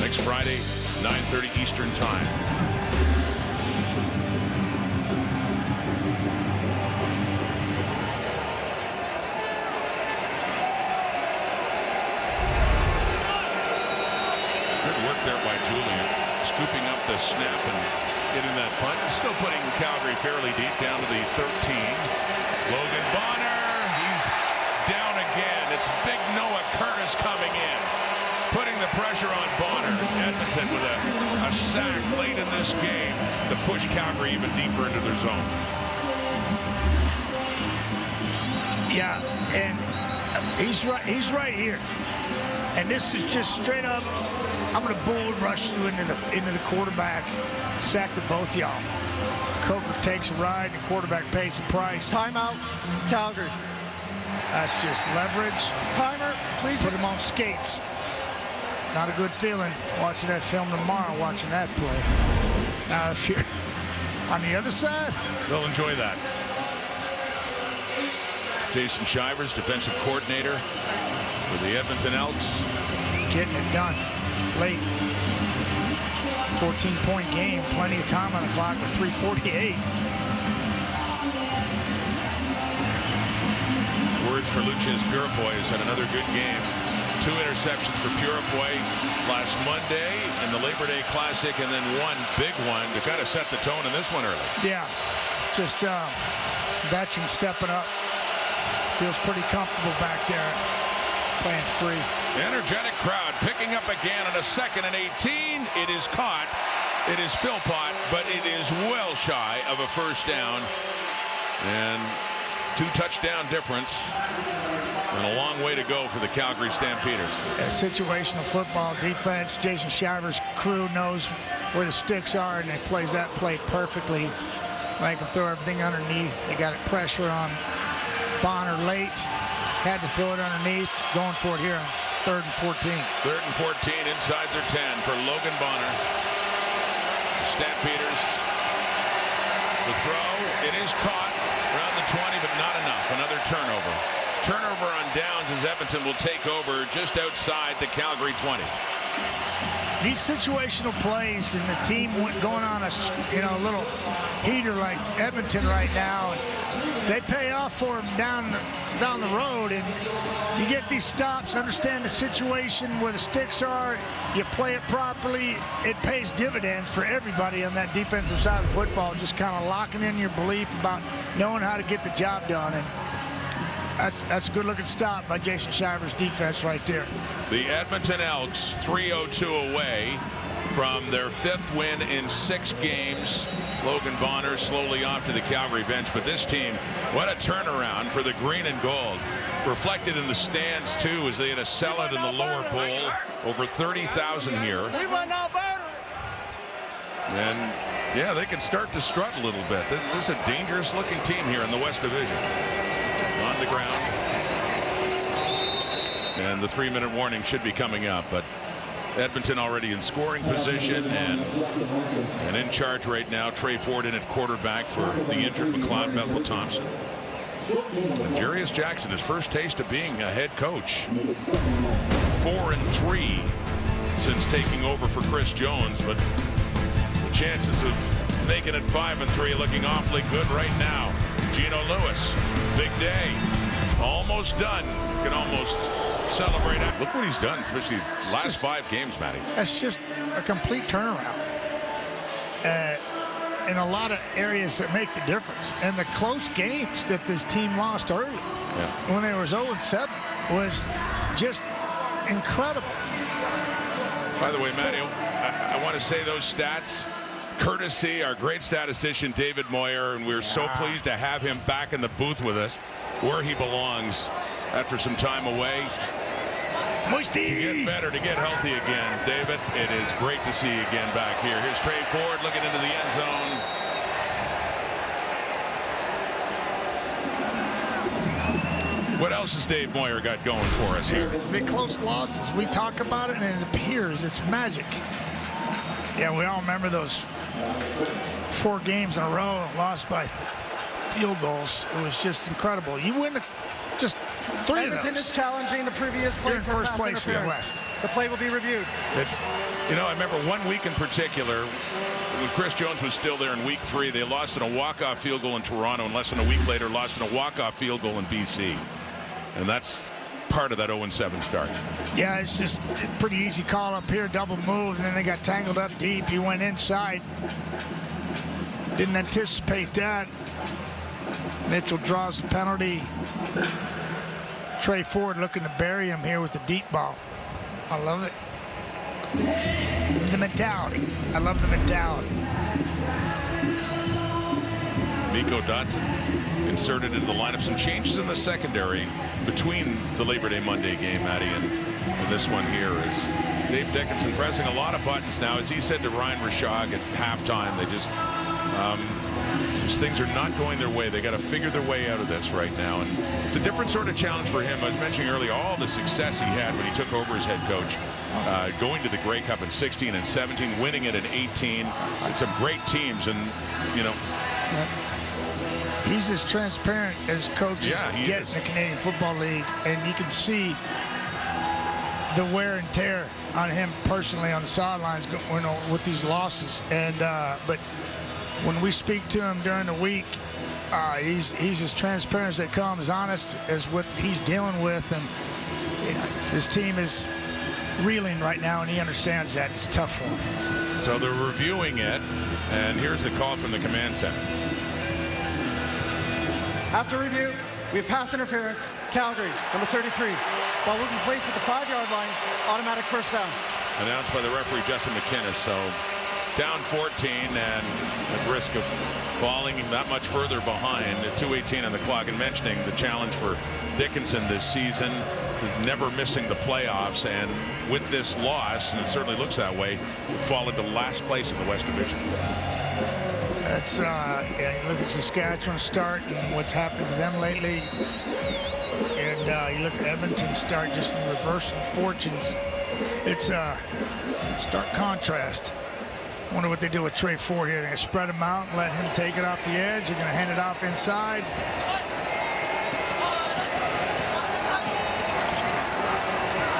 Speaker 1: next Friday, 9:30 Eastern Time. There by Julian, scooping up the snap and getting that punt. Still putting Calgary fairly deep down to the 13. Logan Bonner, he's down again. It's big Noah Curtis coming in, putting the pressure on Bonner. Edmonton with a sack late in this game to push Calgary even deeper into their zone.
Speaker 2: Yeah, and he's right here. And this is just straight up, I'm going to bull rush you into the quarterback. Sack to both y'all. Coker takes a ride, and the quarterback pays the price.
Speaker 4: Timeout, Calgary.
Speaker 2: That's just leverage.
Speaker 4: Timer, please.
Speaker 2: Put him on skates. Not a good feeling watching that film tomorrow, watching that play. Now, if you're on the other side,
Speaker 1: they'll enjoy that. Jason Shivers, defensive coordinator for the Edmonton Elks.
Speaker 2: Getting it done late. 14-point game. Plenty of time on the clock with 3:48.
Speaker 1: Words for Lucius Purifoy has had another good game. 2 interceptions for Purifoy last Monday in the Labor Day Classic, and then one big one to kind of set the tone in this one early.
Speaker 2: Yeah, just veteran stepping up. Feels pretty comfortable back there, playing free.
Speaker 1: Energetic crowd picking up again on a 2nd and 18. It is caught. It is Philpott, but it is well shy of a first down. And 2 touchdown difference. And a long way to go for the Calgary Stampeders.
Speaker 2: Situational football defense. Jason Shivers' crew knows where the sticks are, and they plays that play perfectly. They can throw everything underneath. They got pressure on Bonner late. Had to throw it underneath. Going for it here on 3rd and 14.
Speaker 1: 3rd and 14 inside their 10 for Logan Bonner. Stampeders. The throw. It is caught around the 20, but not enough. Another turnover. Turnover on downs as Edmonton will take over just outside the Calgary 20.
Speaker 2: These situational plays and the team going on a little heater like Edmonton right now. They pay off for them down the road, and you get these stops, understand the situation where the sticks are, you play it properly, it pays dividends for everybody on that defensive side of football, just kind of locking in your belief about knowing how to get the job done. And that's a good-looking stop by Jason Shivers' defense right there.
Speaker 1: The Edmonton Elks 3-0-2 away from their 5th win in 6 games. Logan Bonner slowly off to the Calgary bench, but this team, what a turnaround for the green and gold. Reflected in the stands too, as they had a sellout in the lower bowl. Over 30,000 here. And yeah, they can start to strut a little bit. This is a dangerous looking team here in the West Division. On the ground. And the 3-minute warning should be coming up, but Edmonton already in scoring position and in charge right now. Trey Ford in at quarterback for the injured McLeod Bethel Thompson. And Jarius Jackson, his first taste of being a head coach. 4-3 since taking over for Chris Jones, but the chances of making it 5-3, looking awfully good right now. Gino Lewis, big day, almost done. Can almost celebrate it. Look what he's done, especially last 5 games, Matty.
Speaker 2: That's just a complete turnaround. In a lot of areas that make the difference. And the close games that this team lost early, when they was 0-7, was just incredible.
Speaker 1: By the way, Matty, I want to say those stats, courtesy our great statistician David Moyer, and we're so pleased to have him back in the booth with us, where he belongs after some time away.
Speaker 2: Moisty.
Speaker 1: To get better, to get healthy again. David, it is great to see you again back here. Here's Trey Ford looking into the end zone. What else has Dave Moyer got going for us here?
Speaker 2: The close losses. We talk about it, and it appears it's magic. Yeah, we all remember those 4 games in a row lost by field goals. It was just incredible. You win just 3 of those.
Speaker 4: Edmonton is challenging the previous play
Speaker 2: in
Speaker 4: for
Speaker 2: first
Speaker 4: pass
Speaker 2: place in the
Speaker 4: interference.
Speaker 2: West.
Speaker 4: The play will be reviewed.
Speaker 1: It's, you know, I remember one week in particular when Chris Jones was still there in week 3. They lost in a walk-off field goal in Toronto, and less than a week later lost in a walk-off field goal in BC. And that's part of that 0-7 start.
Speaker 2: Yeah, it's just a pretty easy call up here, double move, and then they got tangled up deep. He went inside. Didn't anticipate that. Mitchell draws the penalty. Trey Ford looking to bury him here with the deep ball. I love it. The mentality. I love the mentality.
Speaker 1: Miko Dotson inserted into the lineup. Some changes in the secondary between the Labor Day Monday game, Matty, and this one here is Dave Dickinson pressing a lot of buttons now. As he said to Ryan Rashog at halftime, they just things are not going their way. They got to figure their way out of this right now, and it's a different sort of challenge for him. I was mentioning earlier all the success he had when he took over as head coach, going to the Grey Cup in 16 and 17, winning it in 18. And some great teams, and you know.
Speaker 2: He's as transparent as coaches get in the Canadian Football League, and you can see the wear and tear on him personally on the sidelines with these losses. And but when we speak to him during the week, he's as transparent as they come, as honest as what he's dealing with, and you know, his team is reeling right now, and he understands that. It's tough for him.
Speaker 1: So they're reviewing it, and here's the call from the command center.
Speaker 4: After review, we have pass interference, Calgary, number 33. Ball will be placed at the 5-yard line, automatic first down.
Speaker 1: Announced by the referee, Justin McInnes. So down 14 and at risk of falling that much further behind at 2:18 on the clock, and mentioning the challenge for Dickinson this season, never missing the playoffs, and with this loss, and it certainly looks that way, fall into last place in the West Division.
Speaker 2: That's yeah, you look at Saskatchewan start and what's happened to them lately, and you look at Edmonton start, just in reverse of fortunes. It's a stark contrast. Wonder what they do with Trey Ford here. They're going to spread him out and let him take it off the edge. They're going to hand it off inside.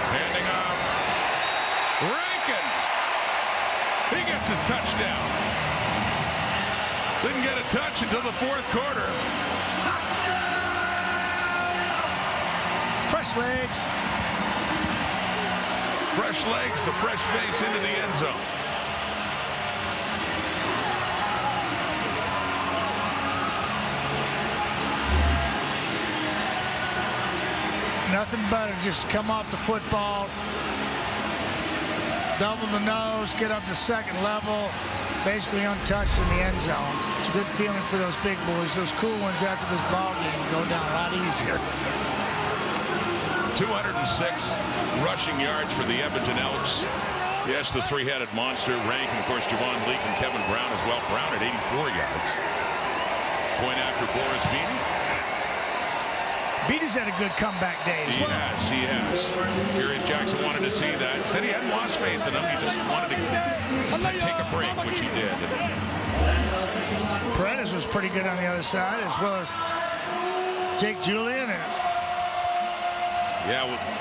Speaker 1: Handing off. Rankin. He gets his touchdown. Didn't get a touch until the fourth quarter.
Speaker 2: Fresh legs.
Speaker 1: Fresh legs, a fresh face into the end zone.
Speaker 2: Nothing better, just come off the football, double the nose, get up to second level, basically untouched in the end zone. It's a good feeling for those big boys. Those cool ones after this ball game go down a lot easier.
Speaker 1: 206 rushing yards for the Edmonton Elks. Yes, the three-headed monster, Rankin, of course, Javon Leake and Kevin Brown as well. Brown at 84 yards. Point after Boris Beatty.
Speaker 2: Beatty's had a good comeback day as well.
Speaker 1: He has. Curious Jackson wanted to see that. Said he hadn't lost faith in him. He just wanted to take a break, which he did.
Speaker 2: Paredes was pretty good on the other side, as well as Jake Julian and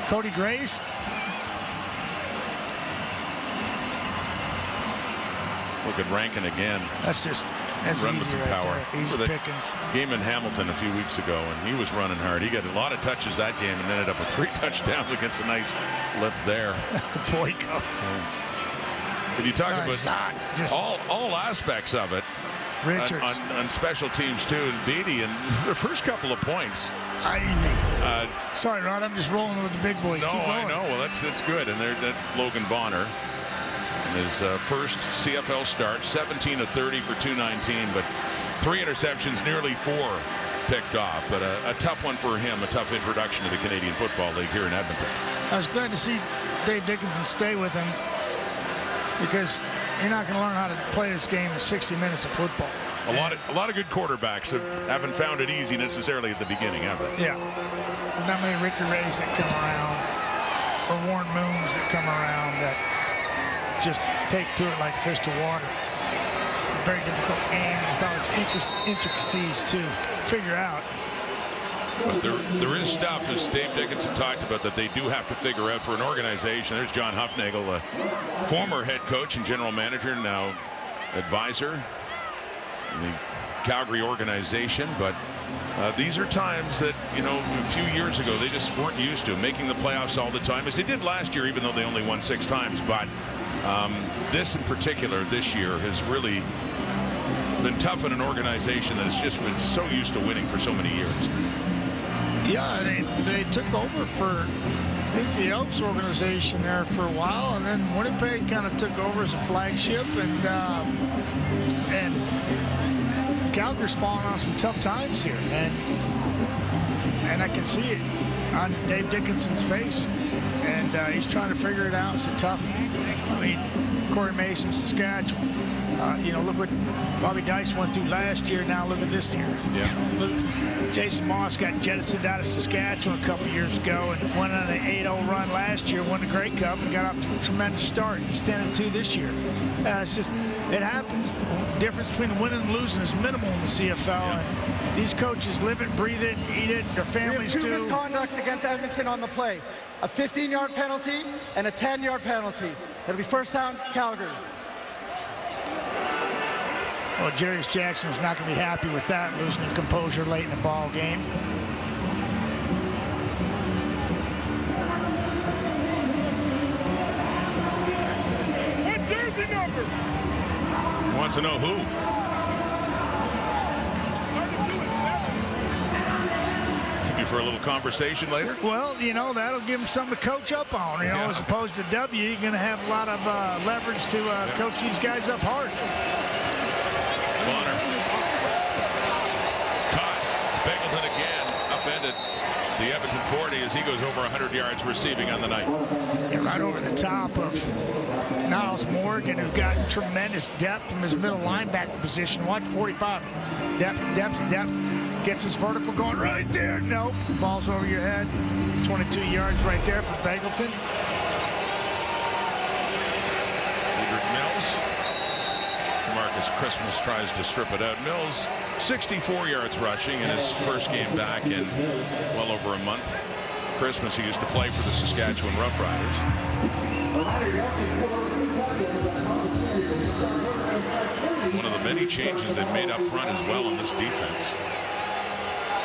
Speaker 2: Cody Grace.
Speaker 1: Look at Rankin again.
Speaker 2: That's just That's
Speaker 1: run with
Speaker 2: easy
Speaker 1: some
Speaker 2: right
Speaker 1: power.
Speaker 2: there. Easy
Speaker 1: For the
Speaker 2: pickings.
Speaker 1: game in Hamilton a few weeks ago, and he was running hard. He got a lot of touches that game and ended up with 3 touchdowns against a nice lift there.
Speaker 2: Boyko.
Speaker 1: But you talk
Speaker 2: Nice
Speaker 1: about
Speaker 2: just
Speaker 1: all aspects of it.
Speaker 2: Richards.
Speaker 1: On special teams too, and Beatty, and the first couple of points.
Speaker 2: Sorry, Rod, I'm just rolling with the big boys.
Speaker 1: No,
Speaker 2: Keep going.
Speaker 1: I know. Well, that's good, and that's Logan Bonner. And his first CFL start, 17 of 30 for 219, but 3 interceptions, nearly 4 picked off. But a tough one for him, a tough introduction to the Canadian Football League here in Edmonton.
Speaker 2: I was glad to see Dave Dickinson stay with him, because you're not going to learn how to play this game in 60 minutes of football.
Speaker 1: A lot of good quarterbacks haven't found it easy necessarily at the beginning, have they?
Speaker 2: Yeah. Not many Ricky Rays that come around, or Warren Moons that come around that just take to it like fish to water. It's a very difficult game with all its intricacies to figure out.
Speaker 1: But there is stuff, as Dave Dickinson talked about, that they do have to figure out for an organization. There's John Huffnagel, a former head coach and general manager, now advisor in the Calgary organization. But these are times that, a few years ago, they just weren't used to making the playoffs all the time, as they did last year, even though they only won 6 times. But this in particular, this year, has really been tough in an organization that has just been so used to winning for so many years.
Speaker 2: Yeah, they took over for, I think, the Elks organization there for a while, and then Winnipeg kind of took over as a flagship, and Calgary's fallen on some tough times here, and I can see it on Dave Dickinson's face, and he's trying to figure it out. It's a tough. I mean, Corey Mason, Saskatchewan. Look what Bobby Dice went through last year. Now look at this year.
Speaker 1: Yeah.
Speaker 2: Look, Jason Moss got jettisoned out of Saskatchewan a couple years ago and went on an 8-0 run last year, won the Grey Cup, and got off to a tremendous start. He's 10-2 this year. It's just, it happens. The difference between winning and losing is minimal in the CFL. Yeah. And these coaches live it, breathe it, eat it. Their families do.
Speaker 4: We have 2 misconducts against Edmonton on the play. A 15-yard penalty and a 10-yard penalty. It'll be first down, Calgary.
Speaker 2: Well, Jarius Jackson's not going to be happy with that, losing composure late in the ball game.
Speaker 1: What jersey number? Wants to know who. Maybe for a little conversation later.
Speaker 2: Well, that'll give him something to coach up on. As opposed to W, you're going to have a lot of leverage to coach these guys up hard.
Speaker 1: Bonner. Caught. Bengleton again. Upended the Edmonton 40 as he goes over 100 yards receiving on the night.
Speaker 2: Yeah, right over the top of Niles Morgan, who got tremendous depth from his middle linebacker position. Watch 45. Depth. Gets his vertical going right there. Nope. Ball's over your head. 22 yards right there for Bengleton.
Speaker 1: Marcus Christmas tries to strip it out. Mills, 64 yards rushing in his first game back in well over a month. Christmas, he used to play for the Saskatchewan Roughriders. One of the many changes they've made up front as well in this defense.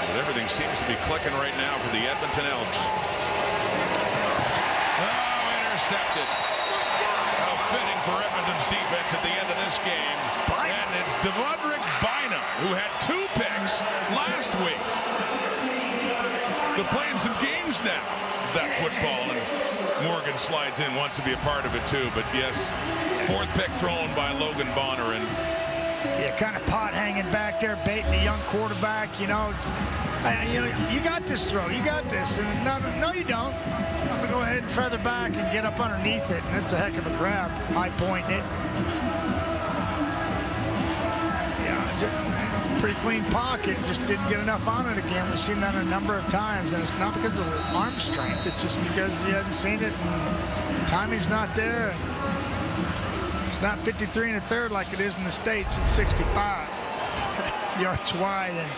Speaker 1: But everything seems to be clicking right now for the Edmonton Elks. Oh, intercepted. Fitting for Edmonton's defense at the end of this game. And it's Devondrick Bynum, who had 2 picks last week. They're playing some games now, that football, and Morgan slides in, wants to be a part of it too. But yes, 4th pick thrown by Logan Bonner. And
Speaker 2: yeah, kind of pot hanging back there, baiting a young quarterback. You got this throw, you got this, and no, you don't. I'm going to go ahead and feather back and get up underneath it, and it's a heck of a grab, high pointing it. Yeah, just pretty clean pocket, just didn't get enough on it again. We've seen that a number of times, and it's not because of arm strength, it's just because he hadn't seen it, and timing's not there. It's not 53 1/3 like it is in the States. It's 65 yards wide, and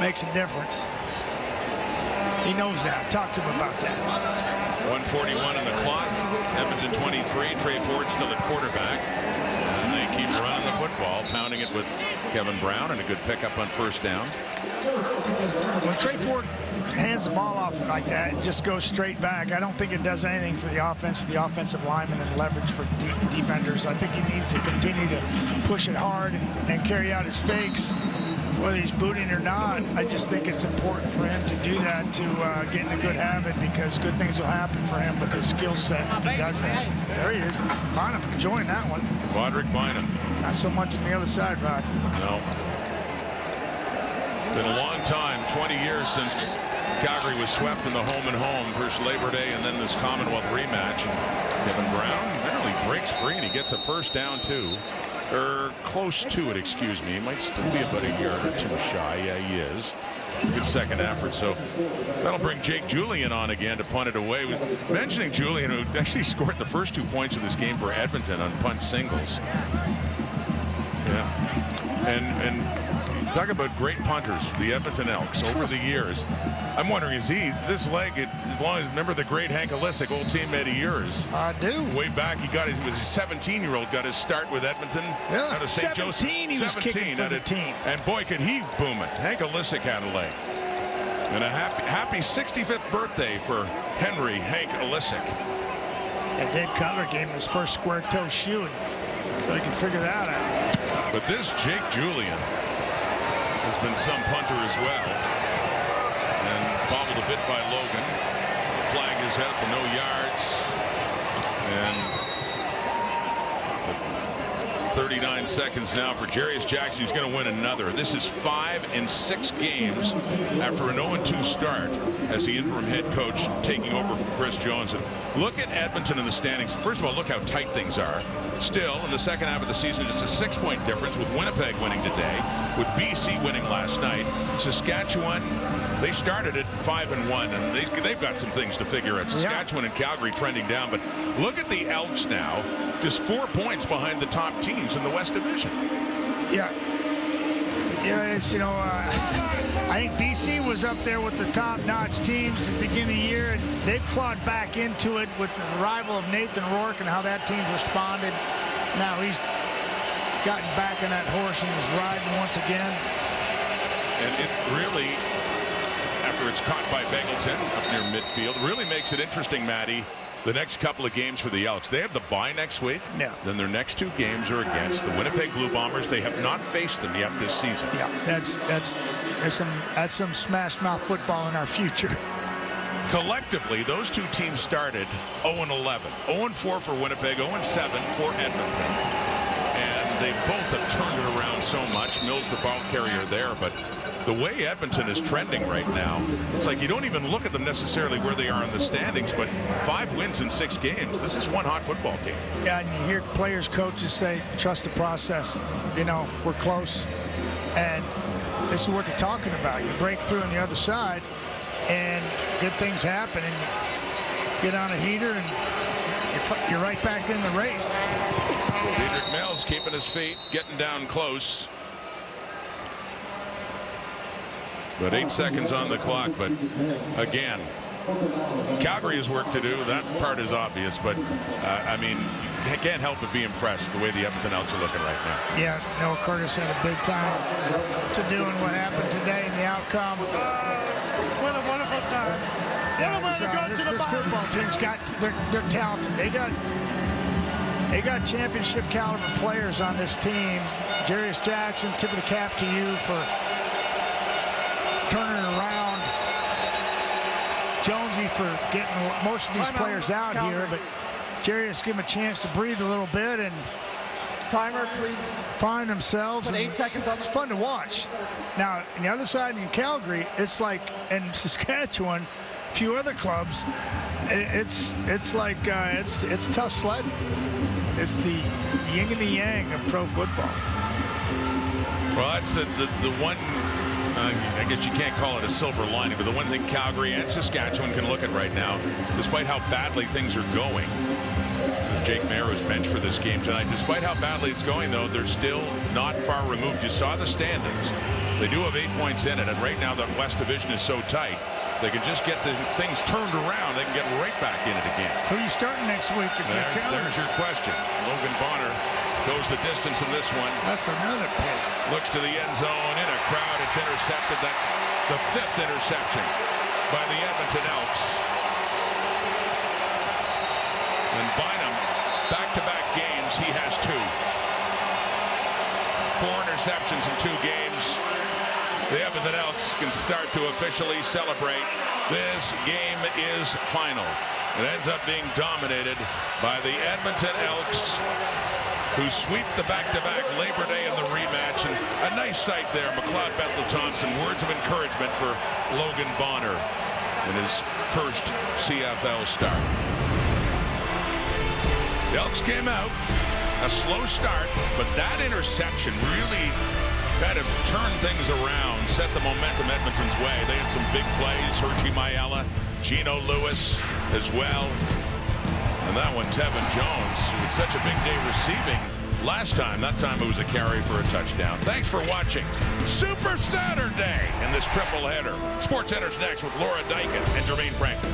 Speaker 2: makes a difference. He knows that. Talk to him about that.
Speaker 1: 1:41 in the clock. Edmonton 23. Trey Ford still at quarterback. And they keep running the football, pounding it with Kevin Brown, and a good pickup on first down.
Speaker 2: When Trey Ford hands the ball off like that and just goes straight back, I don't think it does anything for the offense, the offensive linemen, and leverage for defenders. I think he needs to continue to push it hard and carry out his fakes, whether he's booting or not. I just think it's important for him to do that to get in a good habit, because good things will happen for him with his skill set if he does that. There he is. Bynum enjoying that one.
Speaker 1: Roderick Bynum.
Speaker 2: Not so much on the other side, Rod.
Speaker 1: No. Been a long time, 20 years since Calgary was swept in the home-and-home, first Labor Day and then this Commonwealth rematch. Kevin Brown barely breaks free, and he gets a first down, too. Or close to it, excuse me. He might still be about a yard or two shy. Yeah, he is. Good second effort. So that'll bring Jake Julian on again to punt it away. Mentioning Julian, who actually scored the first 2 points of this game for Edmonton on punt singles. Yeah. And talk about great punters, the Edmonton Elks over the years. I'm wondering, is this leg, as long as, remember the great Hank Olisic, old teammate of yours?
Speaker 2: I do.
Speaker 1: Way back, he was a 17-year-old, got his start with Edmonton.
Speaker 2: Yeah,
Speaker 1: out of St.
Speaker 2: 17
Speaker 1: Joseph.
Speaker 2: he was kicking for the team.
Speaker 1: And boy, could he boom it. Hank Olisic had a leg. And a happy 65th birthday for Henry Hank Olisic.
Speaker 2: And Dave Cutler gave him his first square toe shoe, so he can figure that out.
Speaker 1: But this Jake Julian has been some punter as well, and bobbled a bit by Logan. The flag is out to no yards, and 39 seconds now for Jarius Jackson. He's going to win another. This is 5 in 6 games after an 0-2 start as the interim head coach taking over from Chris Jones. And look at Edmonton in the standings. First of all, look how tight things are. Still, in the second half of the season, it's a 6-point difference, with Winnipeg winning today, with BC winning last night. Saskatchewan, they started at 5-1, and they've got some things to figure out. Saskatchewan and Calgary trending down, but look at the Elks now, just 4 points behind the top teams in the West Division.
Speaker 2: Yeah. Yeah, it's, I think BC was up there with the top-notch teams at the beginning of the year, and they've clawed back into it with the arrival of Nathan Rourke and how that team's responded. Now he's gotten back on that horse and is riding once again.
Speaker 1: And it really, after it's caught by Beggleton up near midfield, really makes it interesting, Matty. The next couple of games for the Elks. They have the bye next week.
Speaker 2: Yeah.
Speaker 1: Then their next 2 games are against the Winnipeg Blue Bombers. They have not faced them yet this season.
Speaker 2: Yeah, that's some smash mouth football in our future.
Speaker 1: Collectively, those 2 teams started 0-11. 0-4 for Winnipeg, 0-7 for Edmonton. And they both have turned it around so much. Mills, the ball carrier there, but the way Edmonton is trending right now, it's like you don't even look at them necessarily where they are in the standings, but 5 wins in 6 games. This is one hot football team.
Speaker 2: Yeah, and you hear players, coaches say, trust the process. We're close. And this is what they're talking about. You break through on the other side, and good things happen, and you get on a heater, and you're right back in the race.
Speaker 1: Cedric Mills keeping his feet, getting down close. But 8 seconds on the clock. But again, Calgary has work to do. That part is obvious. But I mean, you can't help but be impressed with the way the Edmonton Elks are looking right now.
Speaker 2: Yeah, Noah Curtis had a big time to do in what happened today and the outcome.
Speaker 7: What a wonderful time.
Speaker 2: Yeah, this football team's they're talented. They got championship caliber players on this team. Jarius Jackson, tip of the cap to you for turning it around. Jonesy for getting most of these players out here, but Jarius give him a chance to breathe a little bit and
Speaker 4: Timer, please.
Speaker 2: Find themselves.
Speaker 4: Put 8 seconds on.
Speaker 2: It's fun to watch. Now, on the other side in Calgary, it's like in Saskatchewan, a few other clubs, it's tough sledding. It's the yin and the yang of pro football.
Speaker 1: Well, that's the one, I guess you can't call it a silver lining, but the one thing Calgary and Saskatchewan can look at right now, despite how badly things are going, Jake Mayer was benched for this game tonight. Despite how badly it's going, though, they're still not far removed. You saw the standings. They do have 8 points in it, and right now the West Division is so tight, they can just get the things turned around. They can get right back in it again.
Speaker 2: Who are you starting next week?
Speaker 1: There's your question. Logan Bonner Goes the distance in this one.
Speaker 2: That's another pick.
Speaker 1: Looks to the end zone in a crowd. It's intercepted. That's the 5th interception by the Edmonton Elks. And Bynum, back-to-back games, he has 2. 4 interceptions in 2 games. The Edmonton Elks can start to officially celebrate. This game is final. It ends up being dominated by the Edmonton Elks, who sweep the back-to-back Labor Day and the rematch. And a nice sight there. McLeod Bethel-Thompson, words of encouragement for Logan Bonner in his first CFL start. The Elks came out, a slow start, but that interception really kind of turned things around, set the momentum Edmonton's way. They had some big plays, Hershey Mayala, Gino Lewis as well. And that one, Tevin Jones, with such a big day receiving last time. That time it was a carry for a touchdown. Thanks for watching Super Saturday in this triple header. SportsCenter's next with Laura Dyken and Jermaine Franklin.